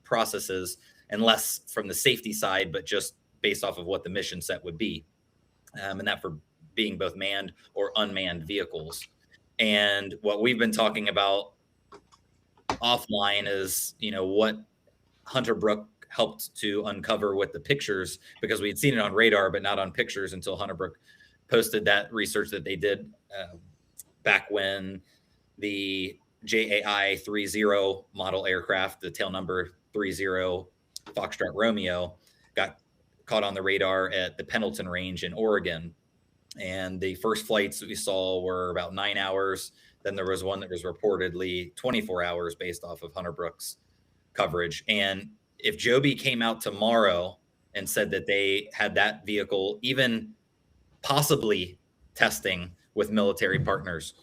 processes, and less from the safety side, but just based off of what the mission set would be. And that for being both manned or unmanned vehicles. And what we've been talking about offline is, you know, what Hunter Brook helped to uncover with the pictures, because we had seen it on radar, but not on pictures until Hunter Brook posted that research that they did back when the JAI 30 model aircraft, the tail number 30 Foxtrot Romeo, got caught on the radar at the Pendleton Range in Oregon. And the first flights that we saw were about 9 hours. Then there was one that was reportedly 24 hours based off of Hunter Brook's coverage. And if Joby came out tomorrow and said that they had that vehicle even possibly testing with military partners,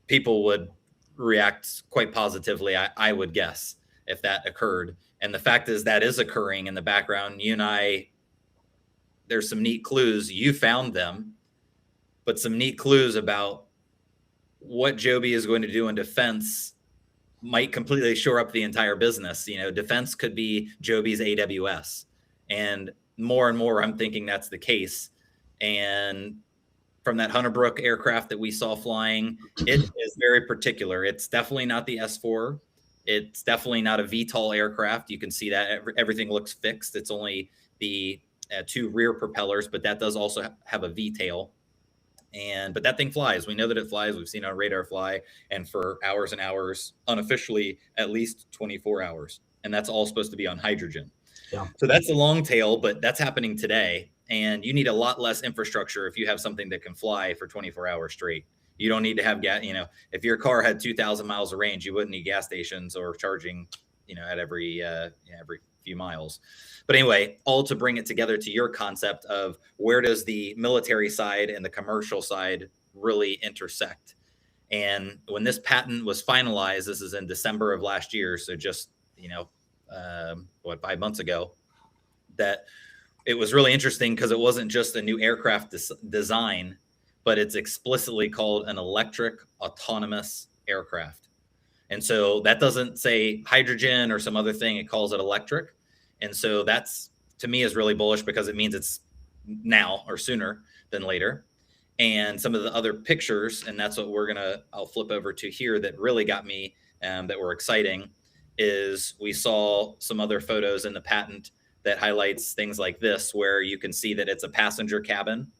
people would react quite positively, I would guess, if that occurred. And the fact is that is occurring in the background. You and I, there's some neat clues. You found them, but some neat clues about what Joby is going to do in defense might completely shore up the entire business. You know, defense could be Joby's AWS. And more, I'm thinking that's the case. And from that Hunter Brook aircraft that we saw flying, it is very particular. It's definitely not the S4. It's definitely not a VTOL aircraft. You can see that everything looks fixed. It's only the two rear propellers, but that does also have a V-tail. But that thing flies. We know that it flies. We've seen it on radar fly, and for hours and hours, unofficially at least 24 hours. And that's all supposed to be on hydrogen. Yeah. So that's a long tail, but that's happening today. And you need a lot less infrastructure if you have something that can fly for 24 hours straight. You don't need to have gas. You know, if your car had 2,000 miles of range, you wouldn't need gas stations or charging, you know, at every few miles. But anyway, all to bring it together to your concept of where does the military side and the commercial side really intersect. And when this patent was finalized, this is in December of last year, so just, you know, 5 months ago, that it was really interesting because it wasn't just a new aircraft design, but it's explicitly called an electric autonomous aircraft. And so that doesn't say hydrogen or some other thing. It calls it electric. And so that's, to me, is really bullish because it means it's now or sooner than later. And some of the other pictures, and that's what I'll flip over to here, that really got me, that were exciting, is we saw some other photos in the patent that highlights things like this, where you can see that it's a passenger cabin,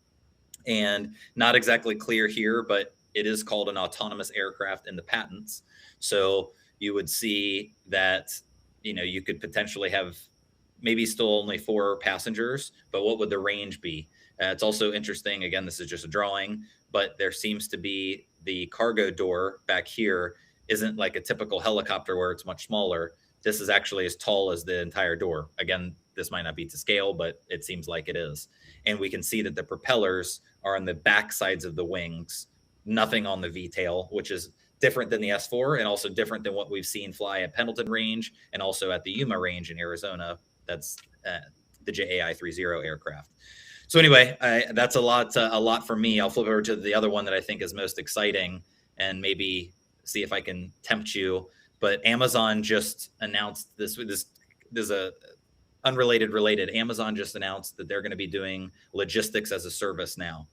and not exactly clear here, but it is called an autonomous aircraft in the patents. So you would see that, you know, you could potentially have maybe still only 4 passengers, but what would the range be? It's also interesting. Again, this is just a drawing, but there seems to be the cargo door back here isn't like a typical helicopter where it's much smaller. This is actually as tall as the entire door. Again, this might not be to scale, but it seems like it is. And we can see that the propellers are on the back sides of the wings, nothing on the V-tail, which is different than the S4 and also different than what we've seen fly at Pendleton Range and also at the Yuma Range in Arizona. That's the JAI-30 aircraft. So anyway, that's a lot for me. I'll flip over to the other one that I think is most exciting and maybe see if I can tempt you. But Amazon just announced this is a related. Amazon just announced that they're going to be doing logistics as a service now.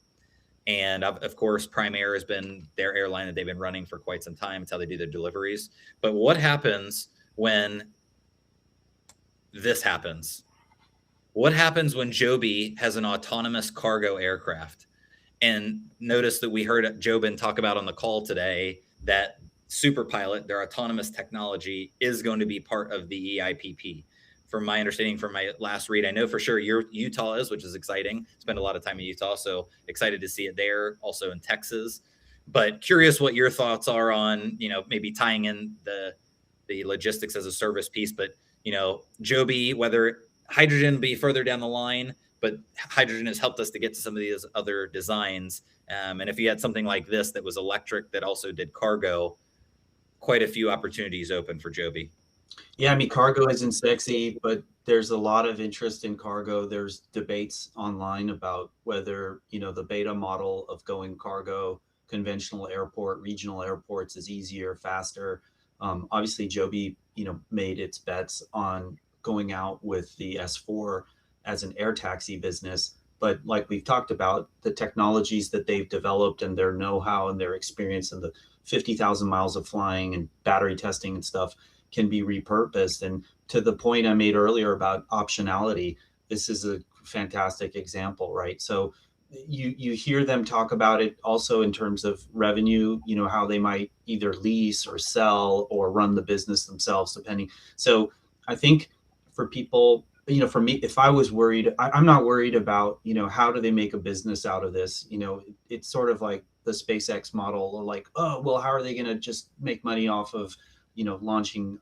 And of course, Prime Air has been their airline that they've been running for quite some time. It's how they do their deliveries. But what happens when this happens? What happens when Joby has an autonomous cargo aircraft? And notice that we heard Jobin talk about on the call today that Superpilot, their autonomous technology, is going to be part of the EIPP. From my understanding, from my last read, I know for sure Utah is, which is exciting. Spend a lot of time in Utah, so excited to see it there. Also in Texas, but curious what your thoughts are on, maybe tying in the logistics as a service piece. But Joby, whether hydrogen be further down the line, but hydrogen has helped us to get to some of these other designs. And if you had something like this that was electric that also did cargo, quite a few opportunities open for Joby. Yeah, I mean, cargo isn't sexy, but there's a lot of interest in cargo. There's debates online about whether, the beta model of going cargo, conventional airport, regional airports is easier, faster. Obviously, Joby, made its bets on going out with the S4 as an air taxi business. But like we've talked about, the technologies that they've developed and their know-how and their experience and the 50,000 miles of flying and battery testing and stuff can be repurposed. And to the point I made earlier about optionality, this is a fantastic example, right? So you hear them talk about it also in terms of revenue, how they might either lease or sell or run the business themselves, depending. So I think for people, for me, if I was worried, I'm not worried about, how do they make a business out of this? It's sort of like the SpaceX model, or like, oh, well, how are they going to just make money off of, launching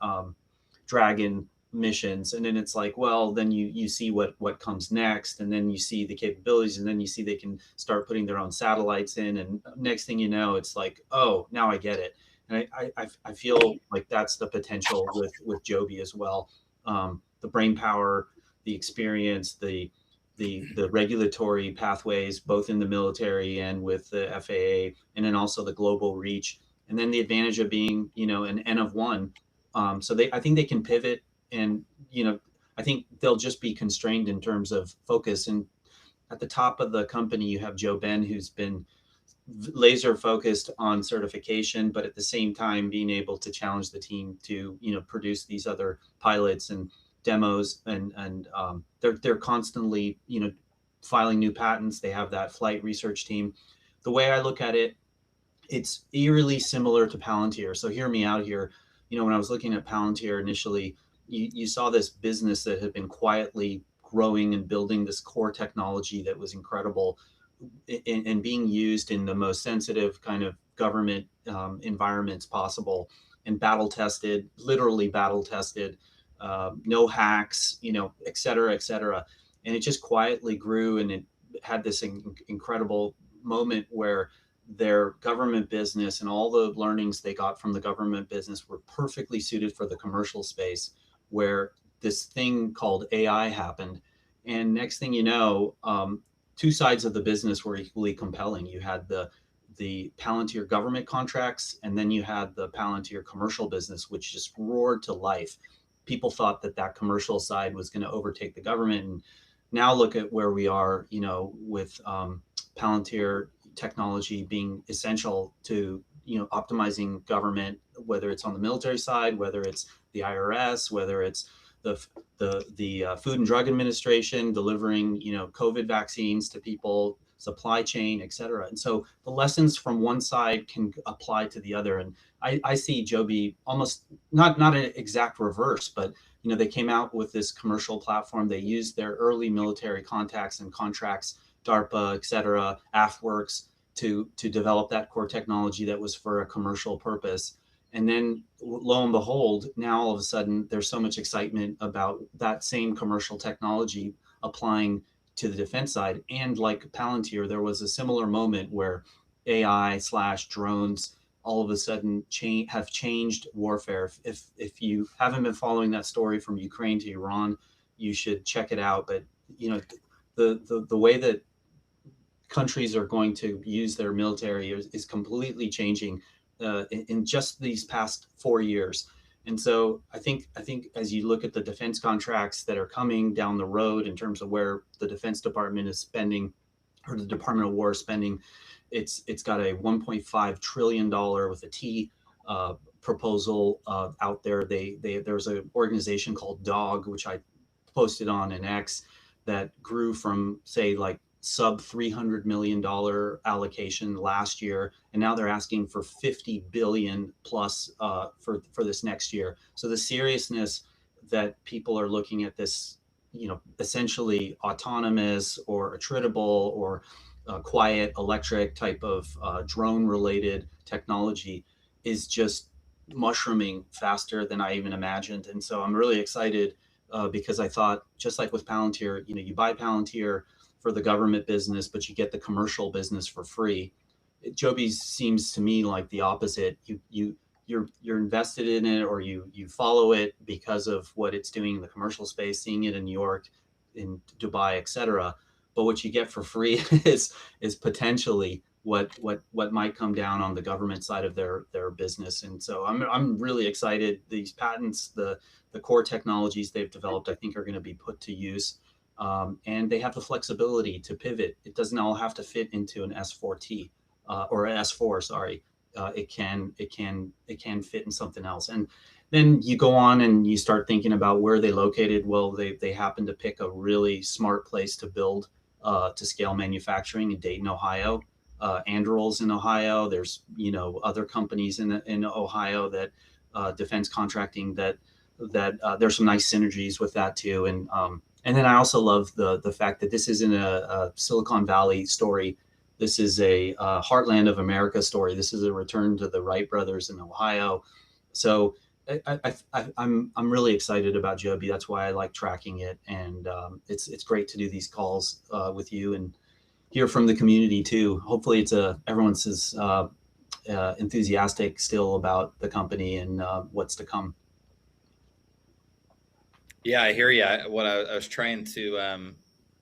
Dragon missions? And then it's like, well, then you see what comes next, and then you see the capabilities, and then you see they can start putting their own satellites in, and next thing you know, it's like, oh, now I get it. And I feel like that's the potential with Joby as well. The brain power, the experience, the regulatory pathways, both in the military and with the FAA, and then also the global reach, and then the advantage of being, an N of one. So I think they can pivot, and I think they'll just be constrained in terms of focus. And at the top of the company, you have Joe Ben, who's been laser focused on certification, but at the same time being able to challenge the team to produce these other pilots and demos, and they're constantly filing new patents. They have that flight research team. The way I look at it, it's eerily similar to Palantir. So hear me out here. When I was looking at Palantir initially, you saw this business that had been quietly growing and building this core technology that was incredible, and being used in the most sensitive kind of government environments possible, and literally battle tested, no hacks, et cetera, et cetera. And it just quietly grew, and it had this incredible moment where their government business and all the learnings they got from the government business were perfectly suited for the commercial space, where this thing called AI happened. And next thing you know, two sides of the business were equally compelling. You had the Palantir government contracts, and then you had the Palantir commercial business, which just roared to life. People thought that commercial side was going to overtake the government. And now look at where we are, with Palantir technology being essential to optimizing government, whether it's on the military side, whether it's the IRS, whether it's the Food and Drug Administration delivering COVID vaccines to people, supply chain, et cetera. And so the lessons from one side can apply to the other. And I see Joby almost not an exact reverse, but they came out with this commercial platform. They used their early military contacts and contracts, DARPA, et cetera, AFWorks, to develop that core technology that was for a commercial purpose. And then lo and behold, now all of a sudden there's so much excitement about that same commercial technology applying to the defense side. And like Palantir, there was a similar moment where AI/drones all of a sudden have changed warfare. If you haven't been following that story from Ukraine to Iran, you should check it out. But the way that countries are going to use their military is completely changing in just these past 4 years. And so I think as you look at the defense contracts that are coming down the road in terms of where the Defense Department is spending, or the Department of War is spending, it's got a $1.5 trillion with a T proposal out there. There's an organization called DOG, which I posted on an X, that grew from, say, like sub $300 million allocation last year, and now they're asking for 50 billion plus for this next year. So the seriousness that people are looking at this, essentially autonomous or attritable or quiet electric type of drone related technology is just mushrooming faster than I even imagined. And so I'm really excited because I thought, just like with Palantir, you buy Palantir for the government business, but you get the commercial business for free. Joby seems to me like the opposite. You're invested in it, or you follow it because of what it's doing in the commercial space, seeing it in New York, in Dubai, etc. But what you get for free is potentially what might come down on the government side of their business. And so I'm really excited. These patents, the core technologies they've developed, I think are going to be put to use. And they have the flexibility to pivot. It doesn't all have to fit into an S4T or an S4. Sorry, it can fit in something else. And then you go on and you start thinking about where they located. Well, they happen to pick a really smart place to build to scale manufacturing in Dayton, Ohio. Anduril's in Ohio. There's other companies in Ohio that defense contracting that there's some nice synergies with that too. And then I also love the fact that this isn't a Silicon Valley story. This is a Heartland of America story. This is a return to the Wright brothers in Ohio. So I'm really excited about Joby. That's why I like tracking it, and it's great to do these calls with you and hear from the community too. Hopefully, everyone's as enthusiastic still about the company and what's to come. Yeah, I hear you. What I was trying to,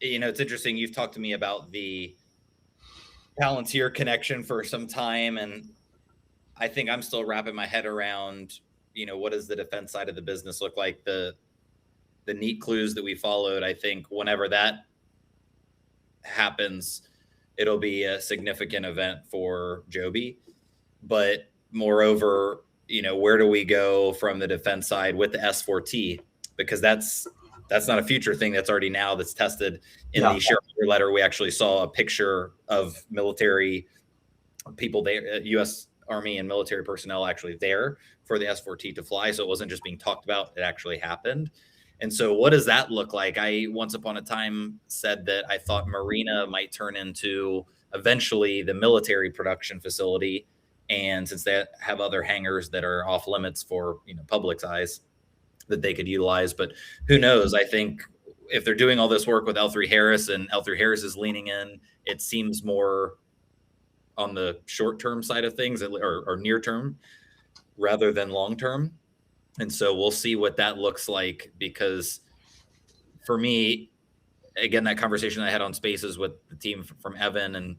it's interesting. You've talked to me about the Palantir connection for some time, and I think I'm still wrapping my head around, what does the defense side of the business look like? The neat clues that we followed. I think whenever that happens, it'll be a significant event for Joby. But moreover, where do we go from the defense side with the S4T? Because that's not a future thing. That's already now that's tested in the shareholder letter. We actually saw a picture of military people there, U.S. Army and military personnel actually there for the S4T to fly. So it wasn't just being talked about, it actually happened. And so what does that look like? I once upon a time said that I thought Marina might turn into eventually the military production facility. And since they have other hangars that are off limits for public's eyes, that they could utilize, but who knows? I think if they're doing all this work with L3Harris and L3Harris is leaning in, it seems more on the short-term side of things or near-term rather than long-term. And so we'll see what that looks like, because for me, again, that conversation I had on Spaces with the team from Evan and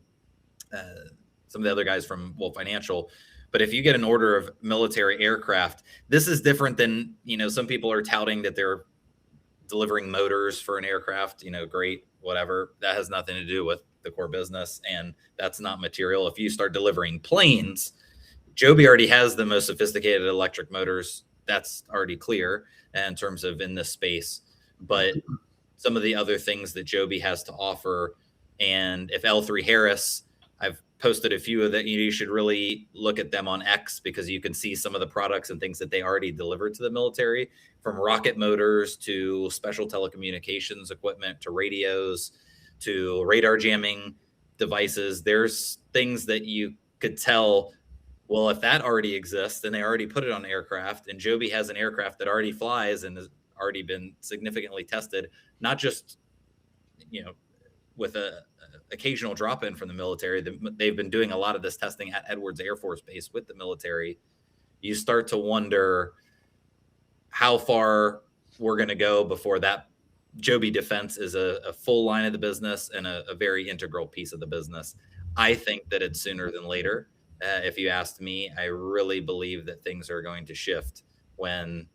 some of the other guys from Wolf Financial. But if you get an order of military aircraft, this is different than, some people are touting that they're delivering motors for an aircraft, great, whatever. That has nothing to do with the core business, and that's not material. If you start delivering planes, Joby already has the most sophisticated electric motors. That's already clear in terms of in this space. But some of the other things that Joby has to offer, and if L3Harris, I've posted a few of that, you should really look at them on X, because you can see some of the products and things that they already delivered to the military, from rocket motors to special telecommunications equipment to radios to radar jamming devices. There's things that you could tell Well, if that already exists and they already put it on aircraft, and Joby has an aircraft that already flies and has already been significantly tested, not just, with a occasional drop in from the military, they've been doing a lot of this testing at Edwards Air Force Base with the military. You start to wonder how far we're going to go before that Joby Defense is a full line of the business and a very integral piece of the business. I think that it's sooner than later. If you asked me, I really believe that things are going to shift when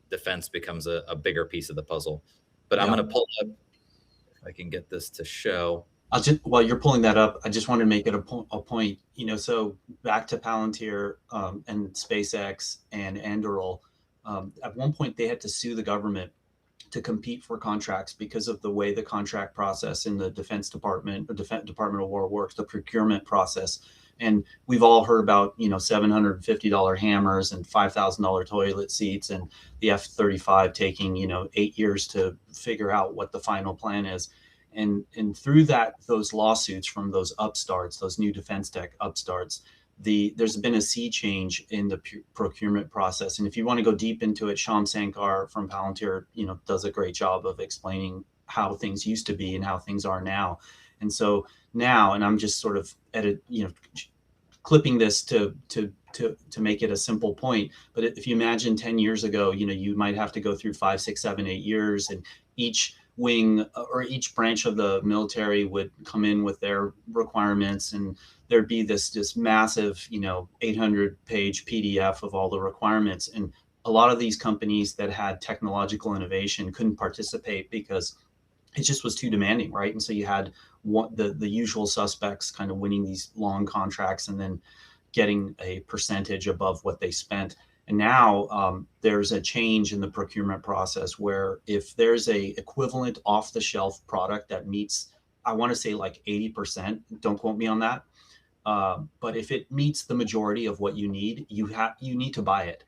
defense becomes a bigger piece of the puzzle. But I'm going to pull up, if I can get this to show. While you're pulling that up, I just want to make it a point, so back to Palantir and SpaceX and Anduril. At one point, they had to sue the government to compete for contracts because of the way the contract process in the Defense Department or Department of War works, the procurement process. And we've all heard about, $750 hammers and $5,000 toilet seats, and the F-35 taking, 8 years to figure out what the final plan is. And through those lawsuits from those upstarts, those new defense tech upstarts, there's been a sea change in the procurement process. And if you want to go deep into it, Shyam Sankar from Palantir, does a great job of explaining how things used to be and how things are now. And so now, and I'm just sort of clipping this to make it a simple point. But if you imagine 10 years ago, you might have to go through 5, 6, 7, 8 years, and each wing or each branch of the military would come in with their requirements, and there'd be this massive 800-page PDF of all the requirements. And a lot of these companies that had technological innovation couldn't participate because it just was too demanding, right? And so you had the usual suspects kind of winning these long contracts and then getting a percentage above what they spent. And now there's a change in the procurement process where if there's a equivalent off-the-shelf product that meets, I want to say like 80%, don't quote me on that, but if it meets the majority of what you need, you need to buy it.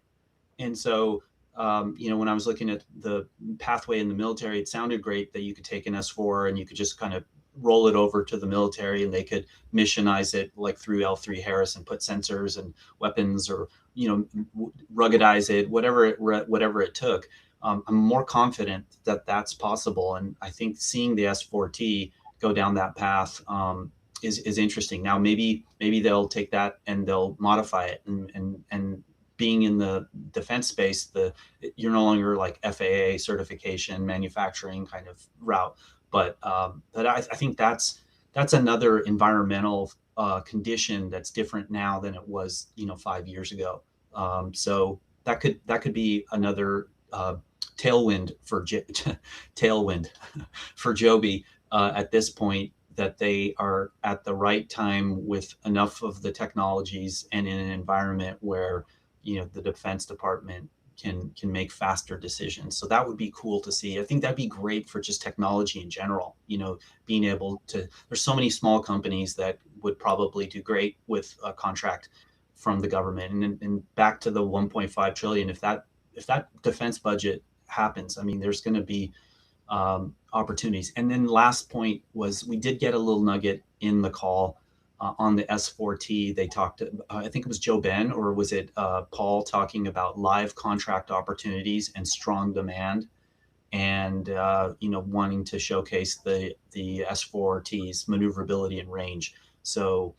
And so, when I was looking at the pathway in the military, it sounded great that you could take an S4 and you could just kind of roll it over to the military and they could missionize it like through L3 Harris and put sensors and weapons or, ruggedize it, whatever it took. I'm more confident that that's possible. And I think seeing the S4T go down that path is interesting. Now, maybe they'll take that and they'll modify it and being in the defense space, you're no longer like FAA certification, manufacturing kind of route. But I think that's another environmental condition that's different now than it was 5 years ago. So that could be another tailwind for Joby at this point, that they are at the right time with enough of the technologies and in an environment where the Defense Department can make faster decisions. So that would be cool to see. I think that'd be great for just technology in general, being able to, there's so many small companies that would probably do great with a contract from the government. And back to the 1.5 trillion, if that defense budget happens, I mean, there's going to be opportunities. And then last point was, we did get a little nugget in the call on the S4T. They talked, I think it was Joe Ben, or was it Paul, talking about live contract opportunities and strong demand, and wanting to showcase the S4T's maneuverability and range. So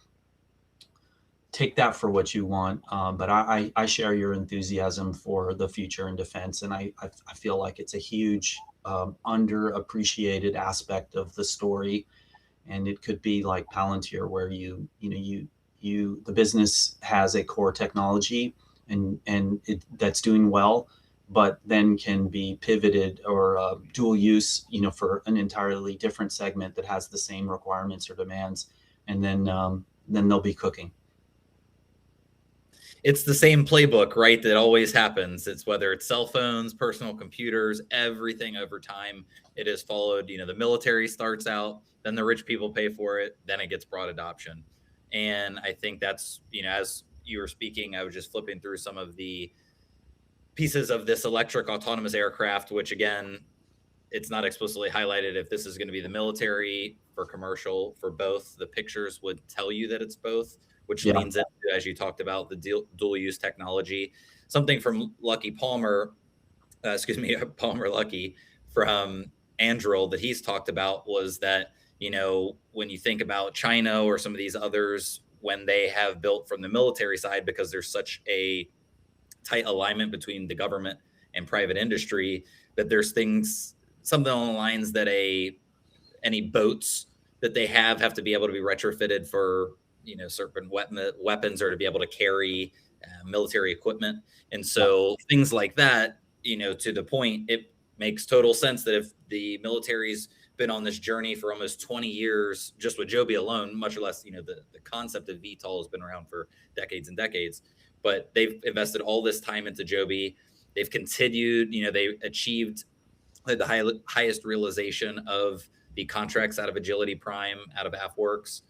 take that for what you want, but I share your enthusiasm for the future in defense, and I feel like it's a huge underappreciated aspect of the story. And it could be like Palantir, where the business has a core technology and that's doing well, but then can be pivoted or dual use, for an entirely different segment that has the same requirements or demands, and then they'll be cooking. It's the same playbook, right? That always happens. It's whether it's cell phones, personal computers, everything over time, it is followed. The military starts out, then the rich people pay for it, then it gets broad adoption. And I think that's, as you were speaking, I was just flipping through some of the pieces of this electric autonomous aircraft, which again, it's not explicitly highlighted if this is going to be the military, for commercial, for both. The pictures would tell you that it's both. which Yeah. leans into, as you talked about, the dual use technology. Something from Palmer Luckey from Anduril that he's talked about was that, you know, when you think about China or some of these others, when they have built from the military side, because there's such a tight alignment between the government and private industry, that there's things, something along the lines that any boats that they have to be able to be retrofitted for, you know, certain weapons or to be able to carry military equipment. And so things like that, you know, to the point, it makes total sense that if the military's been on this journey for almost 20 years, just with Joby alone, much less, you know, the concept of VTOL has been around for decades and decades, but they've invested all this time into Joby. They've continued, you know, they achieved the highest realization of the contracts out of Agility Prime, out of AFWorks.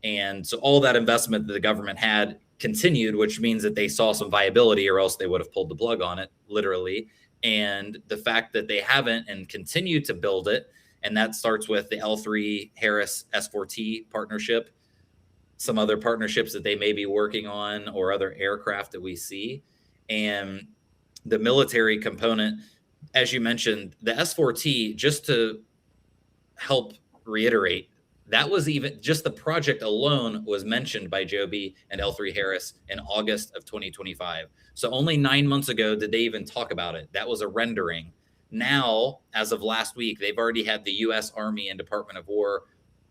And so all that investment that the government had continued, which means that they saw some viability, or else they would have pulled the plug on it, literally. And the fact that they haven't and continue to build it, and that starts with the L3 Harris S4T partnership, some other partnerships that they may be working on, or other aircraft that we see. And the military component, as you mentioned, the S4T, just to help reiterate, that was even just the project alone was mentioned by Joby and L3 Harris in August of 2025. So only 9 months ago did they even talk about it. That was a rendering. Now, as of last week, they've already had the US Army and Department of War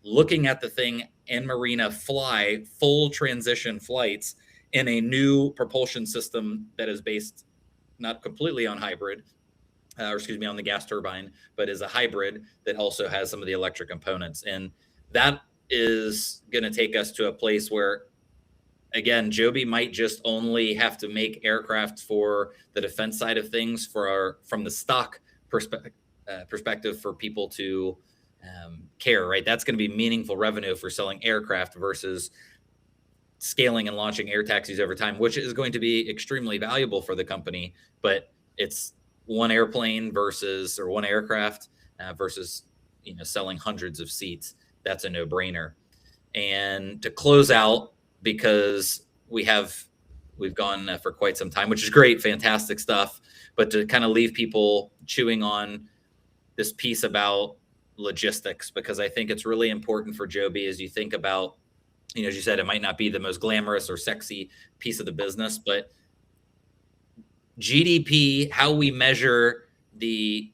looking at the thing and Marina fly full transition flights in a new propulsion system that is based not completely on hybrid, on the gas turbine, but is a hybrid that also has some of the electric components. And that is going to take us to a place where, again, Joby might just only have to make aircraft for the defense side of things from the stock perspective for people to care, right? That's going to be meaningful revenue for selling aircraft versus scaling and launching air taxis over time, which is going to be extremely valuable for the company, but it's one airplane or one aircraft versus, you know, selling hundreds of seats. That's a no-brainer. And to close out, because we've gone for quite some time, which is great, fantastic stuff, but to kind of leave people chewing on this piece about logistics, because I think it's really important for Joby as you think about, you know, as you said, it might not be the most glamorous or sexy piece of the business, but GDP, how we measure the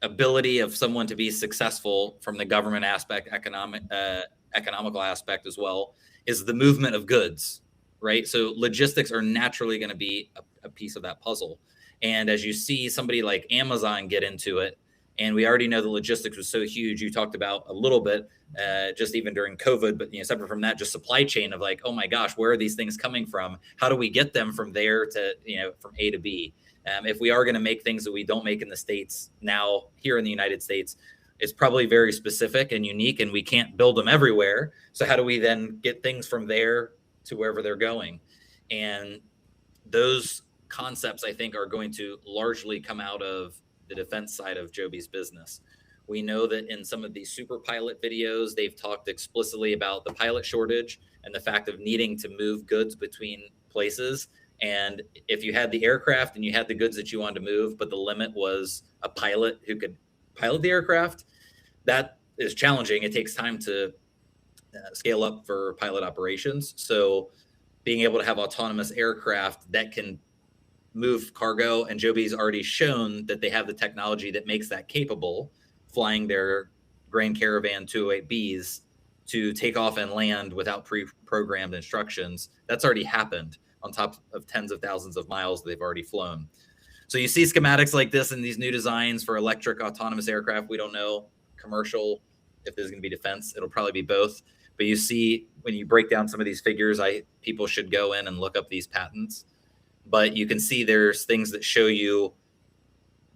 ability of someone to be successful from the government aspect, economical aspect as well, is the movement of goods, right? So logistics are naturally going to be a piece of that puzzle. And as you see somebody like Amazon get into it, and we already know the logistics was so huge. You talked about a little bit, just even during COVID, but, you know, separate from that, just supply chain of like, oh my gosh, where are these things coming from? How do we get them from there to, you know, from A to B? If we are going to make things that we don't make in the States now here in the United States, it's probably very specific and unique, and we can't build them everywhere. So how do we then get things from there to wherever they're going? And those concepts, I think, are going to largely come out of the defense side of Joby's business. We know that in some of these super pilot videos, they've talked explicitly about the pilot shortage and the fact of needing to move goods between places. And if you had the aircraft and you had the goods that you wanted to move, but the limit was a pilot who could pilot the aircraft, that is challenging. It takes time to scale up for pilot operations. So being able to have autonomous aircraft that can move cargo, and Joby's already shown that they have the technology that makes that capable, flying their Grand Caravan 208Bs to take off and land without pre-programmed instructions. That's already happened on top of tens of thousands of miles they've already flown. So you see schematics like this in these new designs for electric autonomous aircraft. We don't know commercial, if there's going to be defense, it'll probably be both. But you see, when you break down some of these figures, people should go in and look up these patents. But you can see there's things that show you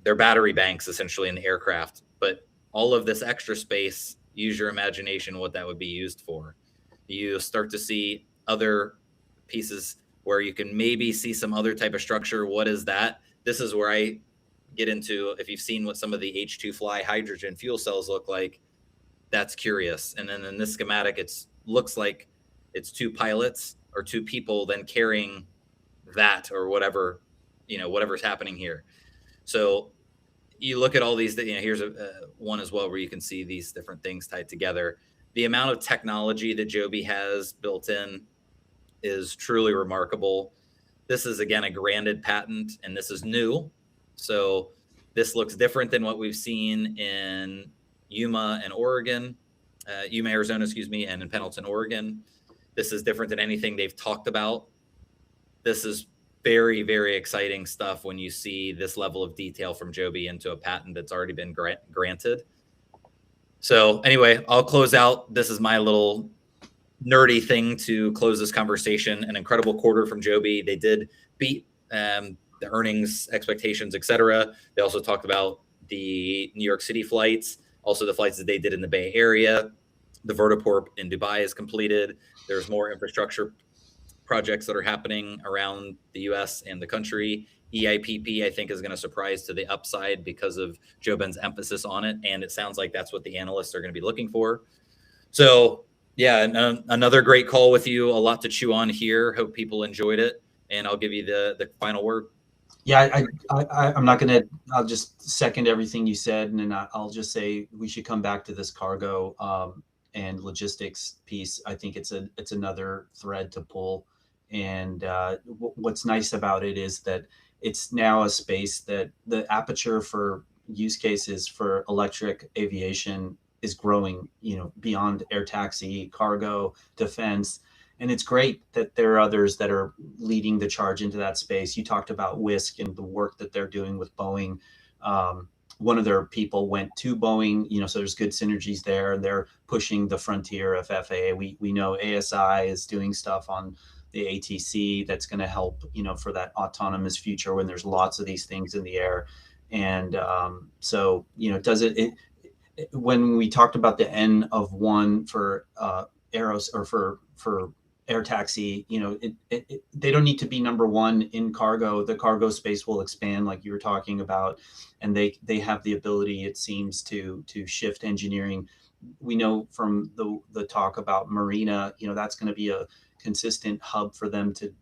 their battery banks essentially in the aircraft. But all of this extra space, use your imagination what that would be used for. You start to see other pieces where you can maybe see some other type of structure. What is that? This is where I get into, if you've seen what some of the H2 Fly hydrogen fuel cells look like, that's curious. And then in this schematic, it looks like it's two pilots or 2 people then carrying that or whatever, whatever's happening here. So you look at all these, here's one as well where you can see these different things tied together. The amount of technology that Joby has built in is truly remarkable. This is, again, a granted patent, and this is new. So this looks different than what we've seen in Yuma, Arizona, and in Pendleton, Oregon. This is different than anything they've talked about. This is very, very exciting stuff when you see this level of detail from Joby into a patent that's already been granted. So anyway, I'll close out. This is my little nerdy thing to close this conversation. An incredible quarter from Joby. They did beat the earnings expectations, etc. They also talked about the New York City flights, also the flights that they did in the Bay Area. The vertiport in Dubai is completed. There's more infrastructure projects that are happening around the US and the country. EIPP, I think, is going to surprise to the upside because of JoBen's emphasis on it. And it sounds like that's what the analysts are going to be looking for. So yeah, another great call with you. A lot to chew on here. Hope people enjoyed it. And I'll give you the final word. Yeah, I'm not going to, I'll just second everything you said. And then I'll just say we should come back to this cargo and logistics piece. I think it's another thread to pull. And what's nice about it is that it's now a space that the aperture for use cases for electric aviation is growing, beyond air taxi, cargo, defense. And it's great that there are others that are leading the charge into that space. You talked about Whisk and the work that they're doing with Boeing. One of their people went to Boeing, so there's good synergies there, and they're pushing the frontier of FAA. We know ASI is doing stuff on the ATC that's going to help, for that autonomous future when there's lots of these things in the air. And so, when we talked about the N of 1 for Aeros or for air taxi, they don't need to be number 1 in cargo. The cargo space will expand, like you were talking about, and they have the ability, it seems, to shift engineering. We know from the talk about Marina, that's going to be a consistent hub for them to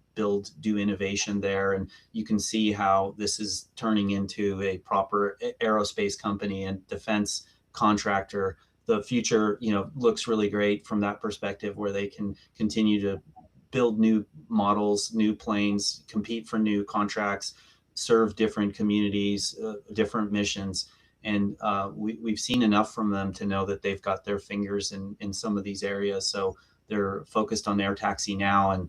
do innovation there. And you can see how this is turning into a proper aerospace company and defense contractor. The future, looks really great from that perspective, where they can continue to build new models, new planes, compete for new contracts, serve different communities, different missions. And we've seen enough from them to know that they've got their fingers in some of these areas. So they're focused on air taxi now, and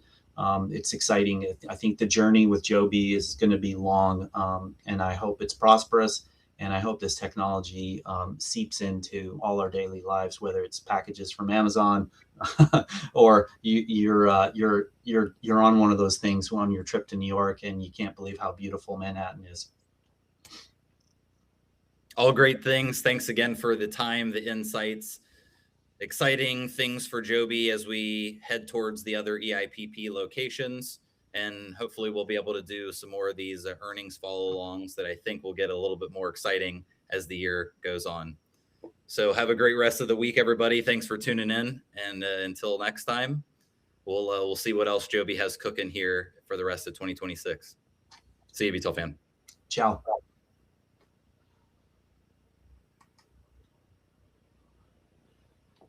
it's exciting. I think the journey with Joby is going to be long, and I hope it's prosperous. And I hope this technology seeps into all our daily lives, whether it's packages from Amazon or you're on one of those things on your trip to New York and you can't believe how beautiful Manhattan is. All great things. Thanks again for the time, the insights. Exciting things for Joby as we head towards the other EIPP locations. And hopefully we'll be able to do some more of these earnings follow-alongs that I think will get a little bit more exciting as the year goes on. So have a great rest of the week, everybody. Thanks for tuning in. And until next time, we'll see what else Joby has cooking here for the rest of 2026. See you, VTOL fan. Ciao.